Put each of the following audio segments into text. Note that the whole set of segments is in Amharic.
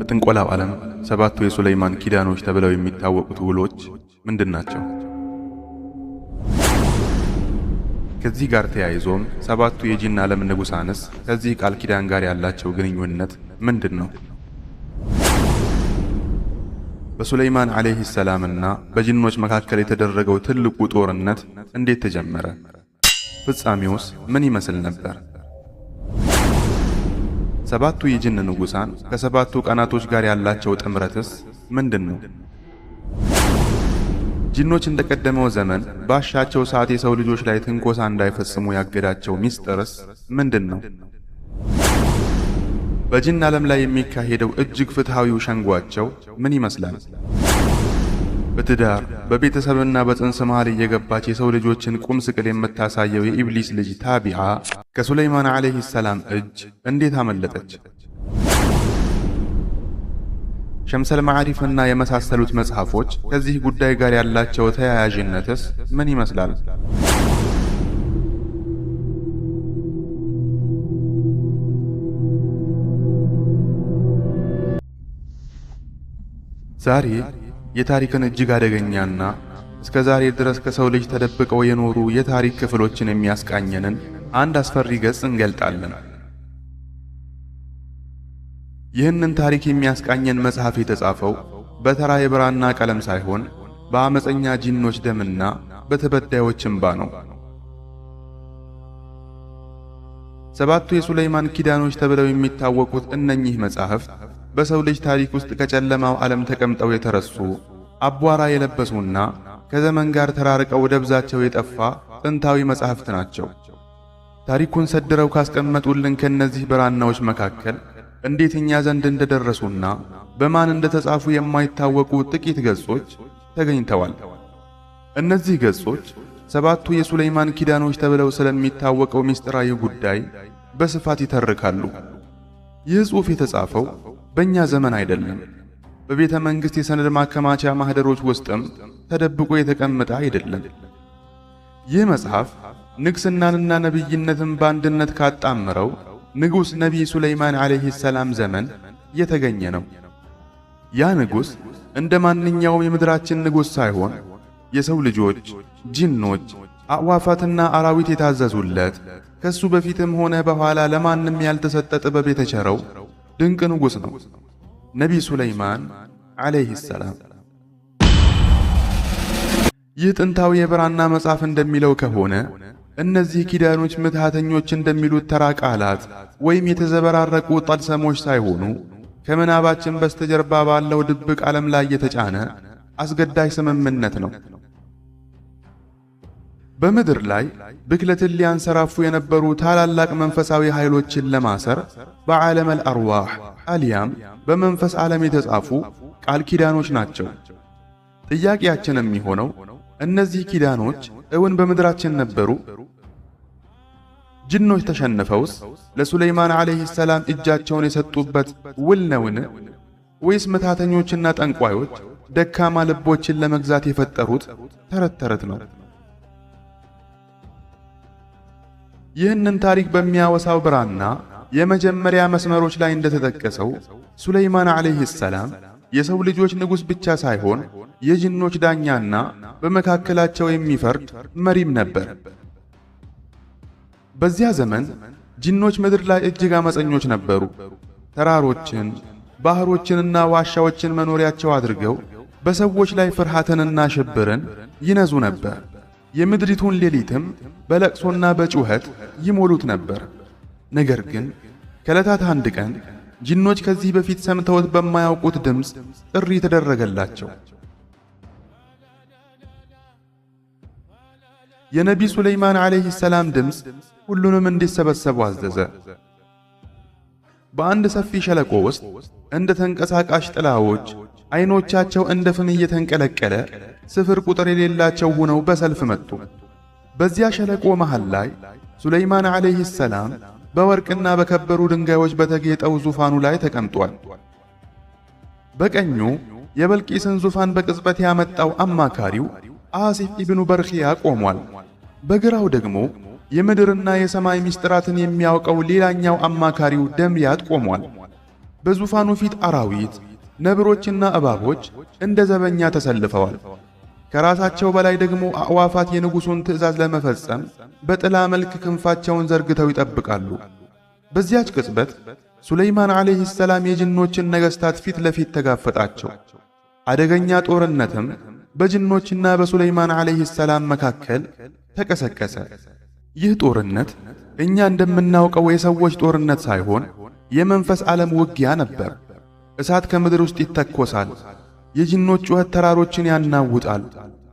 በጥንቆላው ዓለም ሰባቱ የሱለይማን ኪዳኖች ተብለው የሚታወቁት ውሎች ምንድናቸው? ከዚህ ጋር ተያይዞም ሰባቱ የጂን ዓለም ንጉሳንስ ከዚህ ቃል ኪዳን ጋር ያላቸው ግንኙነት ምንድነው? በሱለይማን አለይሂ ሰላምና በጂኖች መካከል የተደረገው ትልቁ ጦርነት እንዴት ተጀመረ? ፍጻሜውስ ምን ይመስል ነበር? ሰባቱ የጂን ንጉሳን ከሰባቱ ቀናቶች ጋር ያላቸው ጥምረትስ ምንድነው? ጂኖች እንደቀደመው ዘመን ባሻቸው ሰዓት የሰው ልጆች ላይ ትንኮሳ እንዳይፈጽሙ ያገዳቸው ሚስጥርስ ምንድነው? በጂን ዓለም ላይ የሚካሄደው እጅግ ፍትሃዊው ሸንጓቸው ምን ይመስላል? በትዳር በቤተሰብና በጽንስ መሃል እየገባች የሰው ልጆችን ቁም ስቅል የምታሳየው የኢብሊስ ልጅ ታቢዓ ከሱለይማን አለይሂ ሰላም እጅ እንዴት አመለጠች? ሸምሰል መዓሪፍና የመሳሰሉት መጽሐፎች ከዚህ ጉዳይ ጋር ያላቸው ተያያዥነትስ ምን ይመስላል? ዛሬ የታሪክን እጅግ አደገኛና እስከ ዛሬ ድረስ ከሰው ልጅ ተደብቀው የኖሩ የታሪክ ክፍሎችን የሚያስቃኘንን አንድ አስፈሪ ገጽ እንገልጣለን። ይህንን ታሪክ የሚያስቃኘን መጽሐፍ የተጻፈው በተራ የብራና ቀለም ሳይሆን በአመፀኛ ጂኖች ደምና በተበዳዮች እንባ ነው። ሰባቱ የሱለይማን ኪዳኖች ተብለው የሚታወቁት እነኚህ መጻሕፍት በሰው ልጅ ታሪክ ውስጥ ከጨለማው ዓለም ተቀምጠው የተረሱ አቧራ የለበሱና ከዘመን ጋር ተራርቀው ደብዛቸው የጠፋ ጥንታዊ መጻሕፍት ናቸው። ታሪኩን ሰድረው ካስቀመጡልን ከነዚህ ብራናዎች መካከል እንዴት እኛ ዘንድ እንደደረሱና በማን እንደተጻፉ የማይታወቁ ጥቂት ገጾች ተገኝተዋል። እነዚህ ገጾች ሰባቱ የሱለይማን ኪዳኖች ተብለው ስለሚታወቀው ምስጢራዊ ጉዳይ በስፋት ይተርካሉ። ይህ ጽሑፍ የተጻፈው በእኛ ዘመን አይደለም። በቤተ መንግሥት የሰነድ ማከማቻ ማህደሮች ውስጥም ተደብቆ የተቀመጠ አይደለም። ይህ መጽሐፍ ንግስናንና ነቢይነትን በአንድነት ካጣመረው ንጉሥ ነቢይ ሱለይማን አለይሂ ሰላም ዘመን የተገኘ ነው። ያ ንጉሥ እንደ ማንኛውም የምድራችን ንጉሥ ሳይሆን የሰው ልጆች፣ ጂኖች፣ አዕዋፋትና አራዊት የታዘዙለት ከሱ በፊትም ሆነ በኋላ ለማንም ያልተሰጠ ጥበብ የተቸረው ድንቅ ንጉሥ ነው። ነቢይ ሱለይማን አለይሂ ሰላም። ይህ ጥንታዊ የብራና መጽሐፍ እንደሚለው ከሆነ እነዚህ ኪዳኖች ምትሃተኞች እንደሚሉት ተራ ቃላት ወይም የተዘበራረቁ ጠልሰሞች ሳይሆኑ ከምናባችን በስተጀርባ ባለው ድብቅ ዓለም ላይ የተጫነ አስገዳጅ ስምምነት ነው። በምድር ላይ ብክለትን ሊያንሰራፉ የነበሩ ታላላቅ መንፈሳዊ ኃይሎችን ለማሰር በዓለመል አርዋህ አሊያም በመንፈስ ዓለም የተጻፉ ቃል ኪዳኖች ናቸው። ጥያቄያችን የሚሆነው እነዚህ ኪዳኖች እውን በምድራችን ነበሩ? ጅኖች ተሸንፈውስ ለሱለይማን አለይሂ ሰላም እጃቸውን የሰጡበት ውል ነውን? ወይስ ምትሃተኞችና ጠንቋዮች ደካማ ልቦችን ለመግዛት የፈጠሩት ተረት ተረት ነው? ይህንን ታሪክ በሚያወሳው ብራና የመጀመሪያ መስመሮች ላይ እንደተጠቀሰው ሱለይማን አለይሂ ሰላም የሰው ልጆች ንጉሥ ብቻ ሳይሆን የጂኖች ዳኛና በመካከላቸው የሚፈርድ መሪም ነበር። በዚያ ዘመን ጂኖች ምድር ላይ እጅግ አመፀኞች ነበሩ። ተራሮችን፣ ባህሮችንና ዋሻዎችን መኖሪያቸው አድርገው በሰዎች ላይ ፍርሃትንና ሽብርን ይነዙ ነበር። የምድሪቱን ሌሊትም በለቅሶና በጩኸት ይሞሉት ነበር። ነገር ግን ከዕለታት አንድ ቀን ጂኖች ከዚህ በፊት ሰምተውት በማያውቁት ድምፅ ጥሪ ተደረገላቸው። የነቢይ ሱለይማን አለይሂ ሰላም ድምፅ ሁሉንም እንዲሰበሰቡ አዘዘ። በአንድ ሰፊ ሸለቆ ውስጥ እንደ ተንቀሳቃሽ ጥላዎች አይኖቻቸው እንደ ፍም እየተንቀለቀለ ስፍር ቁጥር የሌላቸው ሆነው በሰልፍ መጡ። በዚያ ሸለቆ መሃል ላይ ሱለይማን አለይሂ ሰላም በወርቅና በከበሩ ድንጋዮች በተጌጠው ዙፋኑ ላይ ተቀምጧል። በቀኙ የበልቂስን ዙፋን በቅጽበት ያመጣው አማካሪው አሲፍ ኢብኑ በርኺያ ቆሟል። በግራው ደግሞ የምድርና የሰማይ ምስጢራትን የሚያውቀው ሌላኛው አማካሪው ደምያት ቆሟል። በዙፋኑ ፊት አራዊት፣ ነብሮችና እባቦች እንደ ዘበኛ ተሰልፈዋል። ከራሳቸው በላይ ደግሞ አዕዋፋት የንጉሡን ትእዛዝ ለመፈጸም በጥላ መልክ ክንፋቸውን ዘርግተው ይጠብቃሉ። በዚያች ቅጽበት ሱለይማን ዓለይሂ ሰላም የጅኖችን ነገሥታት ፊት ለፊት ተጋፈጣቸው። አደገኛ ጦርነትም በጅኖችና በሱለይማን ዓለይሂ ሰላም መካከል ተቀሰቀሰ። ይህ ጦርነት እኛ እንደምናውቀው የሰዎች ጦርነት ሳይሆን የመንፈስ ዓለም ውጊያ ነበር። እሳት ከምድር ውስጥ ይተኮሳል። የጅኖች ጩኸት ተራሮችን ያናውጣል።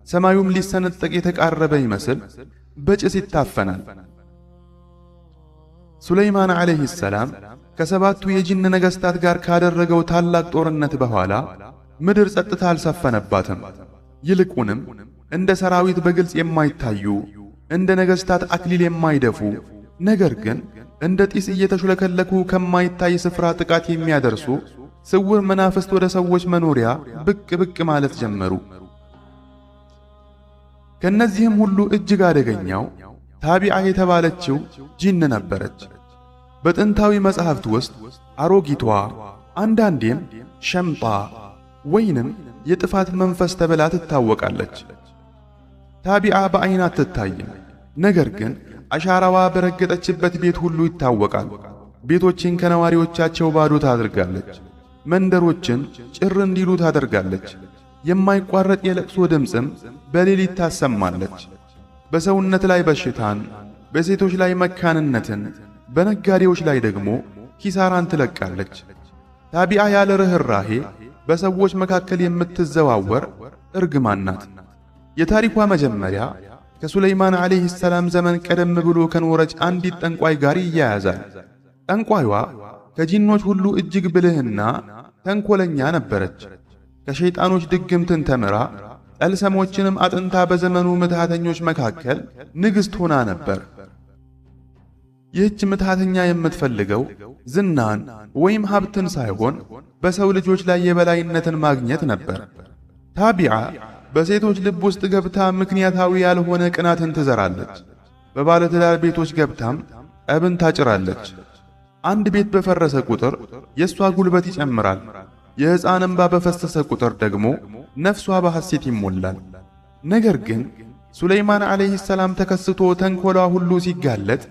ሰማዩም ሊሰነጠቅ የተቃረበ ይመስል በጭስ ይታፈናል። ሱለይማን ዓለይሂ ሰላም ከሰባቱ የጂን ነገሥታት ጋር ካደረገው ታላቅ ጦርነት በኋላ ምድር ጸጥታ አልሰፈነባትም። ይልቁንም እንደ ሰራዊት በግልጽ የማይታዩ እንደ ነገሥታት አክሊል የማይደፉ ነገር ግን እንደ ጢስ እየተሹለከለኩ ከማይታይ ስፍራ ጥቃት የሚያደርሱ ስውር መናፍስት ወደ ሰዎች መኖሪያ ብቅ ብቅ ማለት ጀመሩ። ከነዚህም ሁሉ እጅግ አደገኛው ታቢዓ የተባለችው ጂን ነበረች። በጥንታዊ መጻሕፍት ውስጥ አሮጊቷ፣ አንዳንዴም ሸምጣ ወይንም የጥፋት መንፈስ ተብላ ትታወቃለች። ታቢዓ በዐይን አትታይም፣ ነገር ግን አሻራዋ በረገጠችበት ቤት ሁሉ ይታወቃል። ቤቶችን ከነዋሪዎቻቸው ባዶ ታደርጋለች። መንደሮችን ጭር እንዲሉ ታደርጋለች። የማይቋረጥ የለቅሶ ድምፅም በሌሊት ታሰማለች። በሰውነት ላይ በሽታን፣ በሴቶች ላይ መካንነትን፣ በነጋዴዎች ላይ ደግሞ ኪሳራን ትለቃለች። ታቢዓ ያለ ርኅራሄ በሰዎች መካከል የምትዘዋወር እርግማን ናት። የታሪኳ መጀመሪያ ከሱለይማን ዓለይሂ ሰላም ዘመን ቀደም ብሎ ከኖረች አንዲት ጠንቋይ ጋር ይያያዛል። ጠንቋይዋ ከጂኖች ሁሉ እጅግ ብልህና ተንኮለኛ ነበረች። ከሸይጣኖች ድግምትን ተምራ ጠልሰሞችንም አጥንታ በዘመኑ ምትሃተኞች መካከል ንግሥት ሆና ነበር። ይህች ምትሃተኛ የምትፈልገው ዝናን ወይም ሀብትን ሳይሆን በሰው ልጆች ላይ የበላይነትን ማግኘት ነበር። ታቢዓ በሴቶች ልብ ውስጥ ገብታ ምክንያታዊ ያልሆነ ቅናትን ትዘራለች። በባለትዳር ቤቶች ገብታም ጠብን ታጭራለች። አንድ ቤት በፈረሰ ቁጥር የእሷ ጉልበት ይጨምራል። የሕፃን እንባ በፈሰሰ ቁጥር ደግሞ ነፍሷ በሐሴት ይሞላል። ነገር ግን ሱለይማን ዓለይሂ ሰላም ተከስቶ ተንኮሏ ሁሉ ሲጋለጥ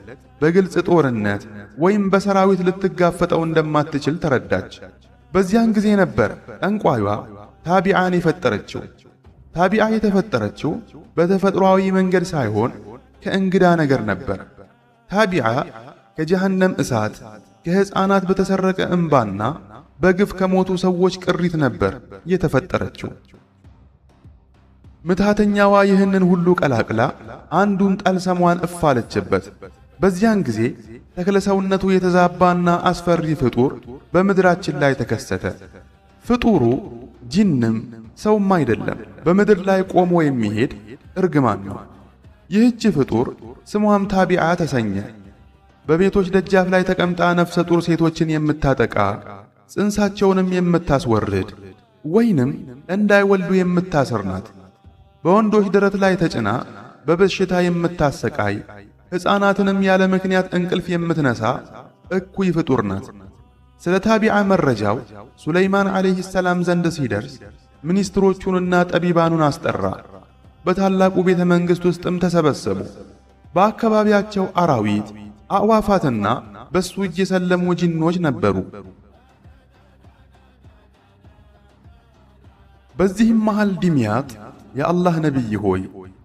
በግልጽ ጦርነት ወይም በሰራዊት ልትጋፈጠው እንደማትችል ተረዳች። በዚያን ጊዜ ነበር ጠንቋይዋ ታቢዓን የፈጠረችው። ታቢዓ የተፈጠረችው በተፈጥሯዊ መንገድ ሳይሆን ከእንግዳ ነገር ነበር። ታቢዓ ከጀሃነም እሳት፣ ከሕፃናት በተሰረቀ እንባና በግፍ ከሞቱ ሰዎች ቅሪት ነበር የተፈጠረችው። ምትሃተኛዋ ይህንን ሁሉ ቀላቅላ አንዱን ጠልሰሟን እፋለችበት። በዚያን ጊዜ ተክለ ሰውነቱ የተዛባና አስፈሪ ፍጡር በምድራችን ላይ ተከሰተ። ፍጡሩ ጂንም ሰውም አይደለም፣ በምድር ላይ ቆሞ የሚሄድ እርግማን ነው። ይህች ፍጡር ስሟም ታቢዓ ተሰኘ። በቤቶች ደጃፍ ላይ ተቀምጣ ነፍሰ ጡር ሴቶችን የምታጠቃ፣ ጽንሳቸውንም የምታስወርድ ወይንም እንዳይወልዱ የምታስር ናት። በወንዶች ደረት ላይ ተጭና በበሽታ የምታሰቃይ፣ ሕፃናትንም ያለ ምክንያት እንቅልፍ የምትነሳ እኩይ ፍጡር ናት። ስለ ታቢዓ መረጃው ሱለይማን ዓለይሂ ሰላም ዘንድ ሲደርስ ሚኒስትሮቹንና ጠቢባኑን አስጠራ። በታላቁ ቤተ መንግሥት ውስጥም ተሰበሰቡ። በአካባቢያቸው አራዊት፣ አዕዋፋትና በሱ እጅ የሰለሙ ጂኖች ነበሩ። በዚህም መሃል ዲምያጥ የአላህ ነቢይ ሆይ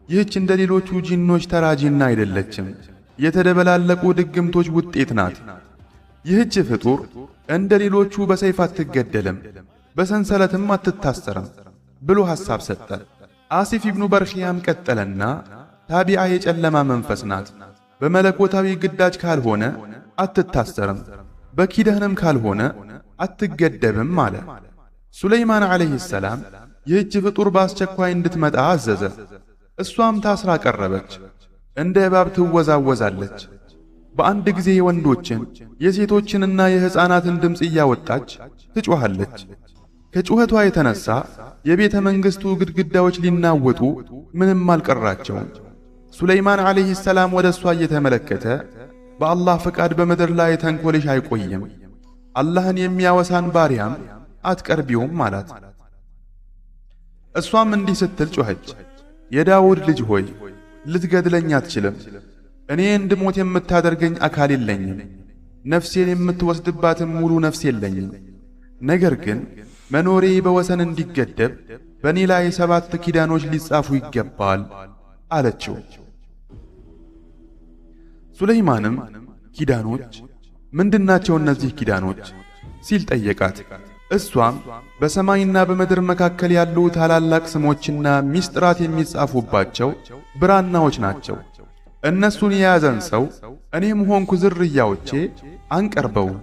ይህች እንደ ሌሎቹ ጂኖች ተራ ጂን አይደለችም፣ የተደበላለቁ ድግምቶች ውጤት ናት። ይህች ፍጡር እንደ ሌሎቹ በሰይፍ አትገደልም፣ በሰንሰለትም አትታሰርም ብሎ ሐሳብ ሰጠ። አሲፍ ኢብኑ በርኺያም ቀጠለና ታቢዓ የጨለማ መንፈስ ናት፣ በመለኮታዊ ግዳጅ ካልሆነ አትታሰርም፣ በኪዳንም ካልሆነ አትገደብም አለ። ሱለይማን ዓለይሂ ሰላም ይህች ፍጡር በአስቸኳይ እንድትመጣ አዘዘ። እሷም ታስራ ቀረበች። እንደ እባብ ትወዛወዛለች። በአንድ ጊዜ የወንዶችን የሴቶችንና የሕፃናትን ድምፅ እያወጣች ትጮኻለች። ከጩኸቷ የተነሳ የቤተ መንግሥቱ ግድግዳዎች ሊናወጡ ምንም አልቀራቸውም። ሱለይማን ዓለይሂ ሰላም ወደ እሷ እየተመለከተ በአላህ ፈቃድ በምድር ላይ ተንኰልሽ አይቆይም፣ አላህን የሚያወሳን ባሪያም አትቀርቢውም አላት። እሷም እንዲህ ስትል ጮኸች፣ የዳውድ ልጅ ሆይ ልትገድለኝ አትችልም። እኔ እንድሞት የምታደርገኝ አካል የለኝም፣ ነፍሴን የምትወስድባትም ሙሉ ነፍስ የለኝም። ነገር ግን መኖሬ በወሰን እንዲገደብ በእኔ ላይ 7 ኪዳኖች ሊጻፉ ይገባል አለችው። ሱለይማንም ኪዳኖች ምንድናቸው እነዚህ ኪዳኖች ሲል ጠየቃት። እሷም በሰማይና በምድር መካከል ያሉ ታላላቅ ስሞችና ሚስጥራት የሚጻፉባቸው ብራናዎች ናቸው። እነሱን የያዘን ሰው እኔም ሆንኩ ዝርያዎቼ አንቀርበውም።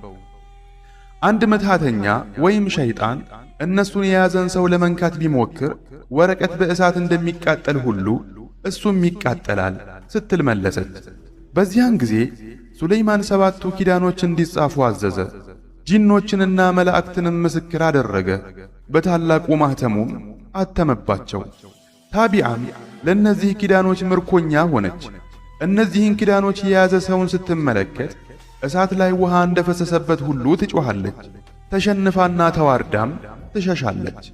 አንድ ምትሃተኛ ወይም ሸይጣን እነሱን የያዘን ሰው ለመንካት ቢሞክር ወረቀት በእሳት እንደሚቃጠል ሁሉ እሱም ይቃጠላል ስትል መለሰች። በዚያን ጊዜ ሱለይማን 7ቱ ኪዳኖች እንዲጻፉ አዘዘ። ጂኖችንና መላእክትንም ምስክር አደረገ። በታላቁ ማህተሙም አተመባቸው። ታቢዓም ለእነዚህ ኪዳኖች ምርኮኛ ሆነች። እነዚህን ኪዳኖች የያዘ ሰውን ስትመለከት እሳት ላይ ውሃ እንደፈሰሰበት ሁሉ ትጮኻለች። ተሸንፋና ተዋርዳም ትሸሻለች።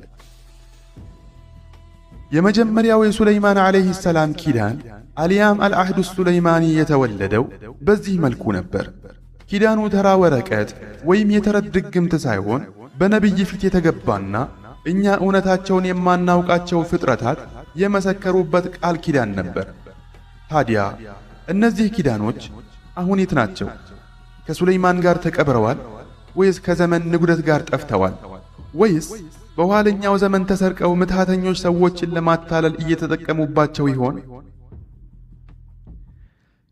የመጀመሪያው የሱለይማን ዓለይሂ ሰላም ኪዳን አልያም አልዓህዱ ሱለይማኒ የተወለደው በዚህ መልኩ ነበር። ኪዳኑ ተራ ወረቀት ወይም የተረት ድግምት ሳይሆን በነቢይ ፊት የተገባና እኛ እውነታቸውን የማናውቃቸው ፍጥረታት የመሰከሩበት ቃል ኪዳን ነበር። ታዲያ እነዚህ ኪዳኖች አሁን የት ናቸው? ከሱለይማን ጋር ተቀብረዋል ወይስ ከዘመን ንጉደት ጋር ጠፍተዋል? ወይስ በኋለኛው ዘመን ተሰርቀው ምትሃተኞች ሰዎችን ለማታለል እየተጠቀሙባቸው ይሆን?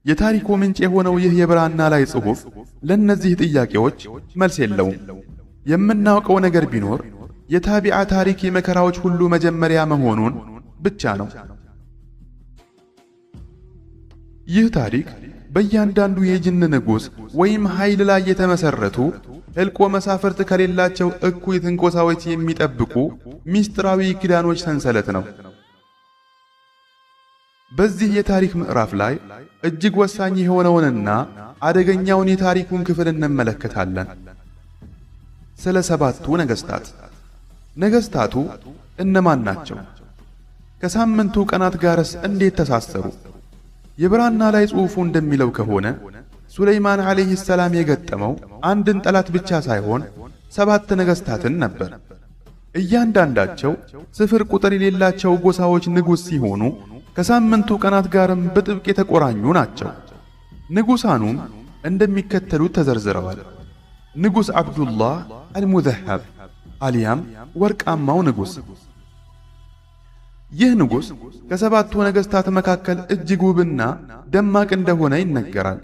የታሪኩ ምንጭ የሆነው ይህ የብራና ላይ ጽሑፍ ለእነዚህ ጥያቄዎች መልስ የለውም። የምናውቀው ነገር ቢኖር የታቢዓ ታሪክ የመከራዎች ሁሉ መጀመሪያ መሆኑን ብቻ ነው። ይህ ታሪክ በእያንዳንዱ የጅን ንጉሥ ወይም ኃይል ላይ የተመሠረቱ ሕልቆ መሳፍርት ከሌላቸው እኩይ ትንኮሳዎች የሚጠብቁ ሚስጥራዊ ኪዳኖች ሰንሰለት ነው። በዚህ የታሪክ ምዕራፍ ላይ እጅግ ወሳኝ የሆነውንና አደገኛውን የታሪኩን ክፍል እንመለከታለን። ስለ 7ቱ ነገሥታት። ነገሥታቱ እነማን ናቸው? ከሳምንቱ ቀናት ጋርስ እንዴት ተሳሰሩ? የብራና ላይ ጽሑፉ እንደሚለው ከሆነ ሱለይማን ዓለይሂ ሰላም የገጠመው አንድን ጠላት ብቻ ሳይሆን 7 ነገሥታትን ነበር። እያንዳንዳቸው ስፍር ቁጥር የሌላቸው ጎሳዎች ንጉሥ ሲሆኑ ከሳምንቱ ቀናት ጋርም በጥብቅ የተቆራኙ ናቸው። ንጉሳኑም እንደሚከተሉት ተዘርዝረዋል። ንጉሥ አብዱላህ አልሙዘሃብ አልያም ወርቃማው ንጉሥ። ይህ ንጉሥ ከ7ቱ ነገሥታት መካከል እጅግ ውብና ደማቅ እንደሆነ ይነገራል።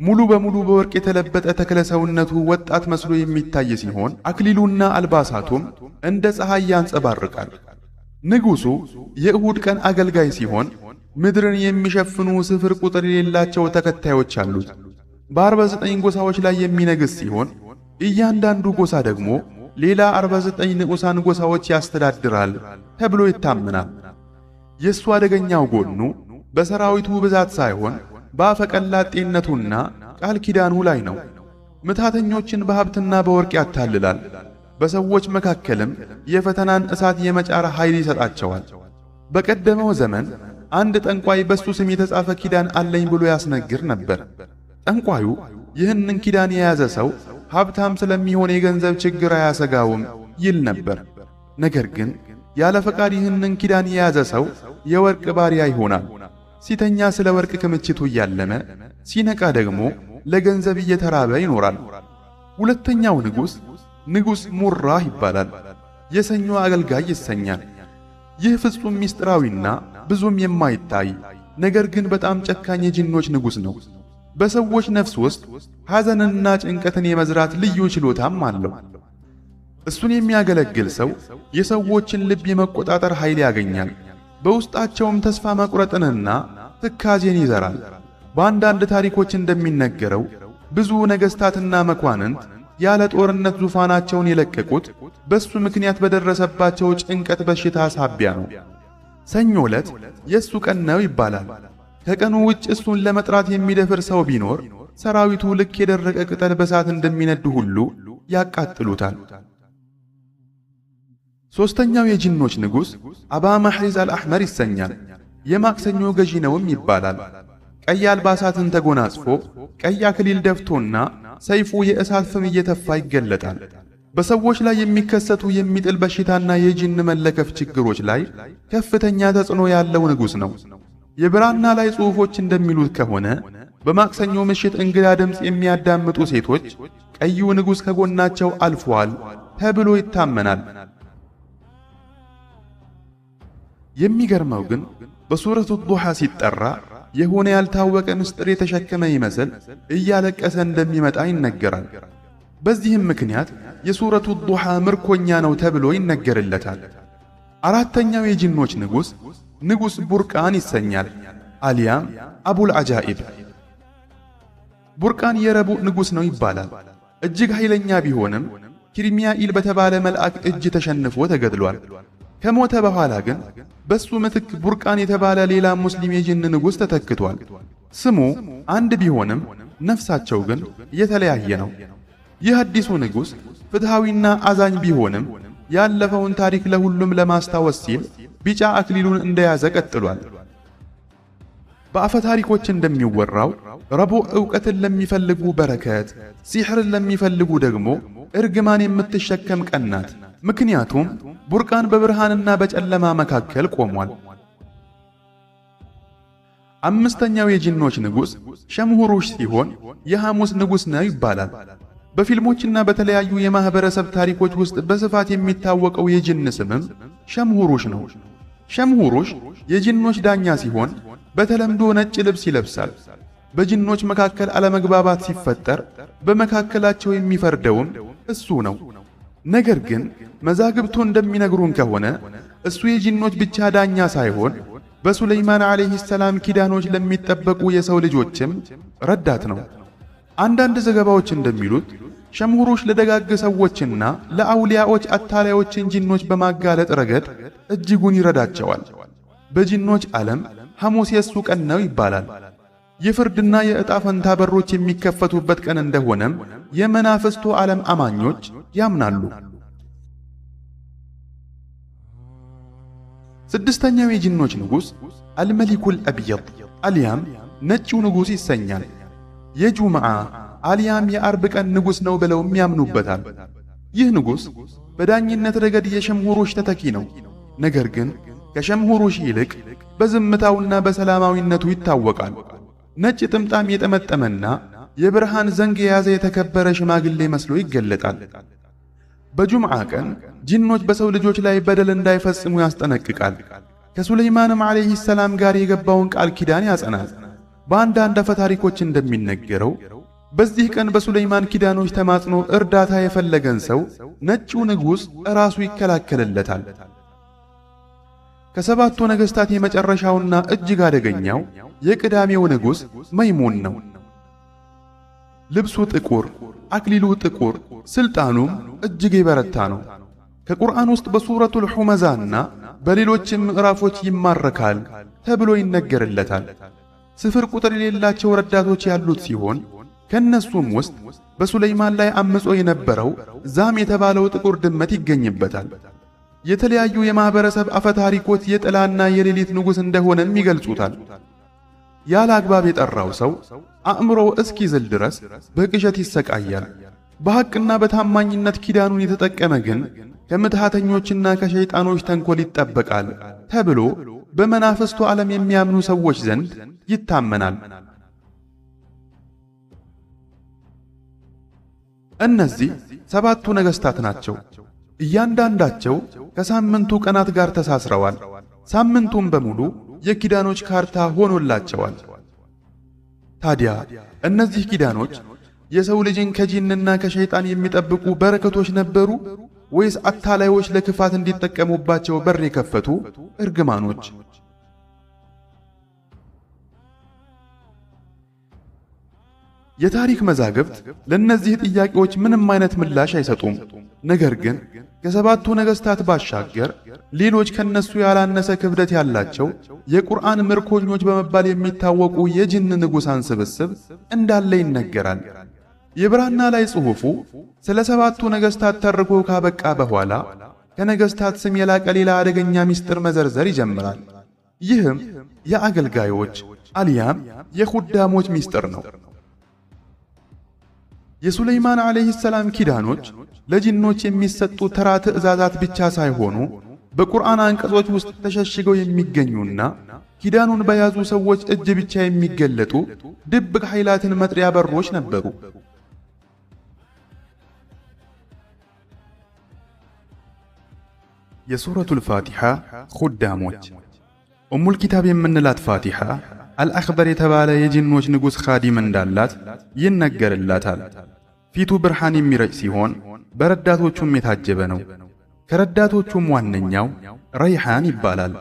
ሙሉ በሙሉ በወርቅ የተለበጠ ተክለ ሰውነቱ ወጣት መስሎ የሚታይ ሲሆን አክሊሉና አልባሳቱም እንደ ፀሐይ ያንጸባርቃል። ንጉሡ የእሁድ ቀን አገልጋይ ሲሆን ምድርን የሚሸፍኑ ስፍር ቁጥር የሌላቸው ተከታዮች አሉት። በ49 ጎሳዎች ላይ የሚነግስ ሲሆን እያንዳንዱ ጎሳ ደግሞ ሌላ 49 ንዑሳን ጎሳዎች ያስተዳድራል ተብሎ ይታመናል። የእሱ አደገኛው ጎኑ በሰራዊቱ ብዛት ሳይሆን በአፈቀላጤነቱና ቃል ኪዳኑ ላይ ነው። ምታተኞችን በሀብትና በወርቅ ያታልላል። በሰዎች መካከልም የፈተናን እሳት የመጫር ኃይል ይሰጣቸዋል። በቀደመው ዘመን አንድ ጠንቋይ በሱ ስም የተጻፈ ኪዳን አለኝ ብሎ ያስነግር ነበር። ጠንቋዩ ይህንን ኪዳን የያዘ ሰው ሀብታም ስለሚሆን የገንዘብ ችግር አያሰጋውም ይል ነበር። ነገር ግን ያለ ፈቃድ ይህንን ኪዳን የያዘ ሰው የወርቅ ባሪያ ይሆናል። ሲተኛ ስለ ወርቅ ክምችቱ እያለመ፣ ሲነቃ ደግሞ ለገንዘብ እየተራበ ይኖራል። ሁለተኛው ንጉሥ ሙራህ ይባላል። የሰኞ አገልጋይ ይሰኛል። ይህ ፍጹም ሚስጥራዊና ብዙም የማይታይ ነገር ግን በጣም ጨካኝ የጂኖች ንጉሥ ነው። በሰዎች ነፍስ ውስጥ ሐዘንንና ጭንቀትን የመዝራት ልዩ ችሎታም አለው። እሱን የሚያገለግል ሰው የሰዎችን ልብ የመቆጣጠር ኃይል ያገኛል። በውስጣቸውም ተስፋ መቁረጥንና ትካዜን ይዘራል። በአንዳንድ ታሪኮች እንደሚነገረው ብዙ ነገሥታትና መኳንንት ያለ ጦርነት ዙፋናቸውን የለቀቁት በሱ ምክንያት በደረሰባቸው ጭንቀት በሽታ ሳቢያ ነው። ሰኞ ዕለት የሱ ቀን ነው ይባላል። ከቀኑ ውጭ እሱን ለመጥራት የሚደፍር ሰው ቢኖር ሰራዊቱ ልክ የደረቀ ቅጠል በሳት እንደሚነድ ሁሉ ያቃጥሉታል። ሶስተኛው የጂኖች ንጉስ አባ ማህሪዝ አልአህመር ይሰኛል። የማክሰኞ ገዢ ነውም ይባላል። ቀይ አልባሳትን ተጎናጽፎ ቀይ አክሊል ደፍቶና ሰይፉ የእሳት ፍም እየተፋ ይገለጣል። በሰዎች ላይ የሚከሰቱ የሚጥል በሽታና የጂን መለከፍ ችግሮች ላይ ከፍተኛ ተጽዕኖ ያለው ንጉስ ነው። የብራና ላይ ጽሑፎች እንደሚሉት ከሆነ በማክሰኞ ምሽት እንግዳ ድምፅ የሚያዳምጡ ሴቶች ቀዩ ንጉስ ከጎናቸው አልፏል ተብሎ ይታመናል። የሚገርመው ግን በሱረቱ ዱሃ ሲጠራ የሆነ ያልታወቀ ምስጢር የተሸከመ ይመስል እያለቀሰ እንደሚመጣ ይነገራል። በዚህም ምክንያት የሱረቱ ዱሃ ምርኮኛ ነው ተብሎ ይነገርለታል። አራተኛው የጂኖች ንጉስ ቡርቃን ይሰኛል፣ አሊያም አቡል አጃኢብ። ቡርቃን የረቡዕ ንጉስ ነው ይባላል። እጅግ ኃይለኛ ቢሆንም ኪርሚያኢል በተባለ መልአክ እጅ ተሸንፎ ተገድሏል። ከሞተ በኋላ ግን በሱ ምትክ ቡርቃን የተባለ ሌላ ሙስሊም የጂን ንጉስ ተተክቷል። ስሙ አንድ ቢሆንም ነፍሳቸው ግን የተለያየ ነው። ይህ አዲሱ ንጉስ ፍትሃዊና አዛኝ ቢሆንም ያለፈውን ታሪክ ለሁሉም ለማስታወስ ሲል ቢጫ አክሊሉን እንደያዘ ቀጥሏል። በአፈ ታሪኮች እንደሚወራው ረቡዕ ዕውቀትን ለሚፈልጉ በረከት፣ ሲሕርን ለሚፈልጉ ደግሞ እርግማን የምትሸከም ቀን ናት። ምክንያቱም ቡርቃን በብርሃንና በጨለማ መካከል ቆሟል። አምስተኛው የጂኖች ንጉስ ሸምሁሩሽ ሲሆን የሐሙስ ንጉስ ነው ይባላል። በፊልሞችና በተለያዩ የማህበረሰብ ታሪኮች ውስጥ በስፋት የሚታወቀው የጂን ስምም ሸምሁሩሽ ነው። ሸምሁሩሽ የጂኖች ዳኛ ሲሆን በተለምዶ ነጭ ልብስ ይለብሳል። በጂኖች መካከል አለመግባባት ሲፈጠር በመካከላቸው የሚፈርደውም እሱ ነው። ነገር ግን መዛግብቱ እንደሚነግሩን ከሆነ እሱ የጂኖች ብቻ ዳኛ ሳይሆን በሱለይማን ዓለይሂ ሰላም ኪዳኖች ለሚጠበቁ የሰው ልጆችም ረዳት ነው። አንዳንድ ዘገባዎች እንደሚሉት ሸምሁሩሽ ለደጋግ ሰዎችና ለአውሊያዎች አታላዮችን ጂኖች በማጋለጥ ረገድ እጅጉን ይረዳቸዋል። በጂኖች ዓለም ሐሙስ የሱ ቀን ነው ይባላል። የፍርድና የዕጣ ፈንታ በሮች የሚከፈቱበት ቀን እንደሆነም የመናፍስቱ ዓለም አማኞች ያምናሉ። ስድስተኛው የጂኖች ንጉስ አልመሊኩል አብየድ አልያም ነጭው ንጉስ ይሰኛል። የጁምዓ አልያም የአርብ ቀን ንጉስ ነው ብለውም ያምኑበታል። ይህ ንጉስ በዳኝነት ረገድ የሸምሁሩሽ ተተኪ ነው። ነገር ግን ከሸምሁሩሽ ይልቅ በዝምታውና በሰላማዊነቱ ይታወቃል። ነጭ ጥምጣም የጠመጠመና የብርሃን ዘንግ የያዘ የተከበረ ሽማግሌ መስሎ ይገለጣል። በጁምዓ ቀን ጂኖች በሰው ልጆች ላይ በደል እንዳይፈጽሙ ያስጠነቅቃል። ከሱለይማንም ዓለይሂ ሰላም ጋር የገባውን ቃል ኪዳን ያጸናል። በአንዳንድ አፈ ታሪኮች እንደሚነገረው በዚህ ቀን በሱለይማን ኪዳኖች ተማጽኖ እርዳታ የፈለገን ሰው ነጭው ንጉስ ራሱ ይከላከልለታል። ከሰባቱ ነገሥታት የመጨረሻውና እጅግ አደገኛው የቅዳሜው ንጉስ መይሙን ነው። ልብሱ ጥቁር፣ አክሊሉ ጥቁር፣ ስልጣኑም እጅግ የበረታ ነው። ከቁርአን ውስጥ በሱረቱል ሁመዛና በሌሎችም ምዕራፎች ይማረካል ተብሎ ይነገርለታል። ስፍር ቁጥር የሌላቸው ረዳቶች ያሉት ሲሆን ከነሱም ውስጥ በሱለይማን ላይ አምጾ የነበረው ዛም የተባለው ጥቁር ድመት ይገኝበታል። የተለያዩ የማህበረሰብ አፈታሪኮች የጥላና የሌሊት ንጉስ እንደሆነም ይገልጹታል። ያለ አግባብ የጠራው ሰው አእምሮው እስኪዝል ድረስ በቅዠት ይሰቃያል። በሐቅና በታማኝነት ኪዳኑን የተጠቀመ ግን ከምትሃተኞችና ከሸይጣኖች ተንኮል ይጠበቃል ተብሎ በመናፍስቱ ዓለም የሚያምኑ ሰዎች ዘንድ ይታመናል። እነዚህ ሰባቱ ነገሥታት ናቸው። እያንዳንዳቸው ከሳምንቱ ቀናት ጋር ተሳስረዋል። ሳምንቱም በሙሉ የኪዳኖች ካርታ ሆኖላቸዋል። ታዲያ እነዚህ ኪዳኖች የሰው ልጅን ከጂንና ከሸይጣን የሚጠብቁ በረከቶች ነበሩ ወይስ አታላዮች ለክፋት እንዲጠቀሙባቸው በር የከፈቱ እርግማኖች? የታሪክ መዛግብት ለነዚህ ጥያቄዎች ምንም አይነት ምላሽ አይሰጡም። ነገር ግን ከሰባቱ ነገሥታት ባሻገር ሌሎች ከነሱ ያላነሰ ክብደት ያላቸው የቁርአን ምርኮኞች በመባል የሚታወቁ የጅን ንጉሳን ስብስብ እንዳለ ይነገራል። የብራና ላይ ጽሑፉ ስለ ሰባቱ ነገሥታት ተርኮ ካበቃ በኋላ ከነገሥታት ስም የላቀ ሌላ አደገኛ ምስጢር መዘርዘር ይጀምራል። ይህም የአገልጋዮች አልያም የኹዳሞች ምስጢር ነው። የሱለይማን ዓለይሂ ሰላም ኪዳኖች ለጂኖች የሚሰጡ ተራ ትእዛዛት ብቻ ሳይሆኑ በቁርአን አንቀጾች ውስጥ ተሸሽገው የሚገኙና ኪዳኑን በያዙ ሰዎች እጅ ብቻ የሚገለጡ ድብቅ ኃይላትን መጥሪያ በሮች ነበሩ። የሱረቱል ፋቲሓ ኹዳሞች። ኡሙል ኪታብ የምንላት ፋቲሓ አልአኽበር የተባለ የጂኖች ንጉሥ ኻዲም እንዳላት ይነገርላታል። ፊቱ ብርሃን የሚረጭ ሲሆን በረዳቶቹም የታጀበ ነው። ከረዳቶቹም ዋነኛው ረይሓን ይባላል።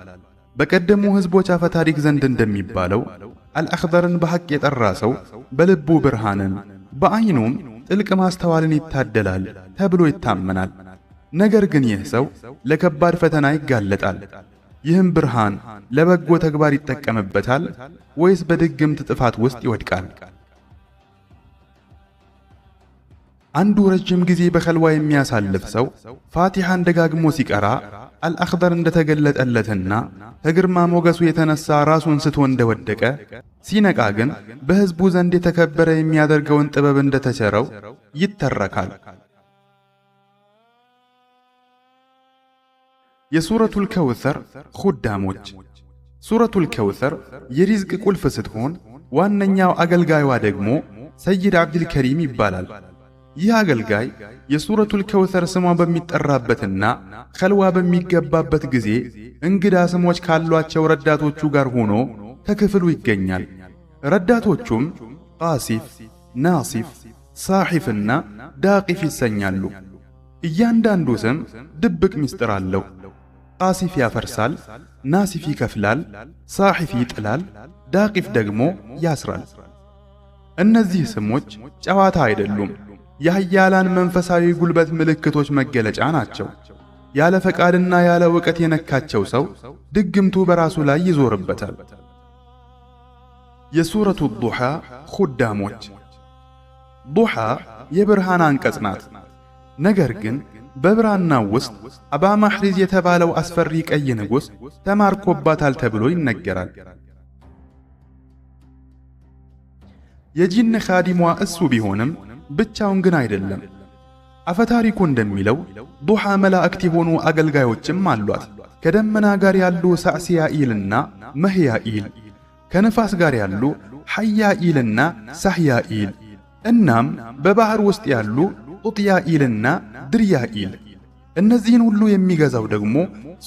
በቀደሙ ሕዝቦች አፈ ታሪክ ዘንድ እንደሚባለው አልአኽበርን በሐቅ የጠራ ሰው በልቡ ብርሃንን በዐይኑም ጥልቅ ማስተዋልን ይታደላል ተብሎ ይታመናል። ነገር ግን ይህ ሰው ለከባድ ፈተና ይጋለጣል። ይህም ብርሃን ለበጎ ተግባር ይጠቀምበታል ወይስ በድግምት ጥፋት ውስጥ ይወድቃል? አንዱ ረጅም ጊዜ በኸልዋ የሚያሳልፍ ሰው ፋቲሓን ደጋግሞ ሲቀራ አልአኽበር እንደተገለጠለትና ከግርማ ሞገሱ የተነሳ ራሱን ስቶ እንደወደቀ፣ ሲነቃ ግን በሕዝቡ ዘንድ የተከበረ የሚያደርገውን ጥበብ እንደተቸረው ይተረካል። የሱረቱል ከውሰር ኹዳሞች። ሱረቱል ከውሰር የሪዝቅ ቁልፍ ስትሆን ዋነኛው አገልጋይዋ ደግሞ ሰይድ አብዱልከሪም ይባላል። ይህ አገልጋይ የሱረቱል ከውሰር ስሟ በሚጠራበትና ኸልዋ በሚገባበት ጊዜ እንግዳ ስሞች ካሏቸው ረዳቶቹ ጋር ሆኖ ከክፍሉ ይገኛል። ረዳቶቹም ቃሲፍ፣ ናሲፍ፣ ሳሒፍና ዳቂፍ ይሰኛሉ። እያንዳንዱ ስም ድብቅ ምስጢር አለው። ቃሲፍ ያፈርሳል፣ ናሲፍ ይከፍላል፣ ሳሒፍ ይጥላል፣ ዳቂፍ ደግሞ ያስራል። እነዚህ ስሞች ጨዋታ አይደሉም። የኃያላን መንፈሳዊ ጉልበት ምልክቶች መገለጫ ናቸው። ያለ ፈቃድና ያለ ዕውቀት የነካቸው ሰው ድግምቱ በራሱ ላይ ይዞርበታል። የሱረቱ ዱሓ ኹዳሞች። ዱሓ የብርሃን አንቀጽ ናት። ነገር ግን በብራናው ውስጥ አባ ማሕሪዝ የተባለው አስፈሪ ቀይ ንጉሥ ተማርኮባታል ተብሎ ይነገራል። የጂን ኻዲሟ እሱ ቢሆንም ብቻውን ግን አይደለም። አፈታሪኩ እንደሚለው ዱሓ መላእክት የሆኑ አገልጋዮችም አሏት። ከደመና ጋር ያሉ ሳዕሲያኢልና መህያኢል፣ ከነፋስ ጋር ያሉ ሐያኢልና ሳህያኢል፣ እናም በባህር ውስጥ ያሉ ጡጥያኢልና ድርያኢል። እነዚህን ሁሉ የሚገዛው ደግሞ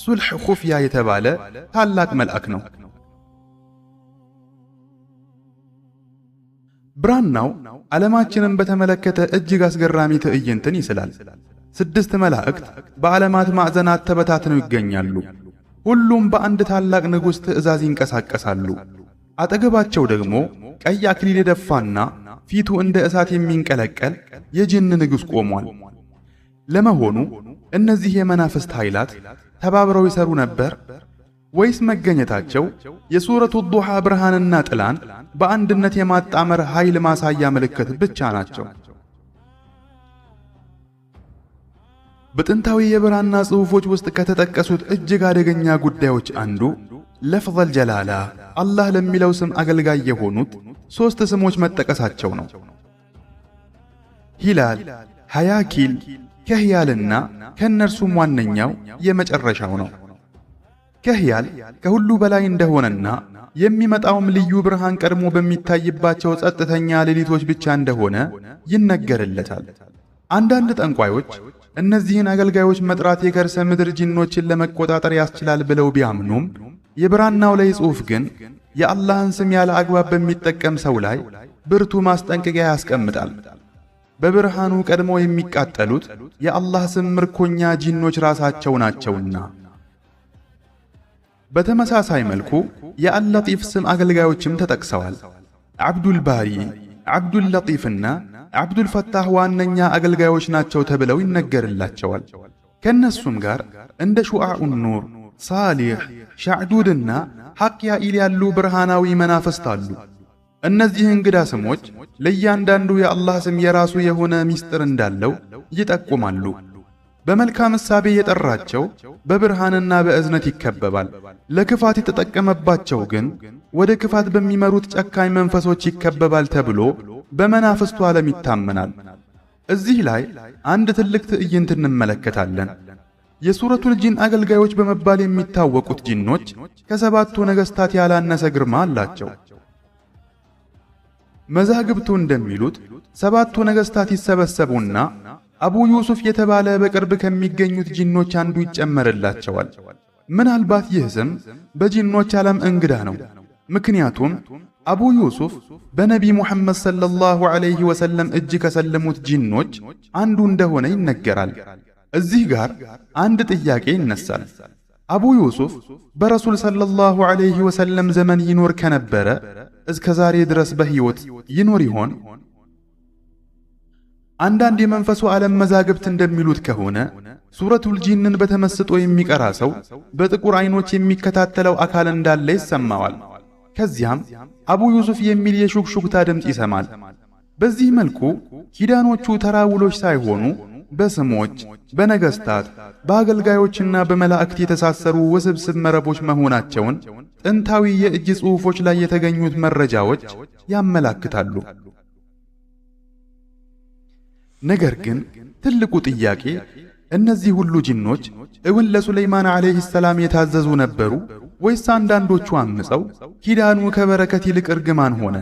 ሱልሕ ኹፍያ የተባለ ታላቅ መልአክ ነው። ብራናው ዓለማችንን በተመለከተ እጅግ አስገራሚ ትዕይንትን ይስላል። 6 መላእክት በዓለማት ማዕዘናት ተበታትነው ይገኛሉ። ሁሉም በአንድ ታላቅ ንጉሥ ትእዛዝ ይንቀሳቀሳሉ። አጠገባቸው ደግሞ ቀይ አክሊል የደፋና ፊቱ እንደ እሳት የሚንቀለቀል የጅን ንጉሥ ቆሟል። ለመሆኑ እነዚህ የመናፍስት ኃይላት ተባብረው ይሰሩ ነበር ወይስ መገኘታቸው የሱረቱ ዱሓ ብርሃንና ጥላን በአንድነት የማጣመር ኃይል ማሳያ ምልክት ብቻ ናቸው? በጥንታዊ የብራና ጽሑፎች ውስጥ ከተጠቀሱት እጅግ አደገኛ ጉዳዮች አንዱ ለፍዘል ጀላላ አላህ ለሚለው ስም አገልጋይ የሆኑት 3 ስሞች መጠቀሳቸው ነው። ሂላል፣ ሐያኪል፣ ከህያልና ከእነርሱም ዋነኛው የመጨረሻው ነው። ከህያል ከሁሉ በላይ እንደሆነና የሚመጣውም ልዩ ብርሃን ቀድሞ በሚታይባቸው ጸጥተኛ ሌሊቶች ብቻ እንደሆነ ይነገርለታል። አንዳንድ ጠንቋዮች እነዚህን አገልጋዮች መጥራት የከርሰ ምድር ጂኖችን ለመቆጣጠር ያስችላል ብለው ቢያምኑም የብራናው ላይ ጽሑፍ ግን የአላህን ስም ያለ አግባብ በሚጠቀም ሰው ላይ ብርቱ ማስጠንቀቂያ ያስቀምጣል። በብርሃኑ ቀድሞ የሚቃጠሉት የአላህ ስም ምርኮኛ ጂኖች ራሳቸው ናቸውና። በተመሳሳይ መልኩ የአልለጢፍ ስም አገልጋዮችም ተጠቅሰዋል። አብዱል ባሪ፣ አብዱል ለጢፍና አብዱል ፈታህ ዋነኛ አገልጋዮች ናቸው ተብለው ይነገርላቸዋል። ከነሱም ጋር እንደ ሹዓኡን ኑር፣ ሳሊሕ፣ ሻዕዱድና ሐቅያኢል ያሉ ብርሃናዊ መናፍስት አሉ። እነዚህ እንግዳ ስሞች ለእያንዳንዱ የአላህ ስም የራሱ የሆነ ምስጢር እንዳለው ይጠቁማሉ። በመልካም እሳቤ የጠራቸው በብርሃንና በእዝነት ይከበባል። ለክፋት የተጠቀመባቸው ግን ወደ ክፋት በሚመሩት ጨካኝ መንፈሶች ይከበባል ተብሎ በመናፍስቱ ዓለም ይታመናል። እዚህ ላይ አንድ ትልቅ ትዕይንት እንመለከታለን። የሱረቱል ጂን አገልጋዮች በመባል የሚታወቁት ጂኖች ከሰባቱ ነገሥታት ያላነሰ ግርማ አላቸው። መዛግብቱ እንደሚሉት ሰባቱ ነገሥታት ይሰበሰቡና አቡ ዩሱፍ የተባለ በቅርብ ከሚገኙት ጂኖች አንዱ ይጨመርላቸዋል። ምናልባት ይህ ስም በጂኖች ዓለም እንግዳ ነው። ምክንያቱም አቡ ዩሱፍ በነቢ ሙሐመድ ሰለላሁ ዐለይሂ ወሰለም እጅ ከሰለሙት ጂኖች አንዱ እንደሆነ ይነገራል። እዚህ ጋር አንድ ጥያቄ ይነሳል። አቡ ዩሱፍ በረሱል ሰለላሁ ዐለይሂ ወሰለም ዘመን ይኖር ከነበረ እስከ ዛሬ ድረስ በሕይወት ይኖር ይሆን? አንዳንድ የመንፈሱ ዓለም መዛግብት እንደሚሉት ከሆነ ሱረቱል ጂንን በተመስጦ የሚቀራ ሰው በጥቁር አይኖች የሚከታተለው አካል እንዳለ ይሰማዋል። ከዚያም አቡ ዩሱፍ የሚል የሹክሹክታ ድምፅ ይሰማል። በዚህ መልኩ ኪዳኖቹ ተራ ውሎች ሳይሆኑ በስሞች፣ በነገሥታት፣ በአገልጋዮችና በመላእክት የተሳሰሩ ውስብስብ መረቦች መሆናቸውን ጥንታዊ የእጅ ጽሑፎች ላይ የተገኙት መረጃዎች ያመላክታሉ። ነገር ግን ትልቁ ጥያቄ እነዚህ ሁሉ ጂኖች እውን ለሱለይማን ዐለይሂ ሰላም የታዘዙ ነበሩ ወይስ አንዳንዶቹ አምፀው ኪዳኑ ከበረከት ይልቅ እርግማን ሆነ?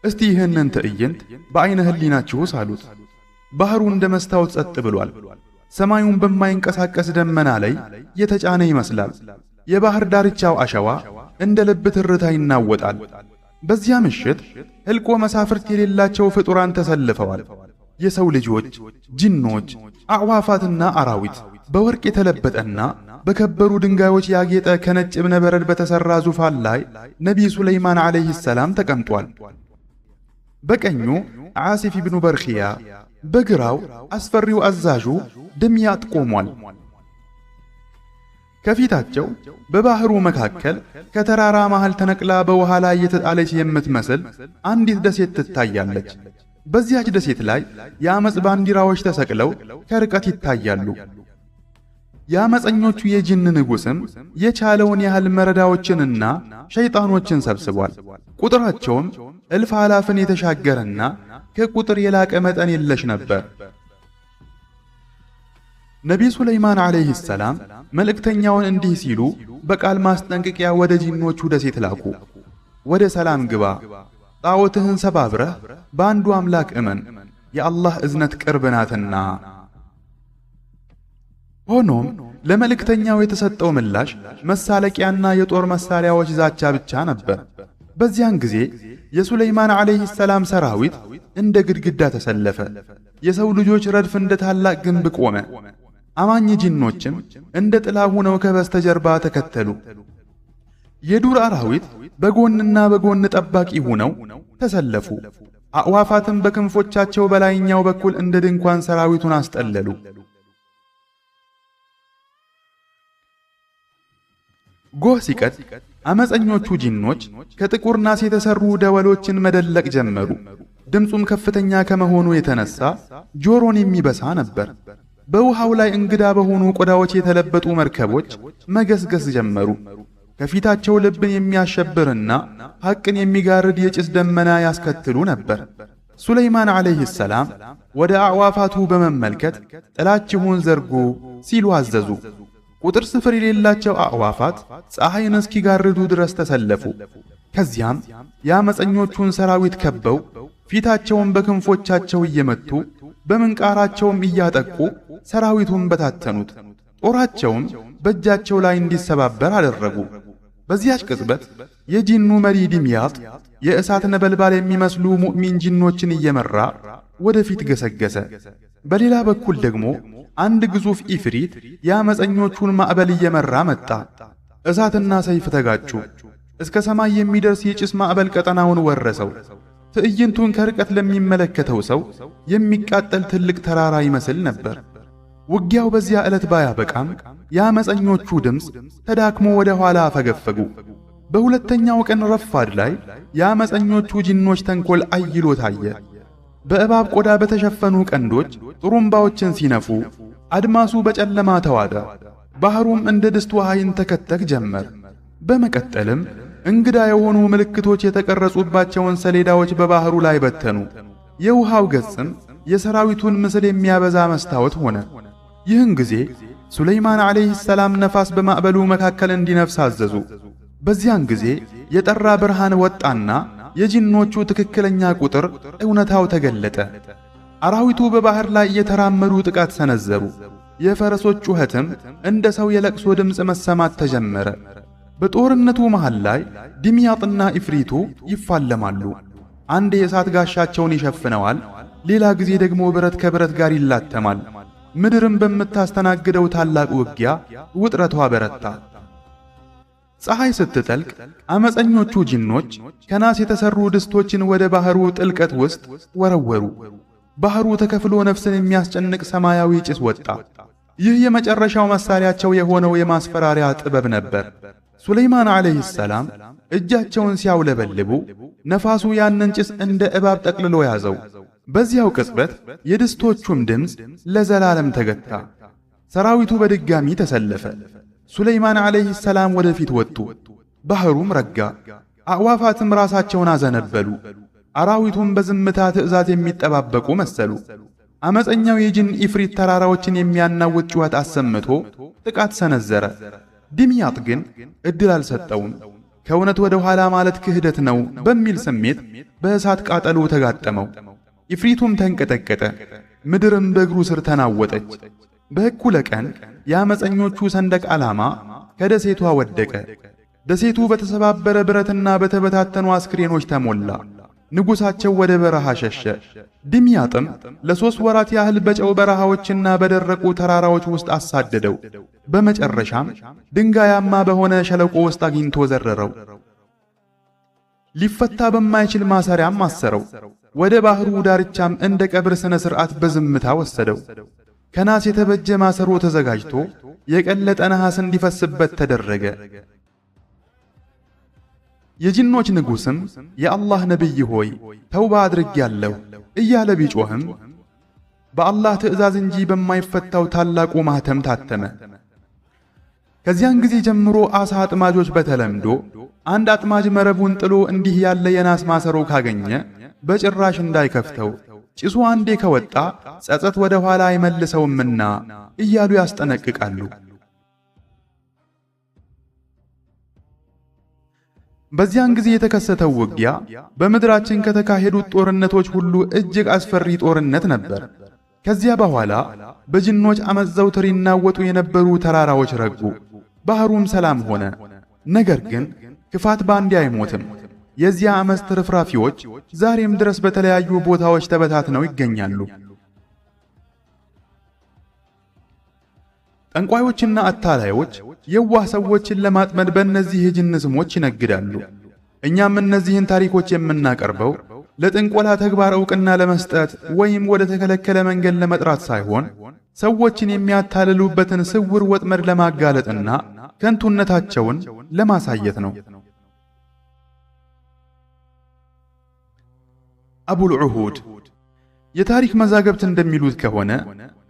እስቲ ይህንን ትዕይንት በዐይነ ህሊናችሁ ሳሉት። ባህሩ እንደ መስታወት ጸጥ ብሏል። ሰማዩን በማይንቀሳቀስ ደመና ላይ የተጫነ ይመስላል። የባህር ዳርቻው አሸዋ እንደ ልብ ትርታ ይናወጣል። በዚያ ምሽት ሕልቆ መሳፍርት የሌላቸው ፍጡራን ተሰልፈዋል። የሰው ልጆች፣ ጂኖች፣ አዕዋፋትና አራዊት በወርቅ የተለበጠና በከበሩ ድንጋዮች ያጌጠ ከነጭ እብነበረድ በተሠራ ዙፋን ላይ ነቢይ ሱለይማን ዐለይሂ ሰላም ተቀምጧል። በቀኙ ዓሲፍ ኢብኑ በርኺያ፣ በግራው አስፈሪው አዛዡ ድምያጥ ቆሟል። ከፊታቸው በባህሩ መካከል ከተራራ መሃል ተነቅላ በውሃ ላይ የተጣለች የምትመስል አንዲት ደሴት ትታያለች። በዚያች ደሴት ላይ የአመፅ ባንዲራዎች ተሰቅለው ከርቀት ይታያሉ። የአመፀኞቹ የጂን ንጉሥም የቻለውን ያህል መረዳዎችንና ሸይጣኖችን ሰብስቧል። ቁጥራቸውም እልፍ አላፍን የተሻገረና ከቁጥር የላቀ መጠን የለሽ ነበር። ነቢይ ሱለይማን ዐለይሂ ሰላም መልእክተኛውን እንዲህ ሲሉ በቃል ማስጠንቀቂያ ወደ ጂኖቹ ደሴት ላኩ። ወደ ሰላም ግባ፣ ጣዖትህን ሰባብረህ በአንዱ አምላክ እመን፣ የአላህ እዝነት ቅርብ ናትና። ሆኖም ለመልእክተኛው የተሰጠው ምላሽ መሳለቂያና የጦር መሳሪያዎች ዛቻ ብቻ ነበር። በዚያን ጊዜ የሱለይማን ዐለይሂ ሰላም ሰራዊት እንደ ግድግዳ ተሰለፈ። የሰው ልጆች ረድፍ እንደ ታላቅ ግንብ ቆመ። አማኝ ጂኖችም እንደ ጥላ ሆነው ከበስተጀርባ ተከተሉ። የዱር አራዊት በጎንና በጎን ጠባቂ ሆነው ተሰለፉ። አዕዋፋትም በክንፎቻቸው በላይኛው በኩል እንደ ድንኳን ሰራዊቱን አስጠለሉ። ጎህ ሲቀድ አመፀኞቹ ጂኖች ከጥቁር ናስ የተሰሩ ደወሎችን መደለቅ ጀመሩ። ድምፁም ከፍተኛ ከመሆኑ የተነሳ ጆሮን የሚበሳ ነበር። በውሃው ላይ እንግዳ በሆኑ ቆዳዎች የተለበጡ መርከቦች መገስገስ ጀመሩ። ከፊታቸው ልብን የሚያሸብርና ሐቅን የሚጋርድ የጭስ ደመና ያስከትሉ ነበር። ሱለይማን ዐለይሂ ሰላም ወደ አዕዋፋቱ በመመልከት ጥላችሁን ዘርጉ ሲሉ አዘዙ። ቁጥር ስፍር የሌላቸው አዕዋፋት ፀሐይን እስኪጋርዱ ድረስ ተሰለፉ። ከዚያም የአመፀኞቹን ሰራዊት ከበው ፊታቸውን በክንፎቻቸው እየመቱ በምንቃራቸውም እያጠቁ ሰራዊቱን በታተኑት። ጦራቸውም በእጃቸው ላይ እንዲሰባበር አደረጉ። በዚያች ቅጽበት የጂኑ መሪ ድምያጥ የእሳት ነበልባል የሚመስሉ ሙእሚን ጂኖችን እየመራ ወደፊት ገሰገሰ። በሌላ በኩል ደግሞ አንድ ግዙፍ ኢፍሪት የአመፀኞቹን ማዕበል እየመራ መጣ። እሳትና ሰይፍ ተጋጩ። እስከ ሰማይ የሚደርስ የጭስ ማዕበል ቀጠናውን ወረሰው። ትዕይንቱን ከርቀት ለሚመለከተው ሰው የሚቃጠል ትልቅ ተራራ ይመስል ነበር። ውጊያው በዚያ ዕለት ባያበቃም የአመፀኞቹ ድምፅ ተዳክሞ ወደ ኋላ አፈገፈጉ። በሁለተኛው ቀን ረፋድ ላይ የአመፀኞቹ ጂኖች ተንኮል አይሎ ታየ። በእባብ ቆዳ በተሸፈኑ ቀንዶች ጥሩምባዎችን ሲነፉ አድማሱ በጨለማ ተዋጠ። ባህሩም እንደ ድስት ውሃ ይንተከተክ ጀመር። በመቀጠልም እንግዳ የሆኑ ምልክቶች የተቀረጹባቸውን ሰሌዳዎች በባህሩ ላይ በተኑ። የውሃው ገጽም የሰራዊቱን ምስል የሚያበዛ መስታወት ሆነ። ይህን ጊዜ ሱለይማን ዓለይሂ ሰላም ነፋስ በማዕበሉ መካከል እንዲነፍስ አዘዙ። በዚያን ጊዜ የጠራ ብርሃን ወጣና የጂኖቹ ትክክለኛ ቁጥር እውነታው ተገለጠ። አራዊቱ በባህር ላይ እየተራመዱ ጥቃት ሰነዘሩ። የፈረሶች ጩኸትም እንደ ሰው የለቅሶ ድምፅ መሰማት ተጀመረ። በጦርነቱ መሃል ላይ ድምያጥና ኢፍሪቱ ይፋለማሉ። አንድ የእሳት ጋሻቸውን ይሸፍነዋል፣ ሌላ ጊዜ ደግሞ ብረት ከብረት ጋር ይላተማል። ምድርም በምታስተናግደው ታላቅ ውጊያ ውጥረቷ በረታ። ፀሐይ ስትጠልቅ አመፀኞቹ ጂኖች ከናስ የተሰሩ ድስቶችን ወደ ባህሩ ጥልቀት ውስጥ ወረወሩ። ባህሩ ተከፍሎ ነፍስን የሚያስጨንቅ ሰማያዊ ጭስ ወጣ። ይህ የመጨረሻው መሳሪያቸው የሆነው የማስፈራሪያ ጥበብ ነበር። ሱለይማን ዓለይሂ ሰላም እጃቸውን ሲያውለበልቡ ነፋሱ ያንን ጭስ እንደ እባብ ጠቅልሎ ያዘው። በዚያው ቅጽበት የድስቶቹም ድምፅ ለዘላለም ተገታ። ሰራዊቱ በድጋሚ ተሰለፈ። ሱለይማን ዓለይሂ ሰላም ወደፊት ወጡ። ባህሩም ረጋ። አዕዋፋትም ራሳቸውን አዘነበሉ። አራዊቱም በዝምታ ትዕዛዝ የሚጠባበቁ መሰሉ። አመፀኛው የጂን ኢፍሪት ተራራዎችን የሚያናውጥ ጩኸት አሰምቶ ጥቃት ሰነዘረ። ድምያጥ ግን ዕድል አልሰጠውም። ከእውነት ወደ ኋላ ማለት ክህደት ነው በሚል ስሜት በእሳት ቃጠሎ ተጋጠመው። ኢፍሪቱም ተንቀጠቀጠ። ምድርም በእግሩ ስር ተናወጠች። በእኩለ ቀን የአመፀኞቹ ሰንደቅ ዓላማ ከደሴቷ ወደቀ። ደሴቱ በተሰባበረ ብረትና በተበታተኑ አስክሬኖች ተሞላ። ንጉሳቸው ወደ በረሃ ሸሸ። ድምያጥም ለ3 ወራት ያህል በጨው በረሃዎችና በደረቁ ተራራዎች ውስጥ አሳደደው። በመጨረሻም ድንጋያማ በሆነ ሸለቆ ውስጥ አግኝቶ ዘረረው። ሊፈታ በማይችል ማሰሪያም አሰረው። ወደ ባህሩ ዳርቻም እንደ ቀብር ስነ ሥርዓት በዝምታ ወሰደው። ከናስ የተበጀ ማሰሮ ተዘጋጅቶ የቀለጠ ነሐስ እንዲፈስበት ተደረገ። የጂኖች ንጉስም የአላህ ነቢይ ሆይ ተውባ አድርጌያለሁ እያለ ቢጮህም በአላህ ትዕዛዝ እንጂ በማይፈታው ታላቁ ማህተም ታተመ። ከዚያን ጊዜ ጀምሮ አሳ አጥማጆች በተለምዶ አንድ አጥማጅ መረቡን ጥሎ እንዲህ ያለ የናስ ማሰሮ ካገኘ በጭራሽ እንዳይከፍተው፣ ጭሱ አንዴ ከወጣ ጸጸት ወደ ኋላ አይመልሰውምና እያሉ ያስጠነቅቃሉ። በዚያን ጊዜ የተከሰተው ውጊያ በምድራችን ከተካሄዱት ጦርነቶች ሁሉ እጅግ አስፈሪ ጦርነት ነበር። ከዚያ በኋላ በጂኖች አመፅ ዘውትር ይናወጡ የነበሩ ተራራዎች ረጉ፣ ባህሩም ሰላም ሆነ። ነገር ግን ክፋት ባንዴ አይሞትም። የዚያ አመፅ ትርፍራፊዎች ዛሬም ድረስ በተለያዩ ቦታዎች ተበታትነው ይገኛሉ። ጠንቋዮችና አታላዮች የዋህ ሰዎችን ለማጥመድ በእነዚህ የጂን ስሞች ይነግዳሉ። እኛም እነዚህን ታሪኮች የምናቀርበው ለጥንቆላ ተግባር ዕውቅና ለመስጠት ወይም ወደ ተከለከለ መንገድ ለመጥራት ሳይሆን ሰዎችን የሚያታልሉበትን ስውር ወጥመድ ለማጋለጥና ከንቱነታቸውን ለማሳየት ነው። አቡል ዑሁድ የታሪክ መዛግብት እንደሚሉት ከሆነ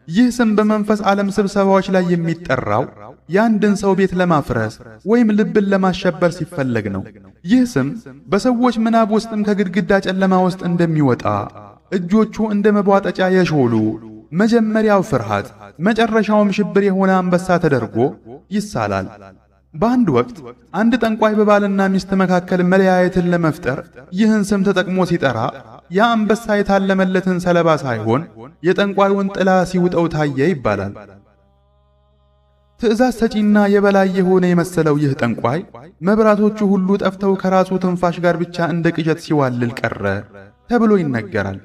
ይህ ስም በመንፈስ ዓለም ስብሰባዎች ላይ የሚጠራው የአንድን ሰው ቤት ለማፍረስ ወይም ልብን ለማሸበር ሲፈለግ ነው። ይህ ስም በሰዎች ምናብ ውስጥም ከግድግዳ ጨለማ ውስጥ እንደሚወጣ፣ እጆቹ እንደ መቧጠጫ የሾሉ፣ መጀመሪያው ፍርሃት መጨረሻውም ሽብር የሆነ አንበሳ ተደርጎ ይሳላል። በአንድ ወቅት አንድ ጠንቋይ በባልና ሚስት መካከል መለያየትን ለመፍጠር ይህን ስም ተጠቅሞ ሲጠራ ያ አንበሳ የታለመለትን ሰለባ ሳይሆን የጠንቋዩን ጥላ ሲውጠው ታየ ይባላል። ትዕዛዝ ሰጪና የበላይ የሆነ የመሰለው ይህ ጠንቋይ መብራቶቹ ሁሉ ጠፍተው ከራሱ ትንፋሽ ጋር ብቻ እንደ ቅዠት ሲዋልል ቀረ ተብሎ ይነገራል።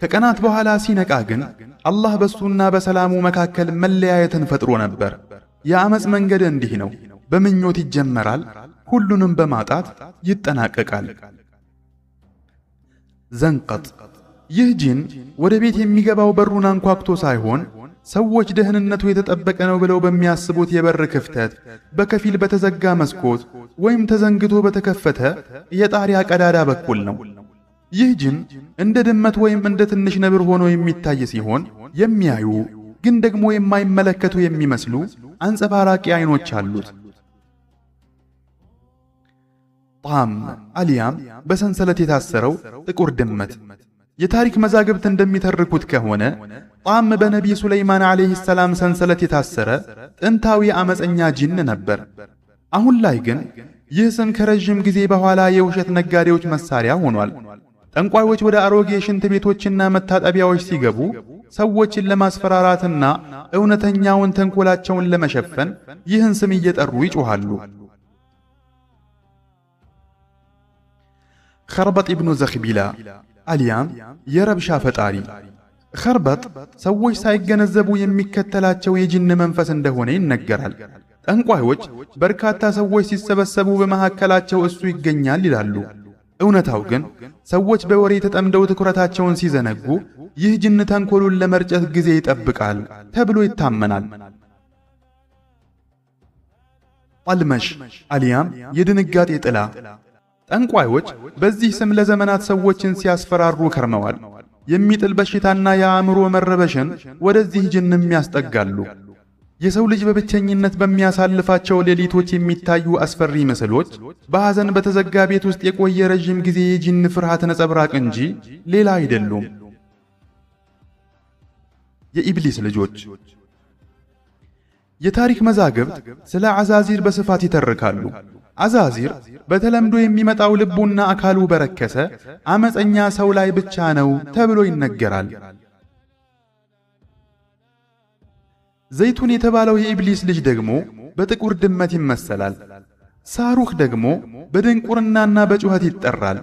ከቀናት በኋላ ሲነቃ ግን አላህ በሱና በሰላሙ መካከል መለያየትን ፈጥሮ ነበር። የአመፅ መንገድ እንዲህ ነው። በምኞት ይጀመራል፣ ሁሉንም በማጣት ይጠናቀቃል። ዘንቀጥ ይህ ጂን ወደ ቤት የሚገባው በሩን አንኳኩቶ ሳይሆን ሰዎች ደህንነቱ የተጠበቀ ነው ብለው በሚያስቡት የበር ክፍተት፣ በከፊል በተዘጋ መስኮት ወይም ተዘንግቶ በተከፈተ የጣሪያ ቀዳዳ በኩል ነው። ይህ ጅን እንደ ድመት ወይም እንደ ትንሽ ነብር ሆኖ የሚታይ ሲሆን የሚያዩ ግን ደግሞ የማይመለከቱ የሚመስሉ አንጸባራቂ አይኖች አሉት። ጣም አሊያም በሰንሰለት የታሰረው ጥቁር ድመት። የታሪክ መዛግብት እንደሚተርኩት ከሆነ ጣም በነቢይ ሱለይማን ዓለይሂ ሰላም ሰንሰለት የታሰረ ጥንታዊ አመፀኛ ጂን ነበር። አሁን ላይ ግን ይህ ስም ከረዥም ጊዜ በኋላ የውሸት ነጋዴዎች መሳሪያ ሆኗል። ጠንቋዮች ወደ አሮጌ ሽንት ቤቶችና መታጠቢያዎች ሲገቡ ሰዎችን ለማስፈራራትና እውነተኛውን ተንኮላቸውን ለመሸፈን ይህን ስም እየጠሩ ይጮኻሉ። ኸርበጥ ኢብኑ ዘኽቢላ አሊያም የረብሻ ፈጣሪ። ኸርበጥ ሰዎች ሳይገነዘቡ የሚከተላቸው የጂን መንፈስ እንደሆነ ይነገራል። ጠንቋዮች በርካታ ሰዎች ሲሰበሰቡ በመካከላቸው እሱ ይገኛል ይላሉ። እውነታው ግን ሰዎች በወሬ ተጠምደው ትኩረታቸውን ሲዘነጉ ይህ ጅን ተንኮሉን ለመርጨት ጊዜ ይጠብቃል ተብሎ ይታመናል። ጣልመሽ አሊያም የድንጋጤ ጥላ። ጠንቋዮች በዚህ ስም ለዘመናት ሰዎችን ሲያስፈራሩ ከርመዋል። የሚጥል በሽታና የአእምሮ መረበሽን ወደዚህ ጅንም ያስጠጋሉ። የሰው ልጅ በብቸኝነት በሚያሳልፋቸው ሌሊቶች የሚታዩ አስፈሪ ምስሎች በሐዘን በተዘጋ ቤት ውስጥ የቆየ ረዥም ጊዜ የጂን ፍርሃት ነጸብራቅ እንጂ ሌላ አይደሉም። የኢብሊስ ልጆች። የታሪክ መዛግብት ስለ አዛዚር በስፋት ይተርካሉ። አዛዚር በተለምዶ የሚመጣው ልቡና አካሉ በረከሰ አመፀኛ ሰው ላይ ብቻ ነው ተብሎ ይነገራል። ዘይቱን የተባለው የኢብሊስ ልጅ ደግሞ በጥቁር ድመት ይመሰላል። ሳሩኽ ደግሞ በድንቁርናና በጩኸት ይጠራል።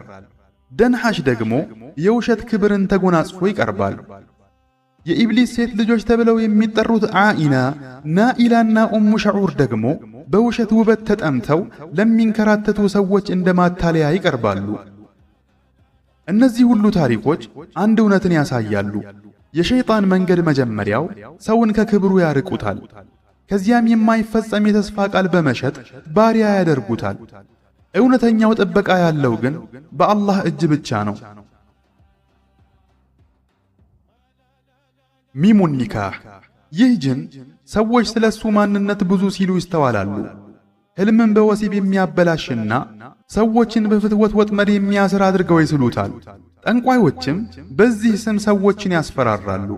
ደንሐሽ ደግሞ የውሸት ክብርን ተጎናጽፎ ይቀርባል። የኢብሊስ ሴት ልጆች ተብለው የሚጠሩት ዓኢና፣ ናኢላና ኡሙ ሸዑር ደግሞ በውሸት ውበት ተጠምተው ለሚንከራተቱ ሰዎች እንደ ማታለያ ይቀርባሉ። እነዚህ ሁሉ ታሪኮች አንድ እውነትን ያሳያሉ። የሸይጣን መንገድ መጀመሪያው ሰውን ከክብሩ ያርቁታል። ከዚያም የማይፈጸም የተስፋ ቃል በመሸጥ ባሪያ ያደርጉታል። እውነተኛው ጥበቃ ያለው ግን በአላህ እጅ ብቻ ነው። ሚሙን ኒካህ። ይህ ጅን ሰዎች ስለሱ ማንነት ብዙ ሲሉ ይስተዋላሉ። ሕልምን በወሲብ የሚያበላሽና ሰዎችን በፍትወት ወጥመድ የሚያስር አድርገው ይስሉታል። ጠንቋዮችም በዚህ ስም ሰዎችን ያስፈራራሉ።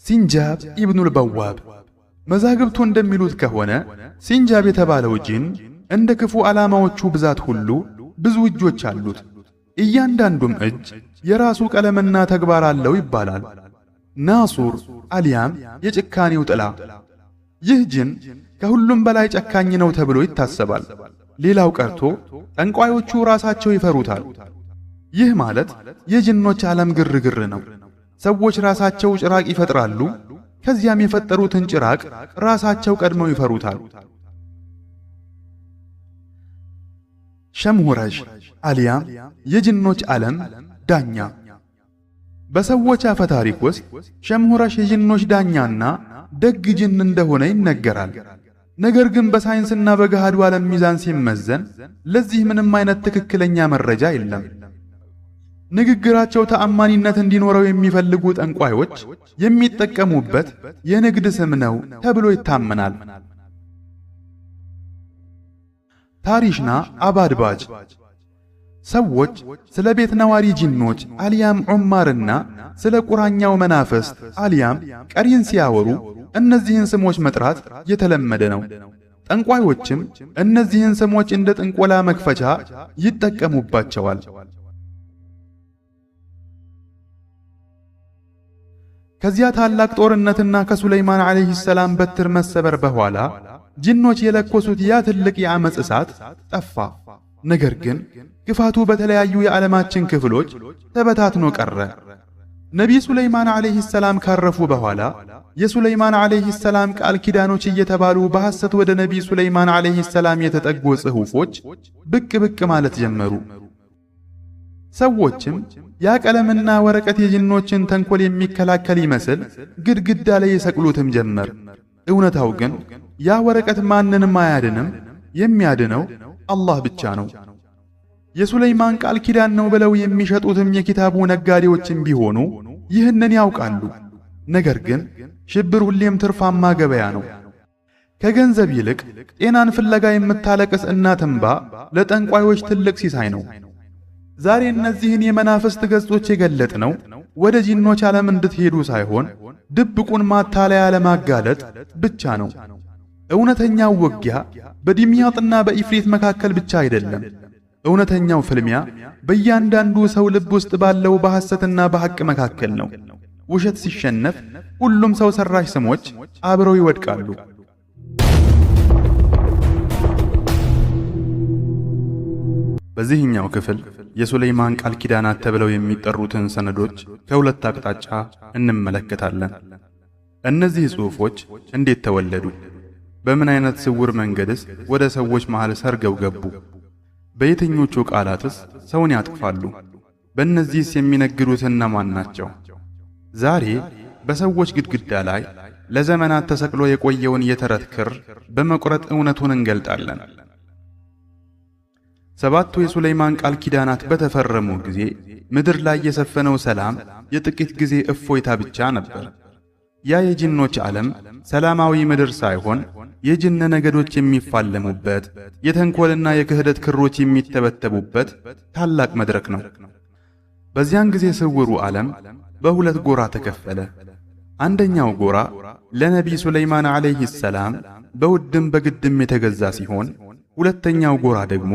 ሲንጃብ ኢብኑል በዋብ። መዛግብቱ እንደሚሉት ከሆነ ሲንጃብ የተባለው ጂን እንደ ክፉ ዓላማዎቹ ብዛት ሁሉ ብዙ እጆች አሉት። እያንዳንዱም እጅ የራሱ ቀለምና ተግባር አለው ይባላል። ናሱር አሊያም የጭካኔው ጥላ። ይህ ጅን ከሁሉም በላይ ጨካኝ ነው ተብሎ ይታሰባል። ሌላው ቀርቶ ጠንቋዮቹ ራሳቸው ይፈሩታል። ይህ ማለት የጅኖች ዓለም ግርግር ነው። ሰዎች ራሳቸው ጭራቅ ይፈጥራሉ። ከዚያም የፈጠሩትን ጭራቅ ራሳቸው ቀድመው ይፈሩታል። ሸምሁረሽ አሊያም የጅኖች ዓለም ዳኛ። በሰዎች አፈ ታሪክ ውስጥ ሸምሁረሽ የጅኖች ዳኛና ደግ ጅን እንደሆነ ይነገራል። ነገር ግን በሳይንስና በገሃዱ ዓለም ሚዛን ሲመዘን ለዚህ ምንም አይነት ትክክለኛ መረጃ የለም። ንግግራቸው ተአማኒነት እንዲኖረው የሚፈልጉ ጠንቋዮች የሚጠቀሙበት የንግድ ስም ነው ተብሎ ይታመናል። ታሪሽና አባድባጅ። ሰዎች ስለ ቤት ነዋሪ ጂኖች አሊያም ዑማርና ስለ ቁራኛው መናፍስት አሊያም ቀሪን ሲያወሩ እነዚህን ስሞች መጥራት የተለመደ ነው። ጠንቋዮችም እነዚህን ስሞች እንደ ጥንቆላ መክፈቻ ይጠቀሙባቸዋል። ከዚያ ታላቅ ጦርነትና ከሱለይማን ዓለይሂ ሰላም በትር መሰበር በኋላ ጂኖች የለኮሱት ያ ትልቅ የዓመፅ እሳት ጠፋ። ነገር ግን ግፋቱ በተለያዩ የዓለማችን ክፍሎች ተበታትኖ ቀረ። ነቢይ ሱለይማን ዓለይሂ ሰላም ካረፉ በኋላ የሱለይማን ዓለይሂ ሰላም ቃል ኪዳኖች እየተባሉ በሐሰት ወደ ነቢይ ሱለይማን ዓለይሂ ሰላም የተጠጉ ጽሑፎች ብቅ ማለት ጀመሩ። ሰዎችም ያ ቀለምና ወረቀት የጅኖችን ተንኮል የሚከላከል ይመስል ግድግዳ ላይ የሰቅሉትም ጀመር። እውነታው ግን ያ ወረቀት ማንንም አያድንም፣ የሚያድነው አላህ ብቻ ነው። የሱለይማን ቃል ኪዳን ነው ብለው የሚሸጡትም የኪታቡ ነጋዴዎችም ቢሆኑ ይህንን ያውቃሉ። ነገር ግን ሽብር ሁሌም ትርፋማ ገበያ ነው። ከገንዘብ ይልቅ ጤናን ፍለጋ የምታለቅስ እናት እንባ ለጠንቋዮች ትልቅ ሲሳይ ነው። ዛሬ እነዚህን የመናፍስት ገጾች የገለጥነው ወደ ጂኖች ዓለም እንድትሄዱ ሳይሆን ድብቁን ማታለያ ለማጋለጥ ብቻ ነው። እውነተኛው ውጊያ በዲምያጥና በኢፍሪት መካከል ብቻ አይደለም። እውነተኛው ፍልሚያ በእያንዳንዱ ሰው ልብ ውስጥ ባለው በሐሰትና በሐቅ መካከል ነው። ውሸት ሲሸነፍ ሁሉም ሰው ሰራሽ ስሞች አብረው ይወድቃሉ። በዚህኛው ክፍል የሱለይማን ቃል ኪዳናት ተብለው የሚጠሩትን ሰነዶች ከሁለት አቅጣጫ እንመለከታለን። እነዚህ ጽሑፎች እንዴት ተወለዱ? በምን አይነት ስውር መንገድስ ወደ ሰዎች መሃል ሰርገው ገቡ? በየትኞቹ ቃላትስ ሰውን ያጥፋሉ? በእነዚህስ የሚነግዱት እነማን ናቸው? ዛሬ በሰዎች ግድግዳ ላይ ለዘመናት ተሰቅሎ የቆየውን የተረት ክር በመቁረጥ እውነቱን እንገልጣለን። ሰባቱ የሱለይማን ቃል ኪዳናት በተፈረሙ ጊዜ ምድር ላይ የሰፈነው ሰላም የጥቂት ጊዜ እፎይታ ብቻ ነበር። ያ የጂኖች ዓለም ሰላማዊ ምድር ሳይሆን የጅነ ነገዶች የሚፋለሙበት፣ የተንኮልና የክህደት ክሮች የሚተበተቡበት ታላቅ መድረክ ነው። በዚያን ጊዜ ስውሩ ዓለም በሁለት ጎራ ተከፈለ። አንደኛው ጎራ ለነቢይ ሱለይማን ዓለይሂ ሰላም በውድም በግድም የተገዛ ሲሆን፣ ሁለተኛው ጎራ ደግሞ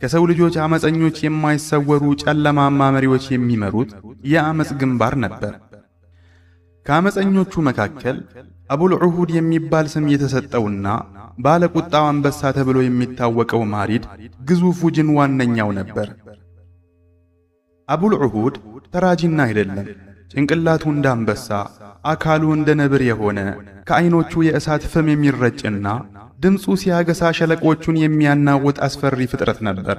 ከሰው ልጆች አመፀኞች የማይሰወሩ ጨለማማ መሪዎች የሚመሩት የአመፅ ግንባር ነበር። ከአመፀኞቹ መካከል አቡል ዑሁድ የሚባል ስም የተሰጠውና ባለቁጣው አንበሳ ተብሎ የሚታወቀው ማሪድ ግዙፉ ጅን ዋነኛው ነበር። አቡል ዑሁድ ተራጂና አይደለም። ጭንቅላቱ እንደ አንበሳ፣ አካሉ እንደ ነብር የሆነ ከዓይኖቹ የእሳት ፍም የሚረጭና ድምፁ ሲያገሳ ሸለቆቹን የሚያናውጥ አስፈሪ ፍጥረት ነበር።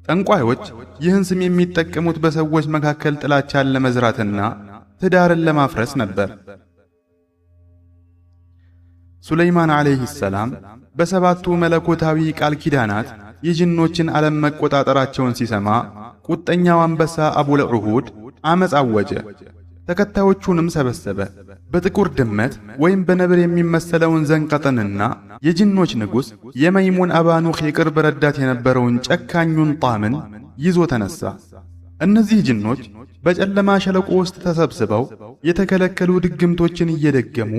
ጠንቋዮች ይህን ስም የሚጠቀሙት በሰዎች መካከል ጥላቻን ለመዝራትና ትዳርን ለማፍረስ ነበር። ሱለይማን ዓለይሂ ሰላም በሰባቱ መለኮታዊ ቃል ኪዳናት የጅኖችን ዓለም መቆጣጠራቸውን ሲሰማ ቁጠኛው አንበሳ አቡል ዑሁድ አመፅ አወጀ። ተከታዮቹንም ሰበሰበ። በጥቁር ድመት ወይም በነብር የሚመሰለውን ዘንቀጥንና የጅኖች ንጉሥ የመይሙን አባኑኽ የቅርብ ረዳት የነበረውን ጨካኙን ጣምን ይዞ ተነሳ። እነዚህ ጅኖች በጨለማ ሸለቆ ውስጥ ተሰብስበው የተከለከሉ ድግምቶችን እየደገሙ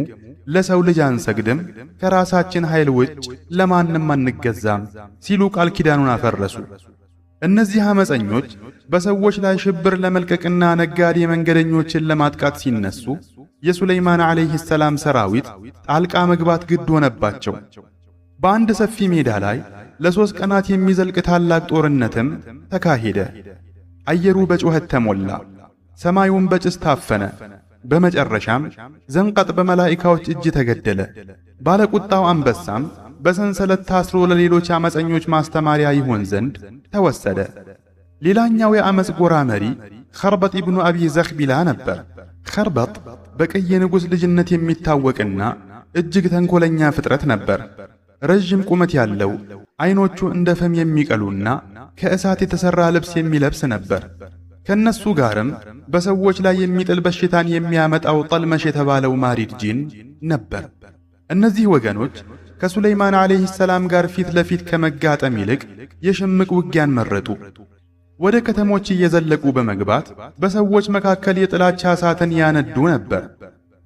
ለሰው ልጅ አንሰግድም፣ ከራሳችን ኃይል ውጭ ለማንም አንገዛም ሲሉ ቃል ኪዳኑን አፈረሱ። እነዚህ አመፀኞች በሰዎች ላይ ሽብር ለመልቀቅና ነጋዴ መንገደኞችን ለማጥቃት ሲነሱ የሱለይማን ዓለይሂ ሰላም ሰራዊት ጣልቃ መግባት ግድ ሆነባቸው። በአንድ ሰፊ ሜዳ ላይ ለ3 ቀናት የሚዘልቅ ታላቅ ጦርነትም ተካሄደ። አየሩ በጩኸት ተሞላ፣ ሰማዩም በጭስ ታፈነ። በመጨረሻም ዘንቀጥ በመላእክቶች እጅ ተገደለ። ባለቁጣው አንበሳም በሰንሰለት ታስሮ ለሌሎች አመፀኞች ማስተማሪያ ይሆን ዘንድ ተወሰደ። ሌላኛው የአመፅ ጎራ መሪ ኸርበጥ ኢብኑ አቢ ዘኽቢላ ነበር። ኸርበጥ በቀይ ንጉሥ ልጅነት የሚታወቅና እጅግ ተንኮለኛ ፍጥረት ነበር። ረዥም ቁመት ያለው፣ ዓይኖቹ እንደ ፈም የሚቀሉና ከእሳት የተሠራ ልብስ የሚለብስ ነበር። ከነሱ ጋርም በሰዎች ላይ የሚጥል በሽታን የሚያመጣው ጠልመሽ የተባለው ማሪድ ጂን ነበር። እነዚህ ወገኖች ከሱለይማን ዓለይሂ ሰላም ጋር ፊት ለፊት ከመጋጠም ይልቅ የሽምቅ ውጊያን መረጡ። ወደ ከተሞች እየዘለቁ በመግባት በሰዎች መካከል የጥላቻ እሳትን ያነዱ ነበር።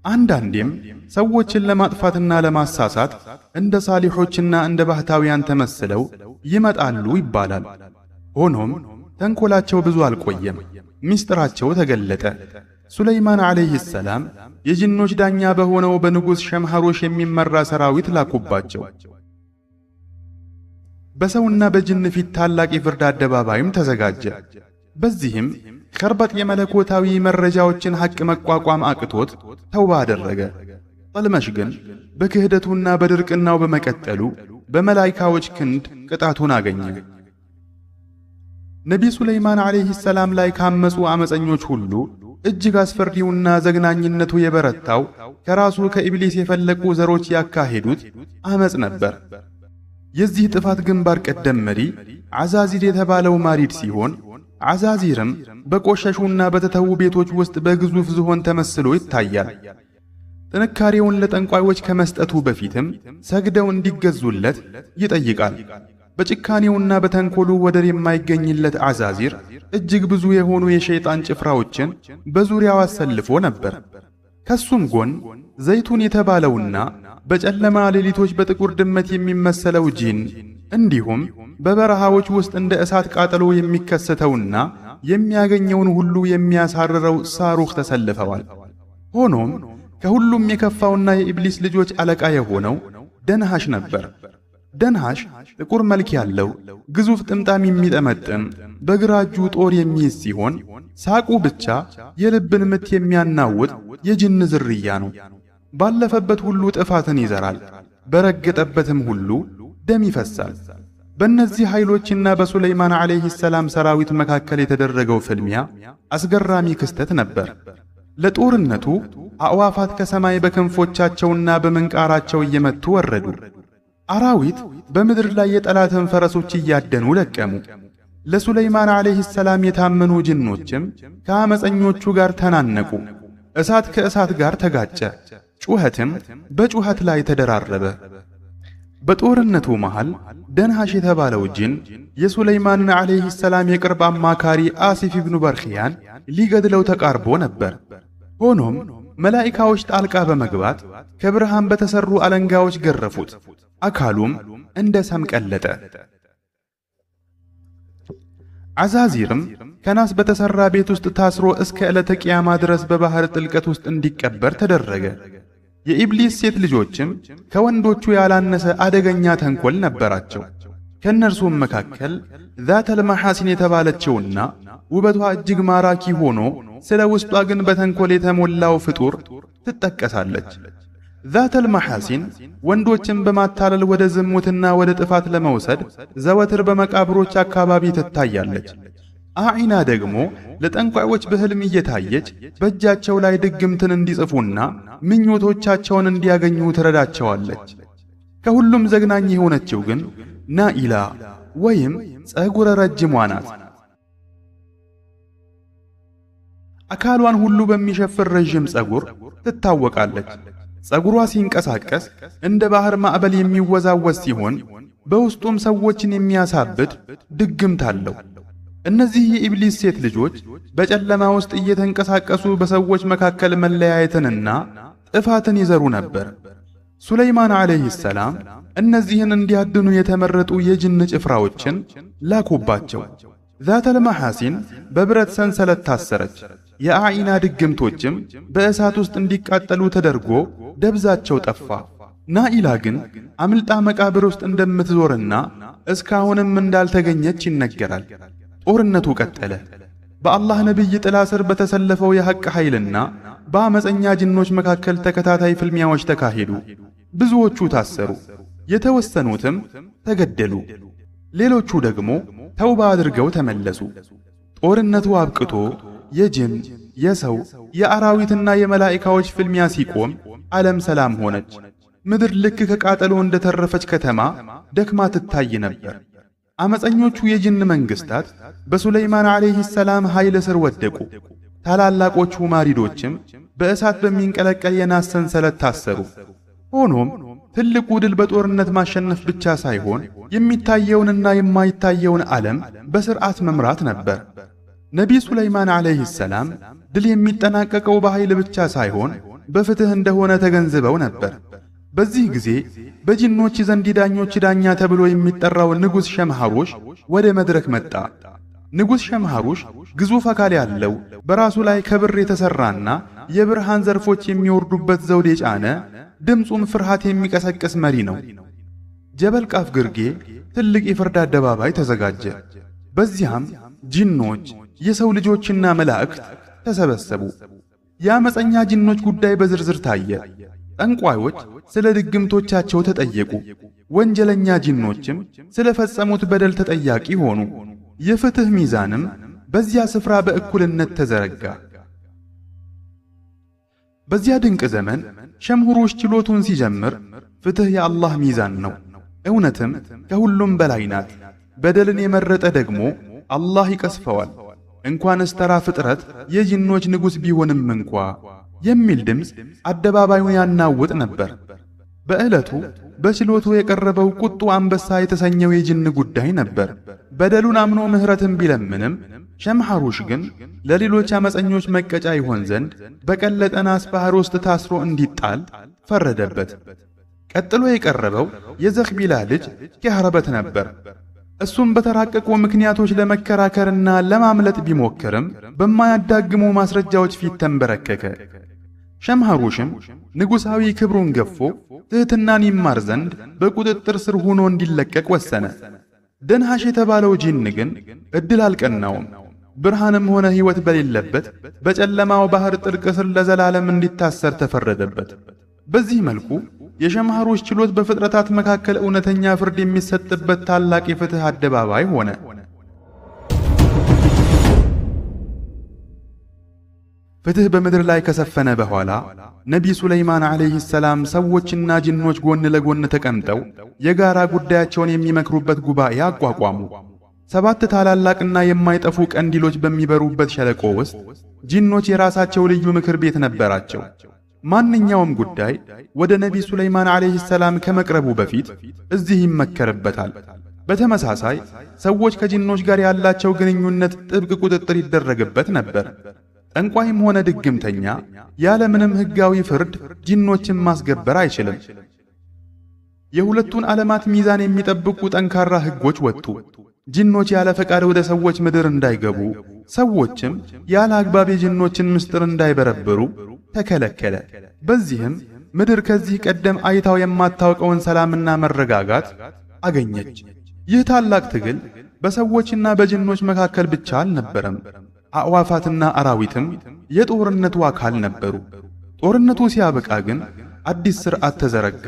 አንዳንዴም ሰዎችን ለማጥፋትና ለማሳሳት እንደ ሳሊሖችና እንደ ባህታውያን ተመስለው ይመጣሉ ይባላል። ሆኖም ተንኮላቸው ብዙ አልቆየም። ምስጢራቸው ተገለጠ። ሱለይማን ዓለይሂ ሰላም የጅኖች ዳኛ በሆነው በንጉሥ ሸምሐሮሽ የሚመራ ሰራዊት ላኩባቸው። በሰውና በጅን ፊት ታላቅ የፍርድ አደባባይም ተዘጋጀ። በዚህም ኸርበጥ የመለኮታዊ መረጃዎችን ሐቅ መቋቋም አቅቶት ተውባ አደረገ። ጠልመሽ ግን በክህደቱና በድርቅናው በመቀጠሉ በመላእክቶች ክንድ ቅጣቱን አገኘ። ነቢይ ሱለይማን ዓለይሂ ሰላም ላይ ካመፁ አመፀኞች ሁሉ እጅግ አስፈሪውና ዘግናኝነቱ የበረታው ከራሱ ከኢብሊስ የፈለቁ ዘሮች ያካሄዱት አመፅ ነበር። የዚህ ጥፋት ግንባር ቀደም መሪ አዛዚር የተባለው ማሪድ ሲሆን አዛዚርም በቆሸሹና በተተዉ ቤቶች ውስጥ በግዙፍ ዝሆን ተመስሎ ይታያል። ጥንካሬውን ለጠንቋዮች ከመስጠቱ በፊትም ሰግደው እንዲገዙለት ይጠይቃል። በጭካኔውና በተንኮሉ ወደር የማይገኝለት አዛዚር እጅግ ብዙ የሆኑ የሸይጣን ጭፍራዎችን በዙሪያው አሰልፎ ነበር። ከሱም ጎን ዘይቱን የተባለውና በጨለማ ሌሊቶች በጥቁር ድመት የሚመሰለው ጂን እንዲሁም በበረሃዎች ውስጥ እንደ እሳት ቃጠሎ የሚከሰተውና የሚያገኘውን ሁሉ የሚያሳርረው ሳሩኽ ተሰልፈዋል። ሆኖም ከሁሉም የከፋውና የኢብሊስ ልጆች አለቃ የሆነው ደንሃሽ ነበር። ደንሃሽ ጥቁር መልክ ያለው ግዙፍ ጥምጣም የሚጠመጥም በግራ እጁ ጦር የሚይዝ ሲሆን ሳቁ ብቻ የልብን ምት የሚያናውጥ የጅን ዝርያ ነው። ባለፈበት ሁሉ ጥፋትን ይዘራል፣ በረገጠበትም ሁሉ ደም ይፈሳል። በእነዚህ ኃይሎችና በሱለይማን ዓለይሂ ሰላም ሰራዊት መካከል የተደረገው ፍልሚያ አስገራሚ ክስተት ነበር። ለጦርነቱ አዕዋፋት ከሰማይ በክንፎቻቸውና በምንቃራቸው እየመቱ ወረዱ። አራዊት በምድር ላይ የጠላትን ፈረሶች እያደኑ ለቀሙ። ለሱለይማን ዓለይሂ ሰላም የታመኑ ጅኖችም ከአመፀኞቹ ጋር ተናነቁ። እሳት ከእሳት ጋር ተጋጨ፣ ጩኸትም በጩኸት ላይ ተደራረበ። በጦርነቱ መሃል ደንሃሽ የተባለው ጅን የሱለይማንን ዓለይሂ ሰላም የቅርብ አማካሪ አሲፍ ኢብኑ በርኺያን ሊገድለው ተቃርቦ ነበር። ሆኖም መላኢካዎች ጣልቃ በመግባት ከብርሃን በተሰሩ አለንጋዎች ገረፉት። አካሉም እንደ ሰም ቀለጠ። አዛዚርም ከናስ በተሰራ ቤት ውስጥ ታስሮ እስከ ዕለተ ቂያማ ድረስ በባህር ጥልቀት ውስጥ እንዲቀበር ተደረገ። የኢብሊስ ሴት ልጆችም ከወንዶቹ ያላነሰ አደገኛ ተንኮል ነበራቸው። ከእነርሱም መካከል ዛተል መሐሲን የተባለችውና ውበቷ እጅግ ማራኪ ሆኖ ስለ ውስጧ ግን በተንኮል የተሞላው ፍጡር ትጠቀሳለች። ዛተል መሐሲን ወንዶችን በማታለል ወደ ዝሙትና ወደ ጥፋት ለመውሰድ ዘወትር በመቃብሮች አካባቢ ትታያለች። አዒና ደግሞ ለጠንቋዮች በሕልም እየታየች በእጃቸው ላይ ድግምትን እንዲጽፉና ምኞቶቻቸውን እንዲያገኙ ትረዳቸዋለች። ከሁሉም ዘግናኝ የሆነችው ግን ናኢላ ወይም ጸጉረ ረጅሟ ናት። አካሏን ሁሉ በሚሸፍር ረዥም ጸጉር ትታወቃለች። ጸጉሯ ሲንቀሳቀስ እንደ ባህር ማዕበል የሚወዛወዝ ሲሆን በውስጡም ሰዎችን የሚያሳብድ ድግምት አለው። እነዚህ የኢብሊስ ሴት ልጆች በጨለማ ውስጥ እየተንቀሳቀሱ በሰዎች መካከል መለያየትንና ጥፋትን ይዘሩ ነበር። ሱለይማን ዓለይሂ ሰላም እነዚህን እንዲያድኑ የተመረጡ የጅን ጭፍራዎችን ላኩባቸው። ዛተል መሐሲን በብረት ሰንሰለት ታሰረች። የአዒና ድግምቶችም በእሳት ውስጥ እንዲቃጠሉ ተደርጎ ደብዛቸው ጠፋ። ናኢላ ግን አምልጣ መቃብር ውስጥ እንደምትዞርና እስካሁንም እንዳልተገኘች ይነገራል። ጦርነቱ ቀጠለ። በአላህ ነቢይ ጥላ ስር በተሰለፈው የሐቅ ኃይልና በአመፀኛ ጅኖች መካከል ተከታታይ ፍልሚያዎች ተካሄዱ። ብዙዎቹ ታሰሩ፣ የተወሰኑትም ተገደሉ። ሌሎቹ ደግሞ ተውባ አድርገው ተመለሱ። ጦርነቱ አብቅቶ የጅን የሰው የአራዊትና የመላኢካዎች ፍልሚያ ሲቆም ዓለም ሰላም ሆነች። ምድር ልክ ከቃጠሎ እንደተረፈች ከተማ ደክማ ትታይ ነበር። አመፀኞቹ የጅን መንግስታት በሱለይማን ዓለይሂ ሰላም ኃይል ስር ወደቁ። ታላላቆቹ ማሪዶችም በእሳት በሚንቀለቀል የናስ ሰንሰለት ታሰሩ። ሆኖም ትልቁ ድል በጦርነት ማሸነፍ ብቻ ሳይሆን የሚታየውንና የማይታየውን ዓለም በስርዓት መምራት ነበር። ነቢይ ሱለይማን ዓለይሂ ሰላም ድል የሚጠናቀቀው በኃይል ብቻ ሳይሆን በፍትህ እንደሆነ ተገንዝበው ነበር። በዚህ ጊዜ በጅኖች ዘንድ ዳኞች ዳኛ ተብሎ የሚጠራው ንጉሥ ሸምሃሩሽ ወደ መድረክ መጣ። ንጉሥ ሸምሃሩሽ ግዙፍ አካል ያለው በራሱ ላይ ከብር የተሰራና የብርሃን ዘርፎች የሚወርዱበት ዘውድ የጫነ ድምፁም ፍርሃት የሚቀሰቅስ መሪ ነው። ጀበል ቃፍ ግርጌ ትልቅ የፍርድ አደባባይ ተዘጋጀ። በዚያም ጅኖች፣ የሰው ልጆችና መላእክት ተሰበሰቡ። የአመፀኛ ጅኖች ጉዳይ በዝርዝር ታየ። ጠንቋዮች ስለ ድግምቶቻቸው ተጠየቁ። ወንጀለኛ ጅኖችም ስለ ፈጸሙት በደል ተጠያቂ ሆኑ። የፍትህ ሚዛንም በዚያ ስፍራ በእኩልነት ተዘረጋ። በዚያ ድንቅ ዘመን ሸምሁሩሽ ችሎቱን ሲጀምር ፍትህ የአላህ ሚዛን ነው፣ እውነትም ከሁሉም በላይ ናት። በደልን የመረጠ ደግሞ አላህ ይቀስፈዋል፣ እንኳንስ ተራ ፍጥረት የጂኖች ንጉሥ ቢሆንም እንኳ የሚል ድምፅ አደባባዩን ያናውጥ ነበር። በዕለቱ በችሎቱ የቀረበው ቁጡ አንበሳ የተሰኘው የጅን ጉዳይ ነበር። በደሉን አምኖ ምህረትን ቢለምንም ሸምሐሩሽ ግን ለሌሎች አመፀኞች መቀጫ ይሆን ዘንድ በቀለጠ ናስ ባህር ውስጥ ታስሮ እንዲጣል ፈረደበት። ቀጥሎ የቀረበው የዘኽቢላ ልጅ ኪህረበት ነበር። እሱም በተራቀቁ ምክንያቶች ለመከራከርና ለማምለጥ ቢሞክርም በማያዳግሙ ማስረጃዎች ፊት ተንበረከከ። ሸምሐሩሽም ንጉሣዊ ክብሩን ገፎ ትሕትናን ይማር ዘንድ በቁጥጥር ስር ሆኖ እንዲለቀቅ ወሰነ። ደንሃሽ የተባለው ጂን ግን ዕድል አልቀናውም። ብርሃንም ሆነ ሕይወት በሌለበት በጨለማው ባህር ጥልቅ ስር ለዘላለም እንዲታሰር ተፈረደበት። በዚህ መልኩ የሸምሐሩሽ ችሎት በፍጥረታት መካከል እውነተኛ ፍርድ የሚሰጥበት ታላቅ የፍትህ አደባባይ ሆነ። ፍትህ በምድር ላይ ከሰፈነ በኋላ ነቢይ ሱለይማን ዓለይሂ ሰላም ሰዎችና ጅኖች ጎን ለጎን ተቀምጠው የጋራ ጉዳያቸውን የሚመክሩበት ጉባኤ አቋቋሙ። 7 ታላላቅና የማይጠፉ ቀንዲሎች በሚበሩበት ሸለቆ ውስጥ ጅኖች የራሳቸው ልዩ ምክር ቤት ነበራቸው። ማንኛውም ጉዳይ ወደ ነቢይ ሱለይማን ዓለይሂ ሰላም ከመቅረቡ በፊት እዚህ ይመከርበታል። በተመሳሳይ ሰዎች ከጅኖች ጋር ያላቸው ግንኙነት ጥብቅ ቁጥጥር ይደረግበት ነበር። ጠንቋይም ሆነ ድግምተኛ ያለምንም ሕጋዊ ፍርድ ጅኖችን ማስገበር አይችልም። የሁለቱን ዓለማት ሚዛን የሚጠብቁ ጠንካራ ሕጎች ወጡ። ጅኖች ያለ ፈቃድ ወደ ሰዎች ምድር እንዳይገቡ፣ ሰዎችም ያለ አግባብ የጅኖችን ምስጢር እንዳይበረብሩ ተከለከለ። በዚህም ምድር ከዚህ ቀደም አይታው የማታውቀውን ሰላምና መረጋጋት አገኘች። ይህ ታላቅ ትግል በሰዎችና በጅኖች መካከል ብቻ አልነበረም። አዕዋፋትና አራዊትም የጦርነቱ አካል ነበሩ። ጦርነቱ ሲያበቃ ግን አዲስ ሥርዓት ተዘረጋ።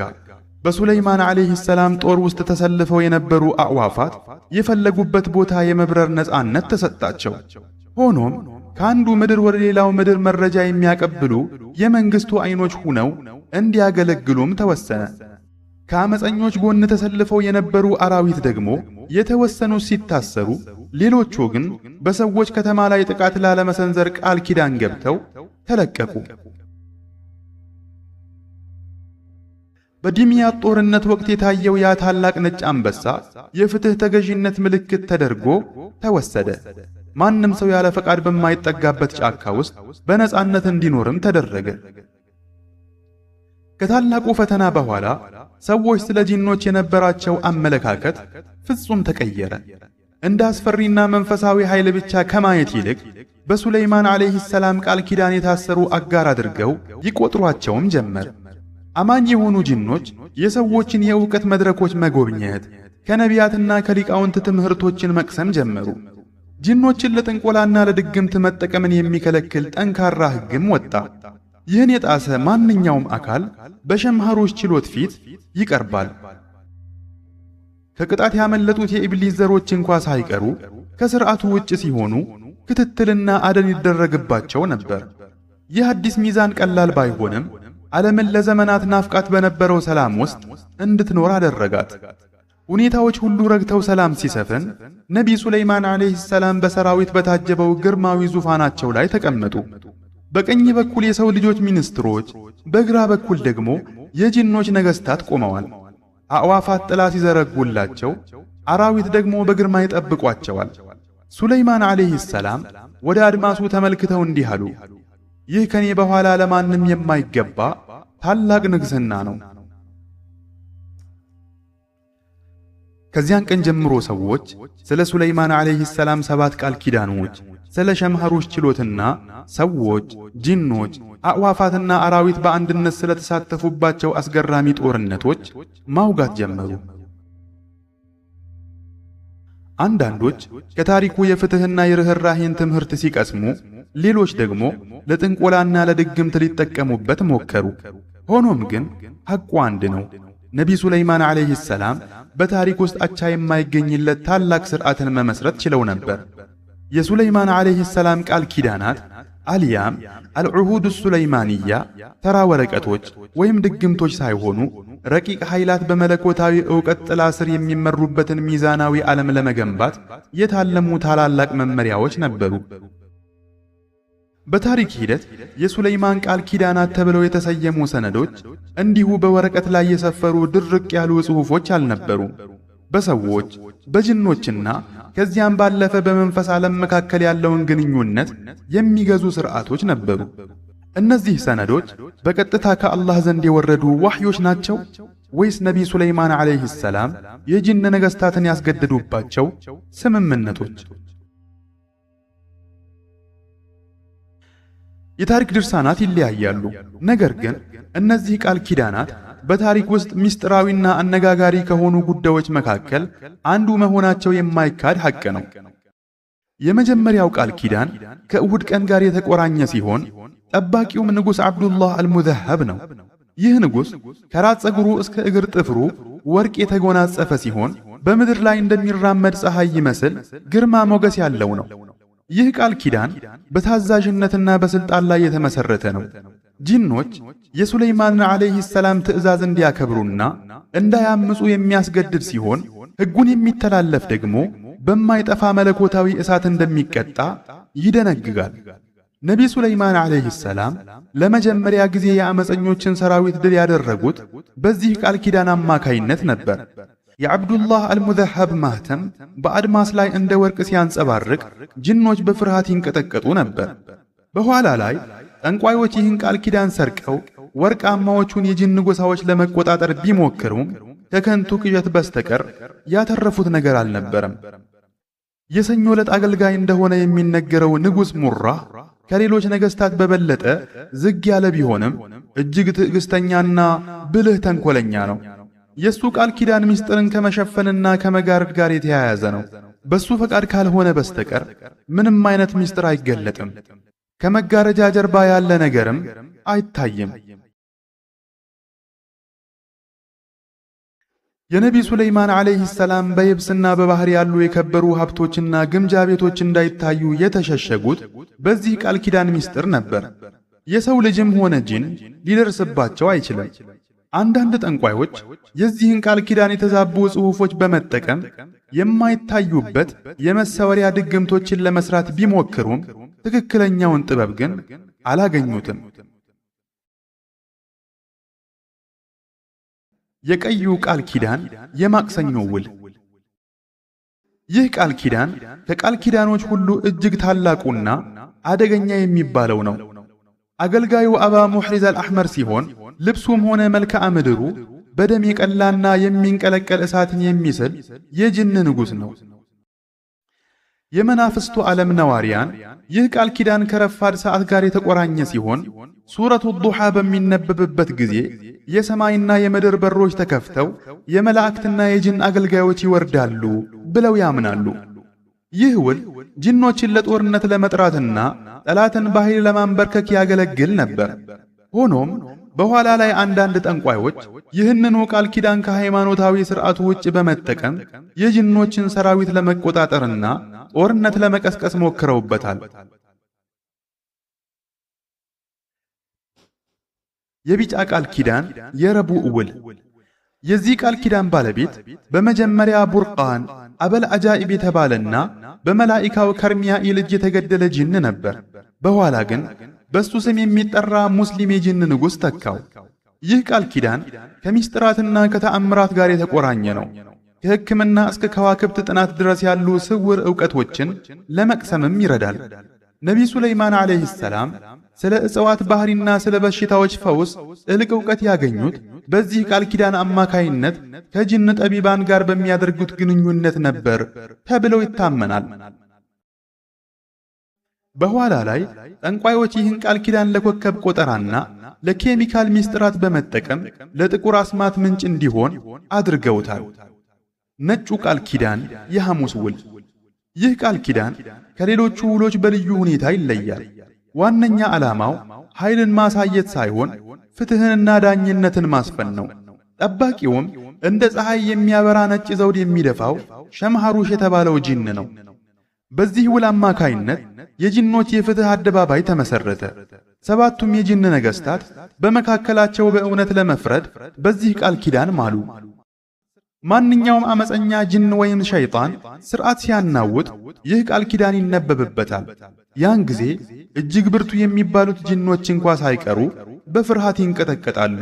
በሱለይማን ዓለይሂ ሰላም ጦር ውስጥ ተሰልፈው የነበሩ አዕዋፋት የፈለጉበት ቦታ የመብረር ነፃነት ተሰጣቸው። ሆኖም ከአንዱ ምድር ወደ ሌላው ምድር መረጃ የሚያቀብሉ የመንግስቱ አይኖች ሆነው እንዲያገለግሉም ተወሰነ። ከአመፀኞች ጎን ተሰልፈው የነበሩ አራዊት ደግሞ የተወሰኑ ሲታሰሩ፣ ሌሎቹ ግን በሰዎች ከተማ ላይ ጥቃት ላለመሰንዘር ቃል ኪዳን ገብተው ተለቀቁ። በዲሚያት ጦርነት ወቅት የታየው ያ ታላቅ ነጭ አንበሳ የፍትህ ተገዢነት ምልክት ተደርጎ ተወሰደ። ማንም ሰው ያለ ፈቃድ በማይጠጋበት ጫካ ውስጥ በነጻነት እንዲኖርም ተደረገ። ከታላቁ ፈተና በኋላ ሰዎች ስለ ጂኖች የነበራቸው አመለካከት ፍጹም ተቀየረ። እንደ አስፈሪና መንፈሳዊ ኃይል ብቻ ከማየት ይልቅ በሱለይማን ዓለይሂ ሰላም ቃል ኪዳን የታሰሩ አጋር አድርገው ይቆጥሯቸውም ጀመር። አማኝ የሆኑ ጂኖች የሰዎችን የእውቀት መድረኮች መጎብኘት፣ ከነቢያትና ከሊቃውንት ትምህርቶችን መቅሰም ጀመሩ። ጂኖችን ለጥንቆላና ለድግምት መጠቀምን የሚከለክል ጠንካራ ሕግም ወጣ። ይህን የጣሰ ማንኛውም አካል በሸምሐሩሽ ችሎት ፊት ይቀርባል። ከቅጣት ያመለጡት የኢብሊስ ዘሮች እንኳ ሳይቀሩ ከሥርዓቱ ውጭ ሲሆኑ ክትትልና አደን ይደረግባቸው ነበር። ይህ አዲስ ሚዛን ቀላል ባይሆንም ዓለምን ለዘመናት ናፍቃት በነበረው ሰላም ውስጥ እንድትኖር አደረጋት። ሁኔታዎች ሁሉ ረግተው ሰላም ሲሰፍን ነቢይ ሱለይማን ዓለይሂ ሰላም በሰራዊት በታጀበው ግርማዊ ዙፋናቸው ላይ ተቀመጡ። በቀኝ በኩል የሰው ልጆች ሚኒስትሮች፣ በግራ በኩል ደግሞ የጂኖች ነገሥታት ቆመዋል። አዕዋፋት ጥላ ሲዘረጉላቸው፣ አራዊት ደግሞ በግርማ ይጠብቋቸዋል። ሱለይማን ዓለይሂ ሰላም ወደ አድማሱ ተመልክተው እንዲህ አሉ፣ ይህ ከኔ በኋላ ለማንም የማይገባ ታላቅ ንግሥና ነው። ከዚያን ቀን ጀምሮ ሰዎች ስለ ሱለይማን ዓለይሂ ሰላም 7 ቃል ኪዳኖች፣ ስለ ሸምሐሩሽ ችሎትና ሰዎች፣ ጂኖች፣ አዕዋፋትና አራዊት በአንድነት ስለተሳተፉባቸው አስገራሚ ጦርነቶች ማውጋት ጀመሩ። አንዳንዶች ከታሪኩ የፍትህና የርህራሄን ትምህርት ሲቀስሙ፣ ሌሎች ደግሞ ለጥንቆላና ለድግምት ሊጠቀሙበት ሞከሩ። ሆኖም ግን ሐቁ አንድ ነው። ነቢይ ሱለይማን ዓለይሂ ሰላም በታሪክ ውስጥ አቻ የማይገኝለት ታላቅ ሥርዓትን መመስረት ችለው ነበር። የሱለይማን ዓለይሂ ሰላም ቃል ኪዳናት አልያም አልዑሁድ ሱለይማንያ ተራ ወረቀቶች ወይም ድግምቶች ሳይሆኑ ረቂቅ ኃይላት በመለኮታዊ ዕውቀት ጥላ ስር የሚመሩበትን ሚዛናዊ ዓለም ለመገንባት የታለሙ ታላላቅ መመሪያዎች ነበሩ። በታሪክ ሂደት የሱለይማን ቃል ኪዳናት ተብለው የተሰየሙ ሰነዶች እንዲሁ በወረቀት ላይ የሰፈሩ ድርቅ ያሉ ጽሑፎች አልነበሩም። በሰዎች በጅኖችና ከዚያም ባለፈ በመንፈስ ዓለም መካከል ያለውን ግንኙነት የሚገዙ ሥርዓቶች ነበሩ። እነዚህ ሰነዶች በቀጥታ ከአላህ ዘንድ የወረዱ ዋህዮች ናቸው ወይስ ነቢይ ሱለይማን ዓለይሂ ሰላም የጅን ነገሥታትን ያስገደዱባቸው ስምምነቶች? የታሪክ ድርሳናት ይለያያሉ። ነገር ግን እነዚህ ቃል ኪዳናት በታሪክ ውስጥ ምስጢራዊና አነጋጋሪ ከሆኑ ጉዳዮች መካከል አንዱ መሆናቸው የማይካድ ሐቅ ነው። የመጀመሪያው ቃል ኪዳን ከእሁድ ቀን ጋር የተቆራኘ ሲሆን ጠባቂውም ንጉሥ አብዱላህ አልሙዘህብ ነው። ይህ ንጉሥ ከራስ ፀጉሩ እስከ እግር ጥፍሩ ወርቅ የተጎናጸፈ ሲሆን በምድር ላይ እንደሚራመድ ፀሐይ ይመስል ግርማ ሞገስ ያለው ነው። ይህ ቃል ኪዳን በታዛዥነትና በስልጣን ላይ የተመሰረተ ነው። ጂኖች የሱለይማንን ዓለይሂ ሰላም ትእዛዝ እንዲያከብሩና እንዳያምፁ የሚያስገድድ ሲሆን ሕጉን የሚተላለፍ ደግሞ በማይጠፋ መለኮታዊ እሳት እንደሚቀጣ ይደነግጋል። ነቢይ ሱለይማን ዓለይሂ ሰላም ለመጀመሪያ ጊዜ የአመፀኞችን ሰራዊት ድል ያደረጉት በዚህ ቃል ኪዳን አማካይነት ነበር። የአብዱላህ አልሙዘህብ ማህተም በአድማስ ላይ እንደ ወርቅ ሲያንጸባርቅ ጅኖች በፍርሃት ይንቀጠቀጡ ነበር። በኋላ ላይ ጠንቋዮች ይህን ቃል ኪዳን ሰርቀው ወርቃማዎቹን የጅን ጎሳዎች ለመቆጣጠር ቢሞክሩም ከከንቱ ቅዠት በስተቀር ያተረፉት ነገር አልነበረም። የሰኞ ዕለት አገልጋይ እንደሆነ የሚነገረው ንጉሥ ሙራህ ከሌሎች ነገሥታት በበለጠ ዝግ ያለ ቢሆንም እጅግ ትዕግሥተኛና ብልህ ተንኮለኛ ነው። የሱ ቃል ኪዳን ምስጢርን ከመሸፈንና ከመጋረድ ጋር የተያያዘ ነው። በሱ ፈቃድ ካልሆነ በስተቀር ምንም አይነት ምስጢር አይገለጥም። ከመጋረጃ ጀርባ ያለ ነገርም አይታይም። የነቢይ ሱለይማን ዓለይሂ ሰላም በየብስና በባህር ያሉ የከበሩ ሀብቶችና ግምጃ ቤቶች እንዳይታዩ የተሸሸጉት በዚህ ቃል ኪዳን ምስጢር ነበር። የሰው ልጅም ሆነ ጂን ሊደርስባቸው አይችልም። አንዳንድ ጠንቋዮች የዚህን ቃል ኪዳን የተዛቡ ጽሑፎች በመጠቀም የማይታዩበት የመሰወሪያ ድግምቶችን ለመስራት ቢሞክሩም ትክክለኛውን ጥበብ ግን አላገኙትም። የቀዩ ቃል ኪዳን የማክሰኞ ውል። ይህ ቃል ኪዳን ከቃል ኪዳኖች ሁሉ እጅግ ታላቁና አደገኛ የሚባለው ነው። አገልጋዩ አባ ሙሕሪዝ አልአሕመር ሲሆን ልብሱም ሆነ መልክዓ ምድሩ በደም የቀላና የሚንቀለቀል እሳትን የሚስል የጅን ንጉሥ ነው። የመናፍስቱ ዓለም ነዋሪያን ይህ ቃል ኪዳን ከረፋድ ሰዓት ጋር የተቆራኘ ሲሆን ሱረቱ ዱሓ በሚነበብበት ጊዜ የሰማይና የምድር በሮች ተከፍተው የመላእክትና የጅን አገልጋዮች ይወርዳሉ ብለው ያምናሉ። ይህ ውል ጅኖችን ለጦርነት ለመጥራትና ጠላትን በኃይል ለማንበርከክ ያገለግል ነበር። ሆኖም በኋላ ላይ አንዳንድ ጠንቋዮች ይህንኑ ቃል ኪዳን ከሃይማኖታዊ ሥርዓቱ ውጭ በመጠቀም የጅኖችን ሰራዊት ለመቆጣጠርና ጦርነት ለመቀስቀስ ሞክረውበታል። የቢጫ ቃል ኪዳን የረቡዕ ውል። የዚህ ቃል ኪዳን ባለቤት በመጀመሪያ ቡርቃን አበል አጃኢብ የተባለና በመላኢካው ከርሚያኢል እጅ የተገደለ ጅን ነበር። በኋላ ግን በሱ ስም የሚጠራ ሙስሊም የጅን ንጉሥ ተካው። ይህ ቃል ኪዳን ከምስጢራትና ከተአምራት ጋር የተቆራኘ ነው። ከሕክምና እስከ ከዋክብት ጥናት ድረስ ያሉ ስውር ዕውቀቶችን ለመቅሰምም ይረዳል። ነቢይ ሱለይማን ዓለይሂ ሰላም ስለ እጽዋት ባህሪና ስለ በሽታዎች ፈውስ ጥልቅ ዕውቀት ያገኙት በዚህ ቃል ኪዳን አማካይነት ከጅን ጠቢባን ጋር በሚያደርጉት ግንኙነት ነበር ተብለው ይታመናል። በኋላ ላይ ጠንቋዮች ይህን ቃል ኪዳን ለኮከብ ቆጠራና ለኬሚካል ምስጢራት በመጠቀም ለጥቁር አስማት ምንጭ እንዲሆን አድርገውታል። ነጩ ቃል ኪዳን የሐሙስ ውል። ይህ ቃል ኪዳን ከሌሎቹ ውሎች በልዩ ሁኔታ ይለያል። ዋነኛ ዓላማው ኃይልን ማሳየት ሳይሆን ፍትሕንና ዳኝነትን ማስፈን ነው። ጠባቂውም እንደ ፀሐይ የሚያበራ ነጭ ዘውድ የሚደፋው ሸምሐሩሽ የተባለው ጂን ነው። በዚህ ውል አማካይነት የጂኖች የፍትህ አደባባይ ተመሰረተ። ሰባቱም የጂን ነገስታት በመካከላቸው በእውነት ለመፍረድ በዚህ ቃል ኪዳን ማሉ። ማንኛውም አመፀኛ ጂን ወይም ሸይጣን ስርዓት ሲያናውጥ ይህ ቃል ኪዳን ይነበብበታል። ያን ጊዜ እጅግ ብርቱ የሚባሉት ጂኖች እንኳ ሳይቀሩ በፍርሃት ይንቀጠቀጣሉ።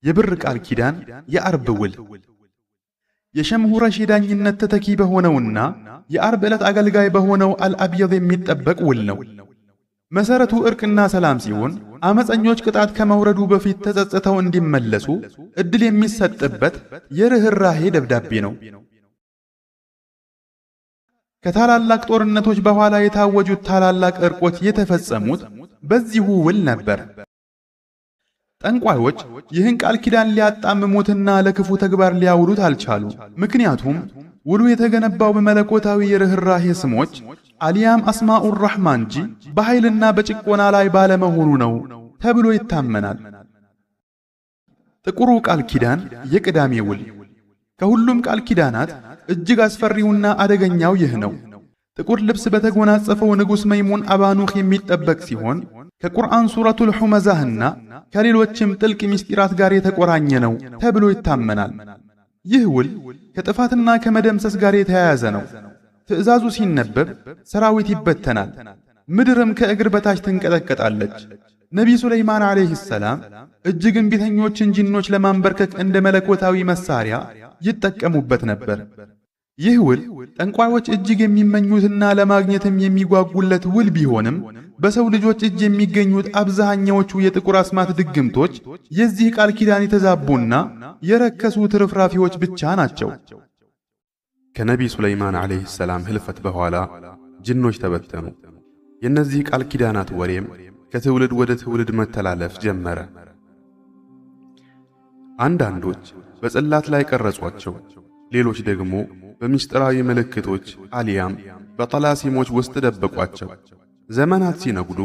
የብር ቃል ኪዳን የአርብ ውል የሸምሁረሽ ዳኝነት ተተኪ በሆነውና የአርብ ዕለት አገልጋይ በሆነው አልአብየድ የሚጠበቅ ውል ነው። መሰረቱ እርቅና ሰላም ሲሆን አመፀኞች ቅጣት ከመውረዱ በፊት ተጸጽተው እንዲመለሱ እድል የሚሰጥበት የርህራሄ ደብዳቤ ነው። ከታላላቅ ጦርነቶች በኋላ የታወጁት ታላላቅ እርቆች የተፈጸሙት በዚሁ ውል ነበር። ጠንቋዮች ይህን ቃል ኪዳን ሊያጣምሙትና ለክፉ ተግባር ሊያውሉት አልቻሉ። ምክንያቱም ውሉ የተገነባው በመለኮታዊ የርህራሄ ስሞች አሊያም አስማኡር ረሕማን እንጂ በኃይልና በጭቆና ላይ ባለመሆኑ ነው ተብሎ ይታመናል። ጥቁሩ ቃል ኪዳን የቅዳሜ ውል ከሁሉም ቃል ኪዳናት እጅግ አስፈሪውና አደገኛው ይህ ነው። ጥቁር ልብስ በተጎናጸፈው ንጉሥ መይሙን አባኑኽ የሚጠበቅ ሲሆን ከቁርአን ሱረቱል ሑመዛህና ከሌሎችም ጥልቅ ምስጢራት ጋር የተቆራኘ ነው ተብሎ ይታመናል። ይህ ውል ከጥፋትና ከመደምሰስ ጋር የተያያዘ ነው። ትዕዛዙ ሲነበብ ሰራዊት ይበተናል፣ ምድርም ከእግር በታች ትንቀጠቀጣለች። ነቢይ ሱለይማን ዓለይሂ ሰላም እጅግ እምቢተኞችን ጂኖች ለማንበርከክ እንደ መለኮታዊ መሳሪያ ይጠቀሙበት ነበር። ይህ ውል ጠንቋዮች እጅግ የሚመኙትና ለማግኘትም የሚጓጉለት ውል ቢሆንም በሰው ልጆች እጅ የሚገኙት አብዛኛዎቹ የጥቁር አስማት ድግምቶች የዚህ ቃል ኪዳን የተዛቡና የረከሱ ትርፍራፊዎች ብቻ ናቸው። ከነቢይ ሱለይማን ዓለይሂ ሰላም ህልፈት በኋላ ጅኖች ተበተኑ። የእነዚህ ቃል ኪዳናት ወሬም ከትውልድ ወደ ትውልድ መተላለፍ ጀመረ። አንዳንዶች በጽላት ላይ ቀረጿቸው፣ ሌሎች ደግሞ በምስጢራዊ ምልክቶች አሊያም በጠላሲሞች ውስጥ ደበቋቸው። ዘመናት ሲነጉዱ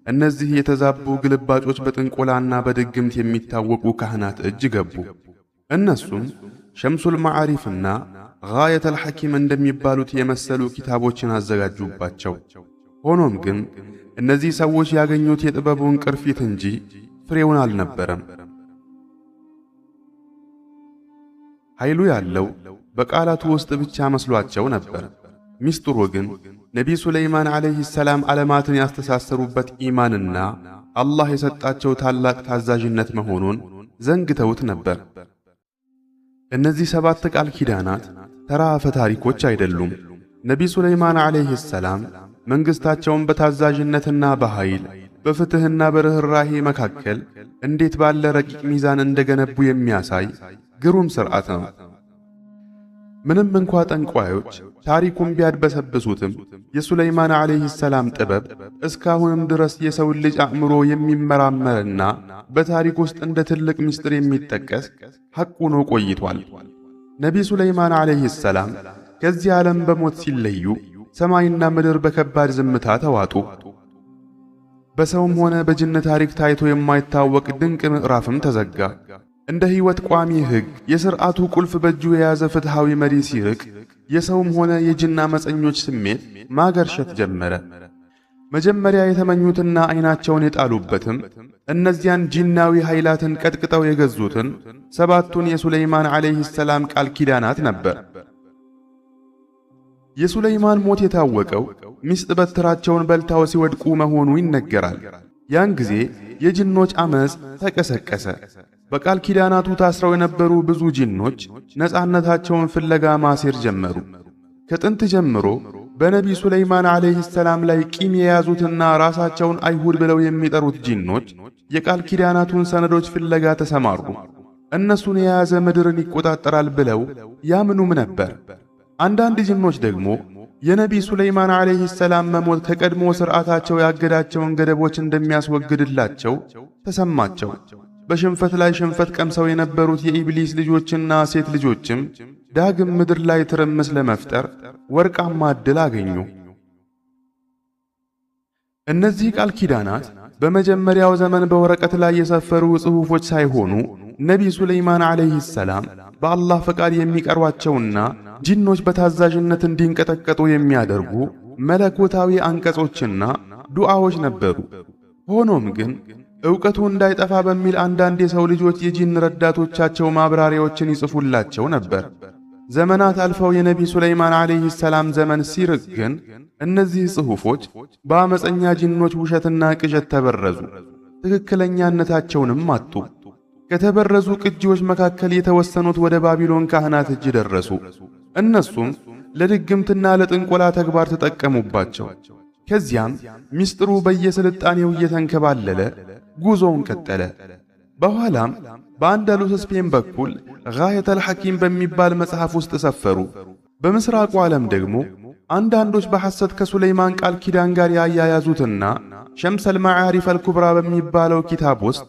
እነዚህ የተዛቡ ግልባጮች በጥንቆላና በድግምት የሚታወቁ ካህናት እጅ ገቡ። እነሱም ሸምሱል መዓሪፍና ጋየተል ሐኪም እንደሚባሉት የመሰሉ ኪታቦችን አዘጋጁባቸው። ሆኖም ግን እነዚህ ሰዎች ያገኙት የጥበቡን ቅርፊት እንጂ ፍሬውን አልነበረም። ኃይሉ ያለው በቃላቱ ውስጥ ብቻ መስሏቸው ነበር። ሚስጥሩ ግን ነቢይ ሱለይማን ዓለይሂ ሰላም ዓለማትን ያስተሳሰሩበት ኢማንና አላህ የሰጣቸው ታላቅ ታዛዥነት መሆኑን ዘንግተውት ነበር። እነዚህ 7 ቃል ኪዳናት ተራ አፈ ታሪኮች አይደሉም። ነቢይ ሱለይማን ዓለይሂ ሰላም መንግሥታቸውን በታዛዥነትና በኃይል በፍትሕና በርህራሄ መካከል እንዴት ባለ ረቂቅ ሚዛን እንደገነቡ የሚያሳይ ግሩም ሥርዓት ነው። ምንም እንኳ ጠንቋዮች ታሪኩን ቢያድበሰብሱትም የሱለይማን ዓለይሂ ሰላም ጥበብ እስካሁንም ድረስ የሰው ልጅ አእምሮ የሚመራመርና በታሪክ ውስጥ እንደ ትልቅ ምስጢር የሚጠቀስ ሐቅ ሆኖ ቆይቷል። ነቢይ ሱለይማን ዓለይሂ ሰላም ከዚህ ዓለም በሞት ሲለዩ ሰማይና ምድር በከባድ ዝምታ ተዋጡ። በሰውም ሆነ በጅን ታሪክ ታይቶ የማይታወቅ ድንቅ ምዕራፍም ተዘጋ። እንደ ሕይወት ቋሚ ሕግ የሥርዓቱ ቁልፍ በእጁ የያዘ ፍትሃዊ መሪ ሲርቅ የሰውም ሆነ የጅን አመፀኞች ስሜት ማገርሸት ጀመረ። መጀመሪያ የተመኙትና ዓይናቸውን የጣሉበትም እነዚያን ጂናዊ ኃይላትን ቀጥቅጠው የገዙትን 7ቱን የሱለይማን ዓለይሂ ሰላም ቃል ኪዳናት ነበር። የሱለይማን ሞት የታወቀው ሚስጥ በትራቸውን በልታው ሲወድቁ መሆኑ ይነገራል። ያን ጊዜ የጅኖች አመፅ ተቀሰቀሰ። በቃል ኪዳናቱ ታስረው የነበሩ ብዙ ጂኖች ነፃነታቸውን ፍለጋ ማሴር ጀመሩ። ከጥንት ጀምሮ በነቢይ ሱለይማን ዓለይሂ ሰላም ላይ ቂም የያዙትና ራሳቸውን አይሁድ ብለው የሚጠሩት ጂኖች የቃል ኪዳናቱን ሰነዶች ፍለጋ ተሰማሩ። እነሱን የያዘ ምድርን ይቆጣጠራል ብለው ያምኑም ነበር። አንዳንድ ጂኖች ደግሞ የነቢይ ሱለይማን ዓለይሂ ሰላም መሞት ከቀድሞ ሥርዓታቸው ያገዳቸውን ገደቦች እንደሚያስወግድላቸው ተሰማቸው። በሽንፈት ላይ ሽንፈት ቀምሰው የነበሩት የኢብሊስ ልጆችና ሴት ልጆችም ዳግም ምድር ላይ ትርምስ ለመፍጠር ወርቃማ ዕድል አገኙ። እነዚህ ቃል ኪዳናት በመጀመሪያው ዘመን በወረቀት ላይ የሰፈሩ ጽሑፎች ሳይሆኑ ነቢይ ሱለይማን ዓለይሂ ሰላም በአላህ ፈቃድ የሚቀሯቸውና ጂኖች በታዛዥነት እንዲንቀጠቀጡ የሚያደርጉ መለኮታዊ አንቀጾችና ዱዓዎች ነበሩ። ሆኖም ግን ዕውቀቱ እንዳይጠፋ በሚል አንዳንድ የሰው ልጆች የጂን ረዳቶቻቸው ማብራሪያዎችን ይጽፉላቸው ነበር። ዘመናት አልፈው የነቢ ሱለይማን ዓለይሂ ሰላም ዘመን ሲርቅ ግን እነዚህ ጽሑፎች በአመፀኛ ጂኖች ውሸትና ቅዠት ተበረዙ፣ ትክክለኛነታቸውንም አጡ። ከተበረዙ ቅጂዎች መካከል የተወሰኑት ወደ ባቢሎን ካህናት እጅ ደረሱ። እነሱም ለድግምትና ለጥንቆላ ተግባር ተጠቀሙባቸው። ከዚያም ሚስጥሩ በየስልጣኔው እየተንከባለለ ጉዞውን ቀጠለ። በኋላም በአንዳሉስ ስፔን በኩል ጋየተል ሐኪም በሚባል መጽሐፍ ውስጥ ሰፈሩ። በምስራቁ ዓለም ደግሞ አንዳንዶች በሐሰት ከሱለይማን ቃል ኪዳን ጋር ያያያዙትና ሸምሰል መዓሪፍ አልኩብራ በሚባለው ኪታብ ውስጥ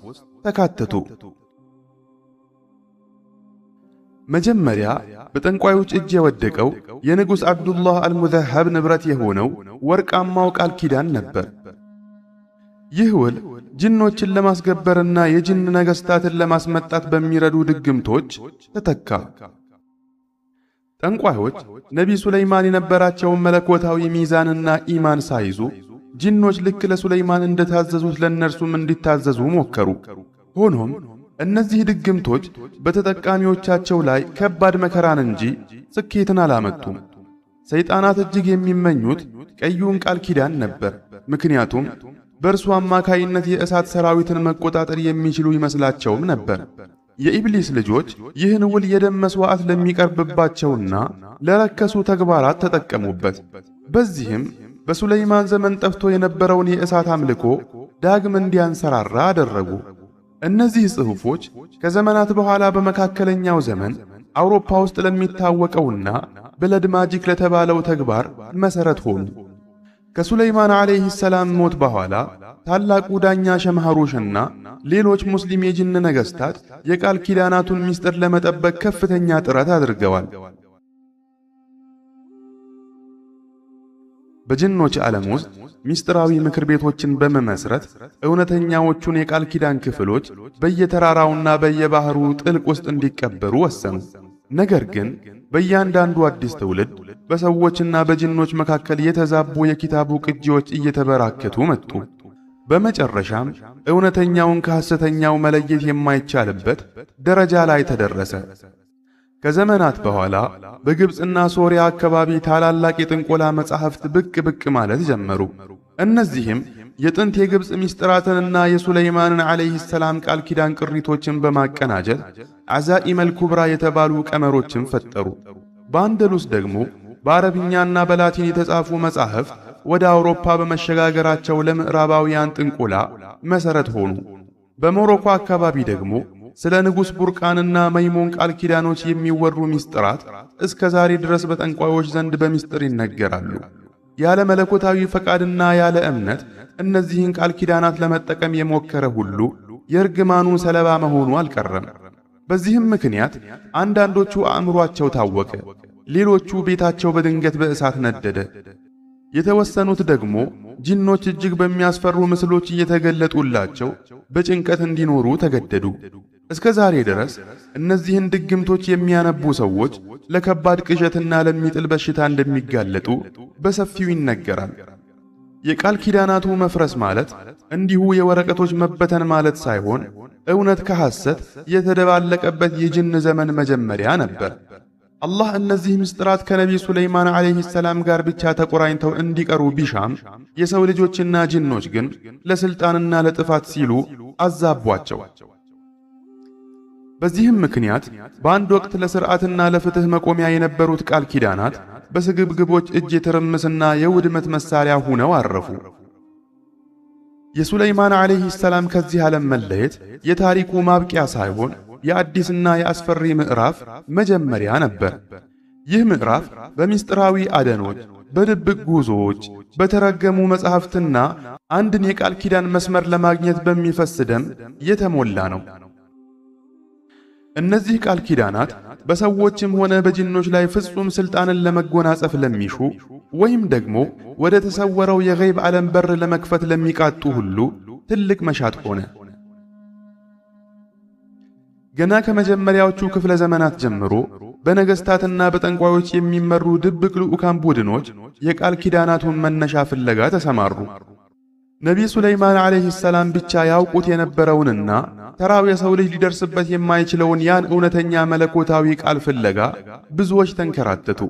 ተካተቱ። መጀመሪያ በጠንቋዮች እጅ የወደቀው የንጉሥ አብዱላህ አልሙዘሃብ ንብረት የሆነው ወርቃማው ቃል ኪዳን ነበር። ይህ ውል ጅኖችን ለማስገበርና የጅን ነገሥታትን ለማስመጣት በሚረዱ ድግምቶች ተተካ። ጠንቋዮች ነቢይ ሱለይማን የነበራቸውን መለኮታዊ ሚዛንና ኢማን ሳይዙ ጅኖች ልክ ለሱለይማን እንደታዘዙት ለእነርሱም እንዲታዘዙ ሞከሩ። ሆኖም እነዚህ ድግምቶች በተጠቃሚዎቻቸው ላይ ከባድ መከራን እንጂ ስኬትን አላመጡም። ሰይጣናት እጅግ የሚመኙት ቀዩን ቃል ኪዳን ነበር። ምክንያቱም በእርሱ አማካይነት የእሳት ሰራዊትን መቆጣጠር የሚችሉ ይመስላቸውም ነበር። የኢብሊስ ልጆች ይህን ውል የደም መሥዋዕት ለሚቀርብባቸውና ለረከሱ ተግባራት ተጠቀሙበት። በዚህም በሱለይማን ዘመን ጠፍቶ የነበረውን የእሳት አምልኮ ዳግም እንዲያንሰራራ አደረጉ። እነዚህ ጽሑፎች ከዘመናት በኋላ በመካከለኛው ዘመን አውሮፓ ውስጥ ለሚታወቀውና ብለድ ማጂክ ለተባለው ተግባር መሠረት ሆኑ። ከሱለይማን ዓለይሂ ሰላም ሞት በኋላ ታላቁ ዳኛ ሸምሃሩሽና ሌሎች ሙስሊም የጅን ነገሥታት የቃል ኪዳናቱን ምስጢር ለመጠበቅ ከፍተኛ ጥረት አድርገዋል። በጅኖች ዓለም ውስጥ ምስጢራዊ ምክር ቤቶችን በመመስረት እውነተኛዎቹን የቃል ኪዳን ክፍሎች በየተራራውና በየባህሩ ጥልቅ ውስጥ እንዲቀበሩ ወሰኑ። ነገር ግን በእያንዳንዱ አዲስ ትውልድ በሰዎችና በጅኖች መካከል የተዛቡ የኪታቡ ቅጂዎች እየተበራከቱ መጡ። በመጨረሻም እውነተኛውን ከሐሰተኛው መለየት የማይቻልበት ደረጃ ላይ ተደረሰ። ከዘመናት በኋላ በግብፅና ሶሪያ አካባቢ ታላላቅ የጥንቆላ መጻሕፍት ብቅ ማለት ጀመሩ። እነዚህም የጥንት የግብፅ ምስጢራትንና የሱለይማንን ዓለይሂ ሰላም ቃል ኪዳን ቅሪቶችን በማቀናጀት አዛኢመል ኩብራ የተባሉ ቀመሮችን ፈጠሩ። በአንደሉስ ደግሞ በአረብኛና በላቲን የተጻፉ መጻሕፍት ወደ አውሮፓ በመሸጋገራቸው ለምዕራባውያን ጥንቆላ መሠረት ሆኑ። በሞሮኮ አካባቢ ደግሞ ስለ ንጉሥ ቡርቃንና መይሞን ቃል ኪዳኖች የሚወሩ ምስጢራት እስከ ዛሬ ድረስ በጠንቋዮች ዘንድ በምስጢር ይነገራሉ። ያለ መለኮታዊ ፈቃድና ያለ እምነት እነዚህን ቃል ኪዳናት ለመጠቀም የሞከረ ሁሉ የእርግማኑ ሰለባ መሆኑ አልቀረም። በዚህም ምክንያት አንዳንዶቹ አእምሮአቸው ታወከ፣ ሌሎቹ ቤታቸው በድንገት በእሳት ነደደ። የተወሰኑት ደግሞ ጅኖች እጅግ በሚያስፈሩ ምስሎች እየተገለጡላቸው በጭንቀት እንዲኖሩ ተገደዱ። እስከ ዛሬ ድረስ እነዚህን ድግምቶች የሚያነቡ ሰዎች ለከባድ ቅዠትና ለሚጥል በሽታ እንደሚጋለጡ በሰፊው ይነገራል። የቃል ኪዳናቱ መፍረስ ማለት እንዲሁ የወረቀቶች መበተን ማለት ሳይሆን እውነት ከሐሰት የተደባለቀበት የጅን ዘመን መጀመሪያ ነበር። አላህ እነዚህ ምስጢራት ከነቢይ ሱለይማን ዓለይሂ ሰላም ጋር ብቻ ተቆራኝተው እንዲቀሩ ቢሻም የሰው ልጆችና ጅኖች ግን ለስልጣንና ለጥፋት ሲሉ አዛቧቸው። በዚህም ምክንያት በአንድ ወቅት ለሥርዓትና ለፍትህ መቆሚያ የነበሩት ቃል ኪዳናት በስግብግቦች እጅ የትርምስና የውድመት መሳሪያ ሆነው አረፉ። የሱለይማን ዓለይሂ ሰላም ከዚህ ዓለም መለየት የታሪኩ ማብቂያ ሳይሆን የአዲስና የአስፈሪ ምዕራፍ መጀመሪያ ነበር። ይህ ምዕራፍ በምስጢራዊ አደኖች፣ በድብቅ ጉዞዎች፣ በተረገሙ መጻሕፍትና አንድን የቃል ኪዳን መስመር ለማግኘት በሚፈስ ደም የተሞላ ነው። እነዚህ ቃል ኪዳናት በሰዎችም ሆነ በጅኖች ላይ ፍጹም ስልጣንን ለመጎናጸፍ ለሚሹ ወይም ደግሞ ወደ ተሰወረው የገይብ ዓለም በር ለመክፈት ለሚቃጡ ሁሉ ትልቅ መሻት ሆነ። ገና ከመጀመሪያዎቹ ክፍለ ዘመናት ጀምሮ በነገስታትና በጠንቋዮች የሚመሩ ድብቅ ልዑካን ቡድኖች የቃል ኪዳናቱን መነሻ ፍለጋ ተሰማሩ። ነቢይ ሱለይማን ዓለይሂ ሰላም ብቻ ያውቁት የነበረውንና ተራው የሰው ልጅ ሊደርስበት የማይችለውን ያን እውነተኛ መለኮታዊ ቃል ፍለጋ ብዙዎች ተንከራተቱ።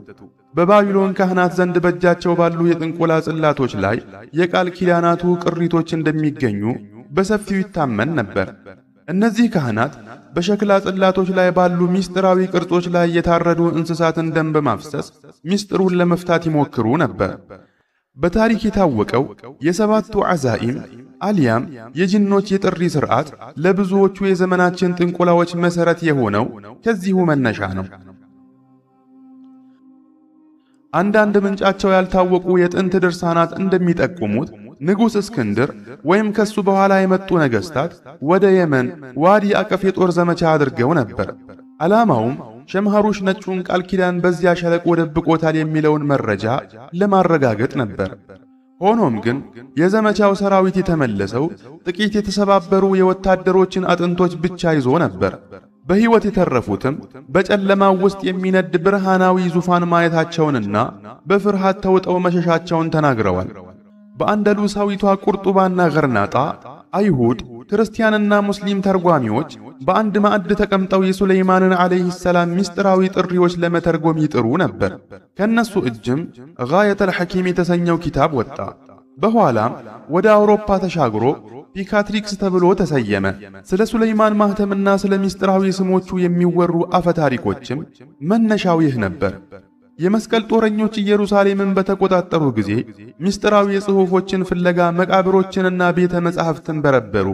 በባቢሎን ካህናት ዘንድ በእጃቸው ባሉ የጥንቆላ ጽላቶች ላይ የቃል ኪዳናቱ ቅሪቶች እንደሚገኙ በሰፊው ይታመን ነበር። እነዚህ ካህናት በሸክላ ጽላቶች ላይ ባሉ ሚስጥራዊ ቅርጾች ላይ የታረዱ እንስሳትን ደም በማፍሰስ ሚስጥሩን ለመፍታት ይሞክሩ ነበር። በታሪክ የታወቀው የሰባቱ ዓዛኢም አልያም የጅኖች የጥሪ ሥርዓት ለብዙዎቹ የዘመናችን ጥንቆላዎች መሠረት የሆነው ከዚሁ መነሻ ነው። አንዳንድ ምንጫቸው ያልታወቁ የጥንት ድርሳናት እንደሚጠቁሙት ንጉሥ እስክንድር ወይም ከሱ በኋላ የመጡ ነገሥታት ወደ የመን ዋዲ አቀፍ የጦር ዘመቻ አድርገው ነበር። ዓላማውም ሸምሃሩሽ ነጩን ቃል ኪዳን በዚያ ሸለቆ ደብቆታል የሚለውን መረጃ ለማረጋገጥ ነበር። ሆኖም ግን የዘመቻው ሰራዊት የተመለሰው ጥቂት የተሰባበሩ የወታደሮችን አጥንቶች ብቻ ይዞ ነበር። በሕይወት የተረፉትም በጨለማው ውስጥ የሚነድ ብርሃናዊ ዙፋን ማየታቸውንና በፍርሃት ተውጠው መሸሻቸውን ተናግረዋል። በአንደሉሳዊቷ ቁርጡባና ገርናጣ አይሁድ፣ ክርስቲያንና ሙስሊም ተርጓሚዎች በአንድ ማዕድ ተቀምጠው የሱለይማንን ዓለይሂ ሰላም ምስጢራዊ ጥሪዎች ለመተርጎም ይጥሩ ነበር። ከነሱ እጅም ጋየተል ሐኪም የተሰኘው ኪታብ ወጣ። በኋላም ወደ አውሮፓ ተሻግሮ ፒካትሪክስ ተብሎ ተሰየመ። ስለ ሱለይማን ማህተምና ስለ ምስጢራዊ ስሞቹ የሚወሩ አፈታሪኮችም መነሻው ይህ ነበር። የመስቀል ጦረኞች ኢየሩሳሌምን በተቆጣጠሩ ጊዜ ምስጢራዊ ጽሑፎችን ፍለጋ መቃብሮችንና ቤተ መጻሕፍትን በረበሩ።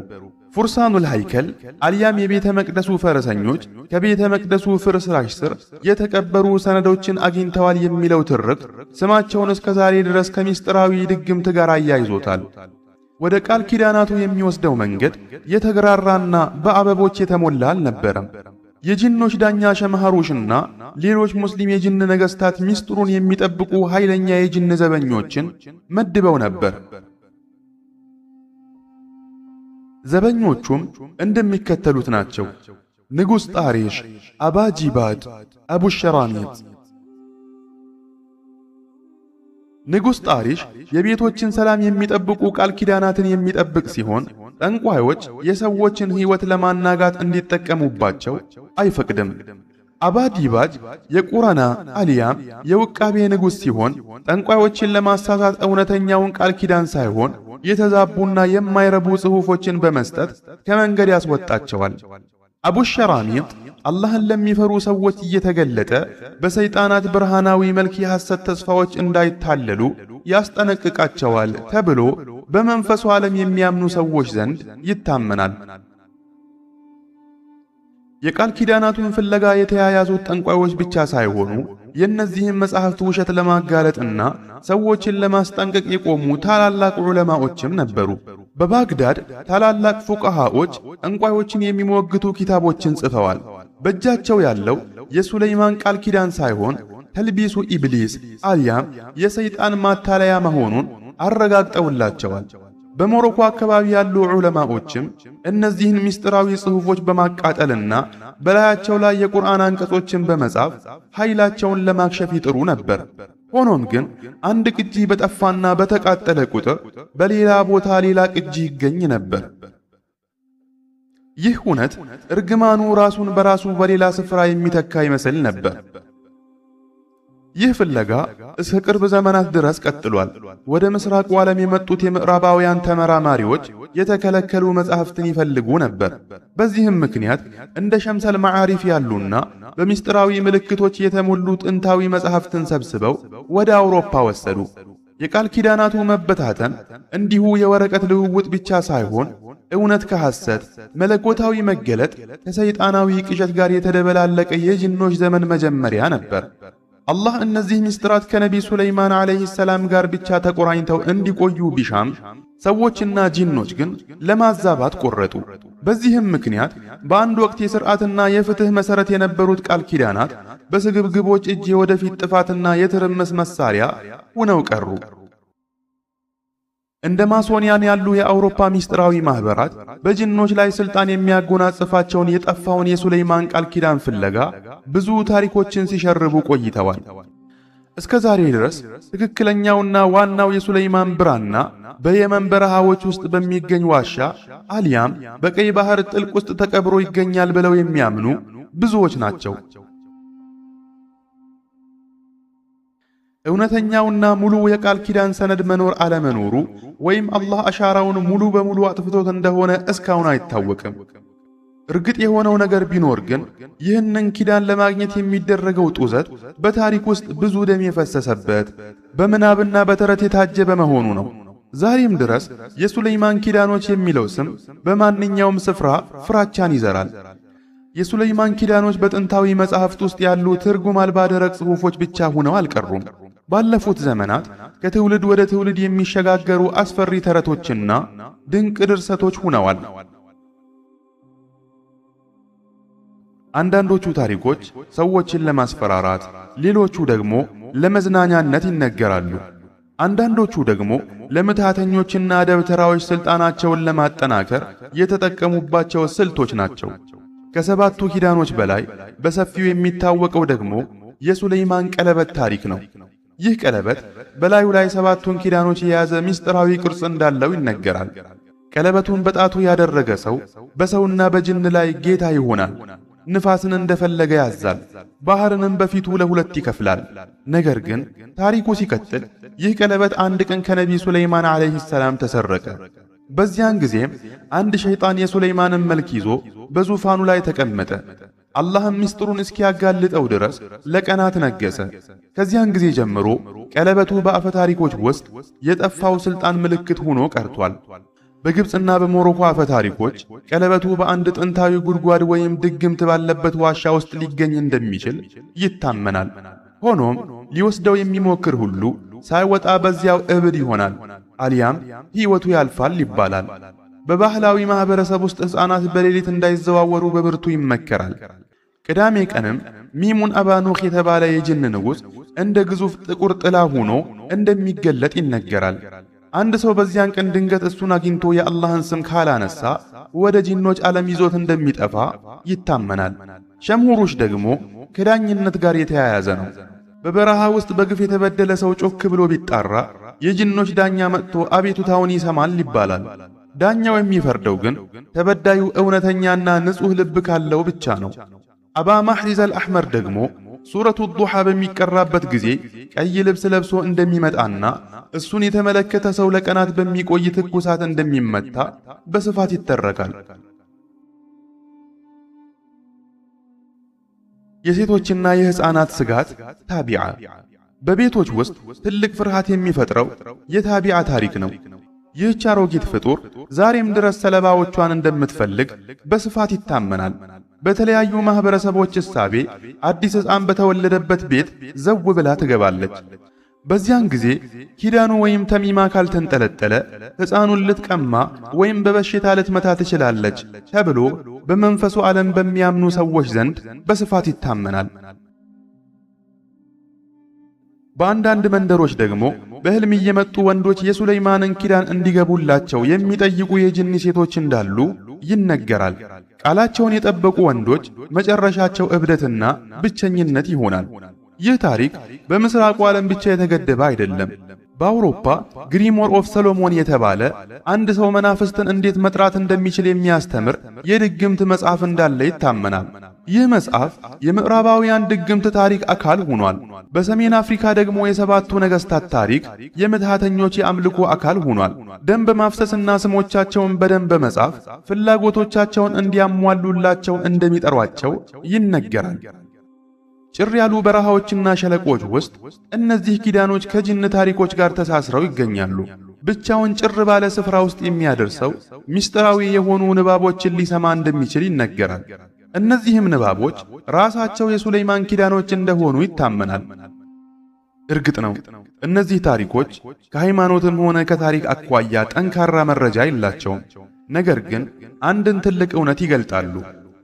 ፉርሳኑል ሃይከል አልያም የቤተ መቅደሱ ፈረሰኞች ከቤተ መቅደሱ ፍርስራሽ ስር የተቀበሩ ሰነዶችን አግኝተዋል የሚለው ትርክት ስማቸውን እስከ ዛሬ ድረስ ከምስጢራዊ ድግምት ጋር አያይዞታል። ወደ ቃል ኪዳናቱ የሚወስደው መንገድ የተገራራና በአበቦች የተሞላ አልነበረም። የጅኖች ዳኛ ሸምሃሩሽና ሌሎች ሙስሊም የጅን ነገሥታት ምስጢሩን የሚጠብቁ ኃይለኛ የጅን ዘበኞችን መድበው ነበር። ዘበኞቹም እንደሚከተሉት ናቸው። ንጉሥ ጣሪሽ፣ አባጂባድ፣ አቡሸራሚት። ንጉሥ ጣሪሽ የቤቶችን ሰላም የሚጠብቁ ቃል ኪዳናትን የሚጠብቅ ሲሆን ጠንቋዮች የሰዎችን ሕይወት ለማናጋት እንዲጠቀሙባቸው አይፈቅድም። አባዲባጅ የቁረና አልያም የውቃቤ ንጉሥ ሲሆን ጠንቋዮችን ለማሳሳት እውነተኛውን ቃል ኪዳን ሳይሆን የተዛቡና የማይረቡ ጽሑፎችን በመስጠት ከመንገድ ያስወጣቸዋል። አቡሸራሚጥ አላህን ለሚፈሩ ሰዎች እየተገለጠ በሰይጣናት ብርሃናዊ መልክ የሐሰት ተስፋዎች እንዳይታለሉ ያስጠነቅቃቸዋል ተብሎ በመንፈሱ ዓለም የሚያምኑ ሰዎች ዘንድ ይታመናል። የቃል ኪዳናቱን ፍለጋ የተያያዙት ጠንቋዮች ብቻ ሳይሆኑ የእነዚህም መጻሕፍት ውሸት ለማጋለጥና ሰዎችን ለማስጠንቀቅ የቆሙ ታላላቅ ዑለማዎችም ነበሩ። በባግዳድ ታላላቅ ፉቃሃዎች ጠንቋዮችን የሚሞግቱ ኪታቦችን ጽፈዋል። በእጃቸው ያለው የሱለይማን ቃል ኪዳን ሳይሆን ተልቢሱ ኢብሊስ አልያም የሰይጣን ማታለያ መሆኑን አረጋግጠውላቸዋል። በሞሮኮ አካባቢ ያሉ ዑለማዎችም እነዚህን ምስጢራዊ ጽሑፎች በማቃጠልና በላያቸው ላይ የቁርአን አንቀጾችን በመጻፍ ኃይላቸውን ለማክሸፍ ይጥሩ ነበር። ሆኖም ግን አንድ ቅጂ በጠፋና በተቃጠለ ቁጥር በሌላ ቦታ ሌላ ቅጂ ይገኝ ነበር። ይህ እውነት እርግማኑ ራሱን በራሱ በሌላ ስፍራ የሚተካ ይመስል ነበር። ይህ ፍለጋ እስከ ቅርብ ዘመናት ድረስ ቀጥሏል። ወደ ምስራቁ ዓለም የመጡት የምዕራባውያን ተመራማሪዎች የተከለከሉ መጻሕፍትን ይፈልጉ ነበር። በዚህም ምክንያት እንደ ሸምሰል መዓሪፍ ያሉና በምስጢራዊ ምልክቶች የተሞሉ ጥንታዊ መጻሕፍትን ሰብስበው ወደ አውሮፓ ወሰዱ። የቃል ኪዳናቱ መበታተን እንዲሁ የወረቀት ልውውጥ ብቻ ሳይሆን እውነት ከሐሰት፣ መለኮታዊ መገለጥ ከሰይጣናዊ ቅዠት ጋር የተደበላለቀ የጅኖች ዘመን መጀመሪያ ነበር። አላህ እነዚህ ምስጢራት ከነቢይ ሱለይማን ዓለይሂ ሰላም ጋር ብቻ ተቆራኝተው እንዲቆዩ ቢሻም ሰዎችና ጂኖች ግን ለማዛባት ቆረጡ። በዚህም ምክንያት በአንድ ወቅት የሥርዓትና የፍትህ መሠረት የነበሩት ቃል ኪዳናት በስግብግቦች እጅ የወደፊት ጥፋትና የትርምስ መሳሪያ ሆነው ቀሩ። እንደ ማሶኒያን ያሉ የአውሮፓ ሚስጥራዊ ማህበራት በጅኖች ላይ ስልጣን የሚያጎናጽፋቸውን የጠፋውን የሱለይማን ቃል ኪዳን ፍለጋ ብዙ ታሪኮችን ሲሸርቡ ቆይተዋል። እስከ ዛሬ ድረስ ትክክለኛውና ዋናው የሱለይማን ብራና በየመን በረሃዎች ውስጥ በሚገኝ ዋሻ አሊያም በቀይ ባህር ጥልቅ ውስጥ ተቀብሮ ይገኛል ብለው የሚያምኑ ብዙዎች ናቸው። እውነተኛውና ሙሉ የቃል ኪዳን ሰነድ መኖር አለመኖሩ ወይም አላህ አሻራውን ሙሉ በሙሉ አጥፍቶት እንደሆነ እስካሁን አይታወቅም። እርግጥ የሆነው ነገር ቢኖር ግን ይህንን ኪዳን ለማግኘት የሚደረገው ጡዘት በታሪክ ውስጥ ብዙ ደም የፈሰሰበት በምናብና በተረት የታጀበ መሆኑ ነው። ዛሬም ድረስ የሱለይማን ኪዳኖች የሚለው ስም በማንኛውም ስፍራ ፍራቻን ይዘራል። የሱለይማን ኪዳኖች በጥንታዊ መጻሕፍት ውስጥ ያሉ ትርጉም አልባ ደረቅ ጽሑፎች ብቻ ሆነው አልቀሩም። ባለፉት ዘመናት ከትውልድ ወደ ትውልድ የሚሸጋገሩ አስፈሪ ተረቶችና ድንቅ ድርሰቶች ሆነዋል። አንዳንዶቹ ታሪኮች ሰዎችን ለማስፈራራት፣ ሌሎቹ ደግሞ ለመዝናኛነት ይነገራሉ። አንዳንዶቹ ደግሞ ለምትሃተኞችና ደብተራዎች ስልጣናቸውን ለማጠናከር የተጠቀሙባቸው ስልቶች ናቸው። ከሰባቱ ኪዳኖች በላይ በሰፊው የሚታወቀው ደግሞ የሱለይማን ቀለበት ታሪክ ነው። ይህ ቀለበት በላዩ ላይ ሰባቱን ኪዳኖች የያዘ ምስጢራዊ ቅርጽ እንዳለው ይነገራል። ቀለበቱን በጣቱ ያደረገ ሰው በሰውና በጅን ላይ ጌታ ይሆናል። ንፋስን እንደፈለገ ያዛል፣ ባህርንም በፊቱ ለሁለት ይከፍላል። ነገር ግን ታሪኩ ሲቀጥል ይህ ቀለበት አንድ ቀን ከነቢይ ሱለይማን ዓለይሂ ሰላም ተሰረቀ። በዚያን ጊዜም አንድ ሸይጣን የሱለይማንን መልክ ይዞ በዙፋኑ ላይ ተቀመጠ። አላህም ምስጢሩን እስኪያጋልጠው ድረስ ለቀናት ነገሰ። ከዚያን ጊዜ ጀምሮ ቀለበቱ በአፈ ታሪኮች ውስጥ የጠፋው ስልጣን ምልክት ሆኖ ቀርቷል። በግብፅና በሞሮኮ አፈ ታሪኮች ቀለበቱ በአንድ ጥንታዊ ጉድጓድ ወይም ድግምት ባለበት ዋሻ ውስጥ ሊገኝ እንደሚችል ይታመናል። ሆኖም ሊወስደው የሚሞክር ሁሉ ሳይወጣ በዚያው እብድ ይሆናል፣ አሊያም ሕይወቱ ያልፋል ይባላል። በባህላዊ ማህበረሰብ ውስጥ ሕፃናት በሌሊት እንዳይዘዋወሩ በብርቱ ይመከራል። ቅዳሜ ቀንም ሚሙን አባኑኽ የተባለ የጅን ንጉሥ እንደ ግዙፍ ጥቁር ጥላ ሆኖ እንደሚገለጥ ይነገራል። አንድ ሰው በዚያን ቀን ድንገት እሱን አግኝቶ የአላህን ስም ካላነሳ ወደ ጂኖች ዓለም ይዞት እንደሚጠፋ ይታመናል። ሸምሁሩሽ ደግሞ ከዳኝነት ጋር የተያያዘ ነው። በበረሃ ውስጥ በግፍ የተበደለ ሰው ጮክ ብሎ ቢጣራ የጂኖች ዳኛ መጥቶ አቤቱታውን ይሰማል ይባላል። ዳኛው የሚፈርደው ግን ተበዳዩ እውነተኛና ንጹሕ ልብ ካለው ብቻ ነው። አባ ማሕሪዝ አልአሕመር ደግሞ ሱረቱ ዱሓ በሚቀራበት ጊዜ ቀይ ልብስ ለብሶ እንደሚመጣና እሱን የተመለከተ ሰው ለቀናት በሚቆይ ትኩሳት እንደሚመታ በስፋት ይተረካል። የሴቶችና የሕፃናት ስጋት ታቢዓ። በቤቶች ውስጥ ትልቅ ፍርሃት የሚፈጥረው የታቢዓ ታሪክ ነው። ይህች አሮጊት ፍጡር ዛሬም ድረስ ሰለባዎቿን እንደምትፈልግ በስፋት ይታመናል። በተለያዩ ማህበረሰቦች እሳቤ አዲስ ሕፃን በተወለደበት ቤት ዘው ብላ ትገባለች። በዚያን ጊዜ ኪዳኑ ወይም ተሚማ ካልተንጠለጠለ ሕፃኑን ልትቀማ ወይም በበሽታ ልትመታ ትችላለች ተብሎ በመንፈሱ ዓለም በሚያምኑ ሰዎች ዘንድ በስፋት ይታመናል። በአንዳንድ መንደሮች ደግሞ በሕልም እየመጡ ወንዶች የሱለይማንን ኪዳን እንዲገቡላቸው የሚጠይቁ የጅኒ ሴቶች እንዳሉ ይነገራል። ቃላቸውን የጠበቁ ወንዶች መጨረሻቸው እብደትና ብቸኝነት ይሆናል። ይህ ታሪክ በምስራቁ ዓለም ብቻ የተገደበ አይደለም። በአውሮፓ ግሪሞር ኦፍ ሰሎሞን የተባለ አንድ ሰው መናፍስትን እንዴት መጥራት እንደሚችል የሚያስተምር የድግምት መጽሐፍ እንዳለ ይታመናል። ይህ መጽሐፍ የምዕራባውያን ድግምት ታሪክ አካል ሆኗል። በሰሜን አፍሪካ ደግሞ የሰባቱ ነገሥታት ታሪክ የምትሃተኞች የአምልኮ አካል ሆኗል። ደም በማፍሰስና ስሞቻቸውን በደም በመጻፍ ፍላጎቶቻቸውን እንዲያሟሉላቸው እንደሚጠሯቸው ይነገራል። ጭር ያሉ በረሃዎችና ሸለቆች ውስጥ እነዚህ ኪዳኖች ከጅን ታሪኮች ጋር ተሳስረው ይገኛሉ። ብቻውን ጭር ባለ ስፍራ ውስጥ የሚያደርሰው ምስጢራዊ የሆኑ ንባቦችን ሊሰማ እንደሚችል ይነገራል። እነዚህም ንባቦች ራሳቸው የሱለይማን ኪዳኖች እንደሆኑ ይታመናል። እርግጥ ነው እነዚህ ታሪኮች ከሃይማኖትም ሆነ ከታሪክ አኳያ ጠንካራ መረጃ የላቸውም። ነገር ግን አንድን ትልቅ እውነት ይገልጣሉ።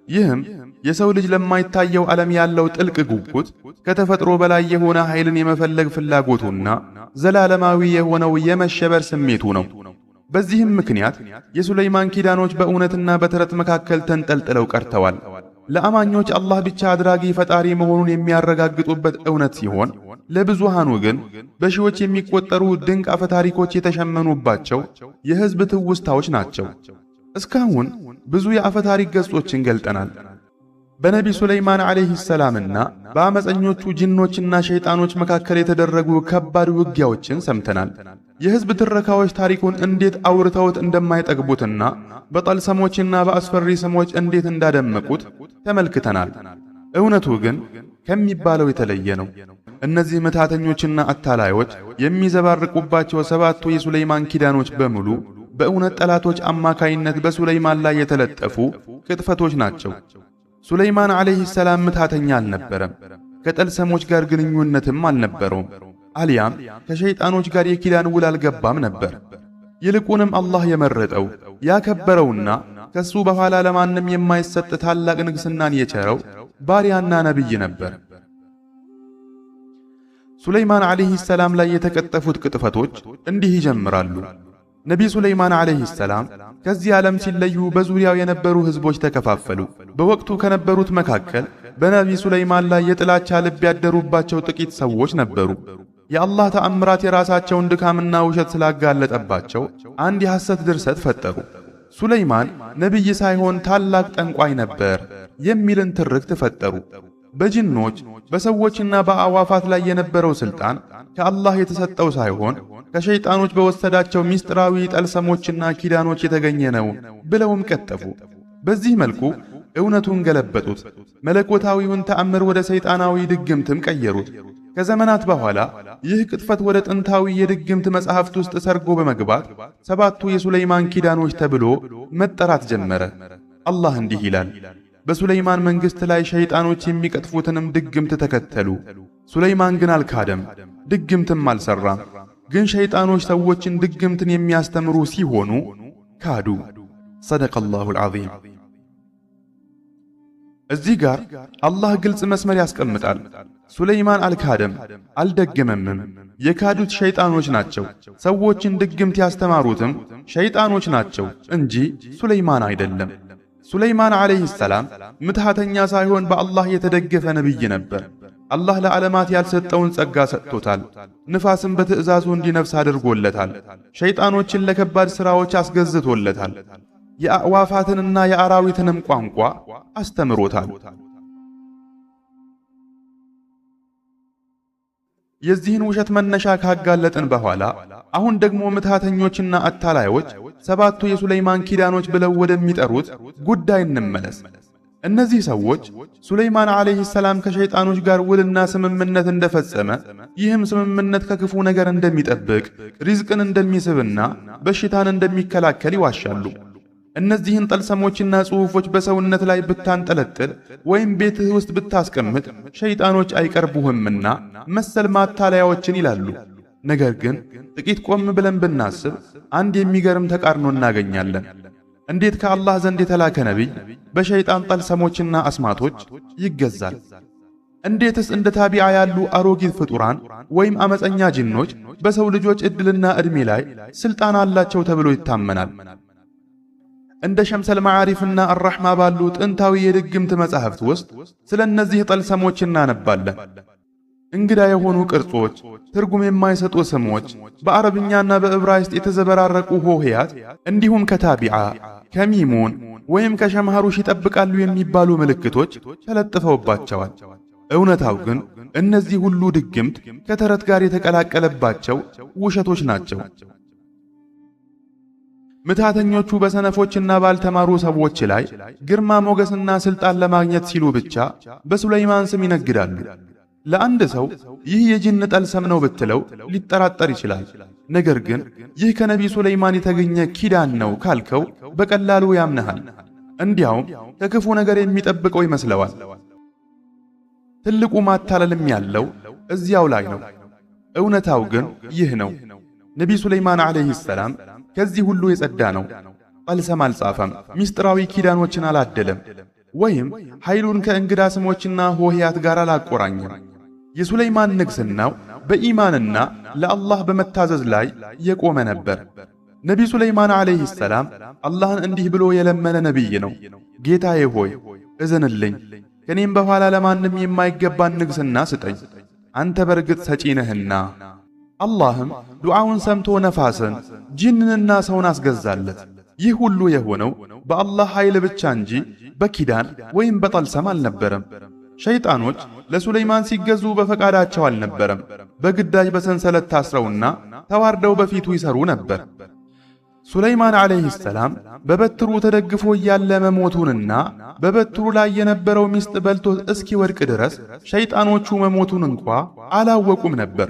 ይህም የሰው ልጅ ለማይታየው ዓለም ያለው ጥልቅ ጉጉት፣ ከተፈጥሮ በላይ የሆነ ኃይልን የመፈለግ ፍላጎቱና ዘላለማዊ የሆነው የመሸበር ስሜቱ ነው። በዚህም ምክንያት የሱለይማን ኪዳኖች በእውነትና በተረት መካከል ተንጠልጥለው ቀርተዋል። ለአማኞች አላህ ብቻ አድራጊ ፈጣሪ መሆኑን የሚያረጋግጡበት እውነት ሲሆን፣ ለብዙሃኑ ግን በሺዎች የሚቆጠሩ ድንቅ አፈታሪኮች የተሸመኑባቸው የሕዝብ ትውስታዎች ናቸው። እስካሁን ብዙ የአፈታሪክ ገጾችን ገልጠናል። በነቢ ሱለይማን ዓለይሂ ሰላምና በአመፀኞቹ ጅኖችና ሸይጣኖች መካከል የተደረጉ ከባድ ውጊያዎችን ሰምተናል። የሕዝብ ትረካዎች ታሪኩን እንዴት አውርተውት እንደማይጠግቡትና በጠልሰሞችና በአስፈሪ ስሞች እንዴት እንዳደመቁት ተመልክተናል። እውነቱ ግን ከሚባለው የተለየ ነው። እነዚህ ምታተኞችና አታላዮች የሚዘባርቁባቸው ሰባቱ የሱለይማን ኪዳኖች በሙሉ በእውነት ጠላቶች አማካይነት በሱለይማን ላይ የተለጠፉ ቅጥፈቶች ናቸው። ሱለይማን ዓለይሂ ሰላም ምታተኛ አልነበረም። ከጠልሰሞች ጋር ግንኙነትም አልነበረውም። አልያም ከሸይጣኖች ጋር የኪዳን ውል አልገባም ነበር። ይልቁንም አላህ የመረጠው ያከበረውና ከሱ በኋላ ለማንም የማይሰጥ ታላቅ ንግስናን የቸረው ባሪያና ነብይ ነበር። ሱለይማን ዓለይሂ ሰላም ላይ የተቀጠፉት ቅጥፈቶች እንዲህ ይጀምራሉ። ነቢይ ሱለይማን ዓለይሂ ሰላም ከዚህ ዓለም ሲለዩ በዙሪያው የነበሩ ሕዝቦች ተከፋፈሉ። በወቅቱ ከነበሩት መካከል በነቢይ ሱለይማን ላይ የጥላቻ ልብ ያደሩባቸው ጥቂት ሰዎች ነበሩ። የአላህ ተአምራት የራሳቸውን ድካምና ውሸት ስላጋለጠባቸው አንድ የሐሰት ድርሰት ፈጠሩ። ሱለይማን ነቢይ ሳይሆን ታላቅ ጠንቋይ ነበር የሚልን ትርክት ፈጠሩ። በጅኖች በሰዎችና በአዕዋፋት ላይ የነበረው ሥልጣን ከአላህ የተሰጠው ሳይሆን ከሸይጣኖች በወሰዳቸው ሚስጥራዊ ጠልሰሞችና ኪዳኖች የተገኘ ነው ብለውም ቀጠፉ። በዚህ መልኩ እውነቱን ገለበጡት። መለኮታዊውን ተአምር ወደ ሰይጣናዊ ድግምትም ቀየሩት። ከዘመናት በኋላ ይህ ቅጥፈት ወደ ጥንታዊ የድግምት መጻሕፍት ውስጥ ሰርጎ በመግባት ሰባቱ የሱለይማን ኪዳኖች ተብሎ መጠራት ጀመረ። አላህ እንዲህ ይላል፣ በሱለይማን መንግሥት ላይ ሸይጣኖች የሚቀጥፉትንም ድግምት ተከተሉ። ሱለይማን ግን አልካደም፣ ድግምትም አልሰራም። ግን ሸይጣኖች ሰዎችን ድግምትን የሚያስተምሩ ሲሆኑ ካዱ። ሰደቀላሁል ዐዚም። እዚህ ጋር አላህ ግልጽ መስመር ያስቀምጣል። ሱለይማን አልካደም፣ አልደገመምም። የካዱት ሸይጣኖች ናቸው። ሰዎችን ድግምት ያስተማሩትም ሸይጣኖች ናቸው እንጂ ሱለይማን አይደለም። ሱለይማን ዓለይሂ ሰላም ምትሃተኛ ሳይሆን በአላህ የተደገፈ ነቢይ ነበር። አላህ ለዓለማት ያልሰጠውን ጸጋ ሰጥቶታል። ንፋስን በትእዛዙ እንዲነፍስ አድርጎለታል። ሸይጣኖችን ለከባድ ሥራዎች አስገዝቶለታል። የአዕዋፋትንና የአራዊትንም ቋንቋ አስተምሮታል። የዚህን ውሸት መነሻ ካጋለጥን በኋላ አሁን ደግሞ ምትሃተኞችና አታላዮች ሰባቱ የሱለይማን ኪዳኖች ብለው ወደሚጠሩት ጉዳይ እንመለስ። እነዚህ ሰዎች ሱለይማን ዓለይሂ ሰላም ከሸይጣኖች ጋር ውልና ስምምነት እንደፈጸመ፣ ይህም ስምምነት ከክፉ ነገር እንደሚጠብቅ፣ ሪዝቅን እንደሚስብና በሽታን እንደሚከላከል ይዋሻሉ። እነዚህን ጠልሰሞችና ጽሑፎች በሰውነት ላይ ብታንጠለጥል ወይም ቤትህ ውስጥ ብታስቀምጥ ሸይጣኖች አይቀርቡህምና መሰል ማታለያዎችን ይላሉ። ነገር ግን ጥቂት ቆም ብለን ብናስብ አንድ የሚገርም ተቃርኖ እናገኛለን። እንዴት ከአላህ ዘንድ የተላከ ነቢይ በሸይጣን ጠልሰሞችና አስማቶች ይገዛል? እንዴትስ እንደ ታቢዓ ያሉ አሮጊት ፍጡራን ወይም አመፀኛ ጅኖች በሰው ልጆች ዕድልና ዕድሜ ላይ ሥልጣን አላቸው ተብሎ ይታመናል? እንደ ሸምሰል መዓሪፍና አራሕማ ባሉ ጥንታዊ የድግምት መጻሕፍት ውስጥ ስለ እነዚህ ጠልሰሞች እናነባለን። እንግዳ የሆኑ ቅርጾች፣ ትርጉም የማይሰጡ ስሞች፣ በአረብኛና በዕብራይስጥ የተዘበራረቁ ሆሄያት እንዲሁም ከታቢዓ ከሚሙን ወይም ከሸምሃሩሽ ይጠብቃሉ የሚባሉ ምልክቶች ተለጥፈውባቸዋል። እውነታው ግን እነዚህ ሁሉ ድግምት ከተረት ጋር የተቀላቀለባቸው ውሸቶች ናቸው። ምትሃተኞቹ በሰነፎችና ባልተማሩ ሰዎች ላይ ግርማ ሞገስና ሥልጣን ለማግኘት ሲሉ ብቻ በሱለይማን ስም ይነግዳሉ። ለአንድ ሰው ይህ የጅን ጠልሰም ነው ብትለው ሊጠራጠር ይችላል። ነገር ግን ይህ ከነቢይ ሱለይማን የተገኘ ኪዳን ነው ካልከው በቀላሉ ያምነሃል። እንዲያውም ከክፉ ነገር የሚጠብቀው ይመስለዋል። ትልቁ ማታለልም ያለው እዚያው ላይ ነው። እውነታው ግን ይህ ነው። ነቢይ ሱለይማን ዓለይሂ ሰላም ከዚህ ሁሉ የጸዳ ነው። ጠልሰም አልጻፈም፣ ሚስጥራዊ ኪዳኖችን አላደለም፣ ወይም ኃይሉን ከእንግዳ ስሞችና ሆሄያት ጋር አላቆራኘም። የሱለይማን ንግሥናው በኢማንና ለአላህ በመታዘዝ ላይ የቆመ ነበር። ነቢዩ ሱለይማን ዓለይሂ ሰላም አላህን እንዲህ ብሎ የለመነ ነቢይ ነው። ጌታዬ ሆይ እዘንልኝ፣ ከኔም በኋላ ለማንም የማይገባን ንግስና ስጠኝ፣ አንተ በርግጥ ሰጪ ነህና። አላህም ዱዓውን ሰምቶ ነፋስን ጂንንና ሰውን አስገዛለት። ይህ ሁሉ የሆነው በአላህ ኃይል ብቻ እንጂ በኪዳን ወይም በጠልሰም አልነበረም። ሸይጣኖች ለሱለይማን ሲገዙ በፈቃዳቸው አልነበረም። በግዳጅ በሰንሰለት ታስረውና ተዋርደው በፊቱ ይሰሩ ነበር። ሱለይማን ዓለይሂ ሰላም በበትሩ ተደግፎ እያለ መሞቱንና በበትሩ ላይ የነበረው ሚስት በልቶት እስኪወድቅ ድረስ ሸይጣኖቹ መሞቱን እንኳ አላወቁም ነበር።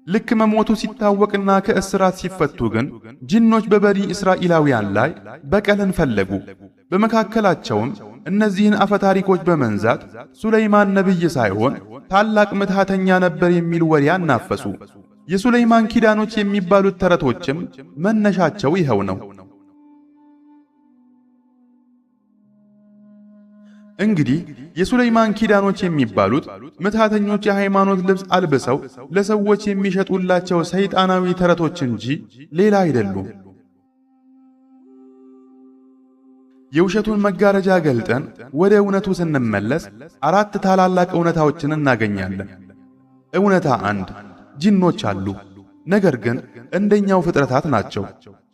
ልክ መሞቱ ሲታወቅና ከእስራት ሲፈቱ ግን ጂኖች በበኒ እስራኤላውያን ላይ በቀልን ፈለጉ። በመካከላቸውም እነዚህን አፈታሪኮች በመንዛት ሱለይማን ነቢይ ሳይሆን ታላቅ ምትሃተኛ ነበር የሚል ወሬ አናፈሱ። የሱለይማን ኪዳኖች የሚባሉት ተረቶችም መነሻቸው ይኸው ነው። እንግዲህ የሱለይማን ኪዳኖች የሚባሉት ምትሃተኞች የሃይማኖት ልብስ አልብሰው ለሰዎች የሚሸጡላቸው ሰይጣናዊ ተረቶች እንጂ ሌላ አይደሉም። የውሸቱን መጋረጃ ገልጠን ወደ እውነቱ ስንመለስ አራት ታላላቅ እውነታዎችን እናገኛለን። እውነታ አንድ፣ ጂኖች አሉ፣ ነገር ግን እንደኛው ፍጥረታት ናቸው።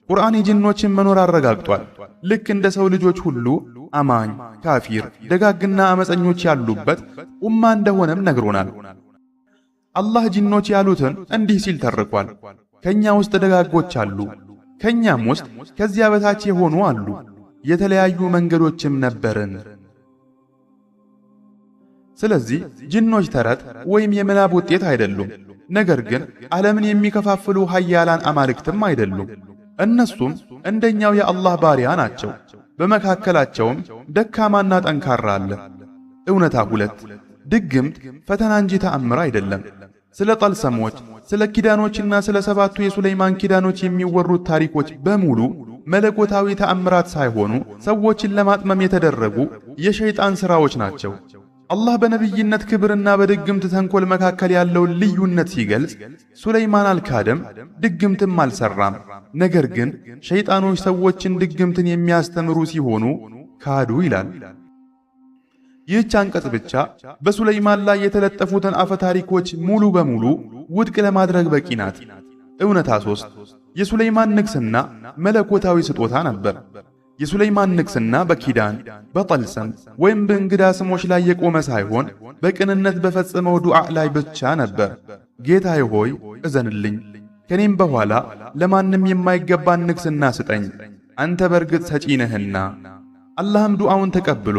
ቁርአን የጂኖችን መኖር አረጋግጧል። ልክ እንደ ሰው ልጆች ሁሉ አማኝ፣ ካፊር፣ ደጋግና አመፀኞች ያሉበት ኡማ እንደሆነም ነግሮናል። አላህ ጂኖች ያሉትን እንዲህ ሲል ተርኳል። ከኛ ውስጥ ደጋጎች አሉ፣ ከኛም ውስጥ ከዚያ በታች የሆኑ አሉ፣ የተለያዩ መንገዶችም ነበርን። ስለዚህ ጂኖች ተረት ወይም የምናብ ውጤት አይደሉም። ነገር ግን ዓለምን የሚከፋፍሉ ኃያላን አማልክትም አይደሉም። እነሱም እንደኛው የአላህ ባሪያ ናቸው። በመካከላቸውም ደካማና ጠንካራ አለ። እውነታ ሁለት፣ ድግምት ፈተና እንጂ ተአምር አይደለም። ስለ ጠልሰሞች፣ ስለ ኪዳኖችና ስለ ሰባቱ የሱለይማን ኪዳኖች የሚወሩት ታሪኮች በሙሉ መለኮታዊ ተአምራት ሳይሆኑ ሰዎችን ለማጥመም የተደረጉ የሸይጣን ሥራዎች ናቸው። አላህ በነቢይነት ክብርና በድግምት ተንኮል መካከል ያለውን ልዩነት ሲገልጽ ሱለይማን አልካደም፣ ድግምትም አልሰራም። ነገር ግን ሸይጣኖች ሰዎችን ድግምትን የሚያስተምሩ ሲሆኑ ካዱ ይላል። ይህች አንቀጽ ብቻ በሱለይማን ላይ የተለጠፉትን አፈታሪኮች ሙሉ በሙሉ ውድቅ ለማድረግ በቂ ናት። እውነታ ሶስት፣ የሱለይማን ንግስና መለኮታዊ ስጦታ ነበር። የሱለይማን ንግስና በኪዳን በጠልሰም ወይም በእንግዳ ስሞች ላይ የቆመ ሳይሆን በቅንነት በፈጸመው ዱዓ ላይ ብቻ ነበር። ጌታዬ ሆይ እዘንልኝ፣ ከኔም በኋላ ለማንም የማይገባን ንግስና ስጠኝ፣ አንተ በርግጥ ሰጪ ነህና። አላህም ዱዓውን ተቀብሎ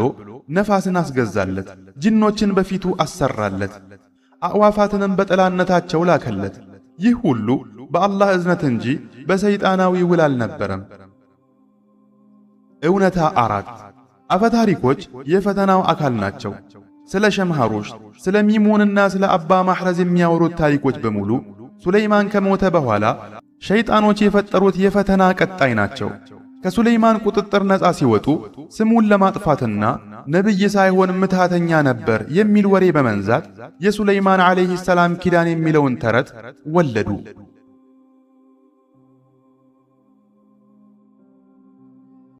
ነፋስን አስገዛለት፣ ጅኖችን በፊቱ አሰራለት፣ አዕዋፋትንም በጠላነታቸው ላከለት። ይህ ሁሉ በአላህ እዝነት እንጂ በሰይጣናዊ ውል አልነበረም። እውነታ አራት፣ አፈታሪኮች የፈተናው አካል ናቸው። ስለ ሸምሃሩሽ፣ ስለ ሚሙንና ስለ አባ ማሕረዝ የሚያወሩት ታሪኮች በሙሉ ሱለይማን ከሞተ በኋላ ሸይጣኖች የፈጠሩት የፈተና ቀጣይ ናቸው። ከሱለይማን ቁጥጥር ነፃ ሲወጡ ስሙን ለማጥፋትና ነብይ ሳይሆን ምትሃተኛ ነበር የሚል ወሬ በመንዛት የሱለይማን ዓለይሂ ሰላም ኪዳን የሚለውን ተረት ወለዱ።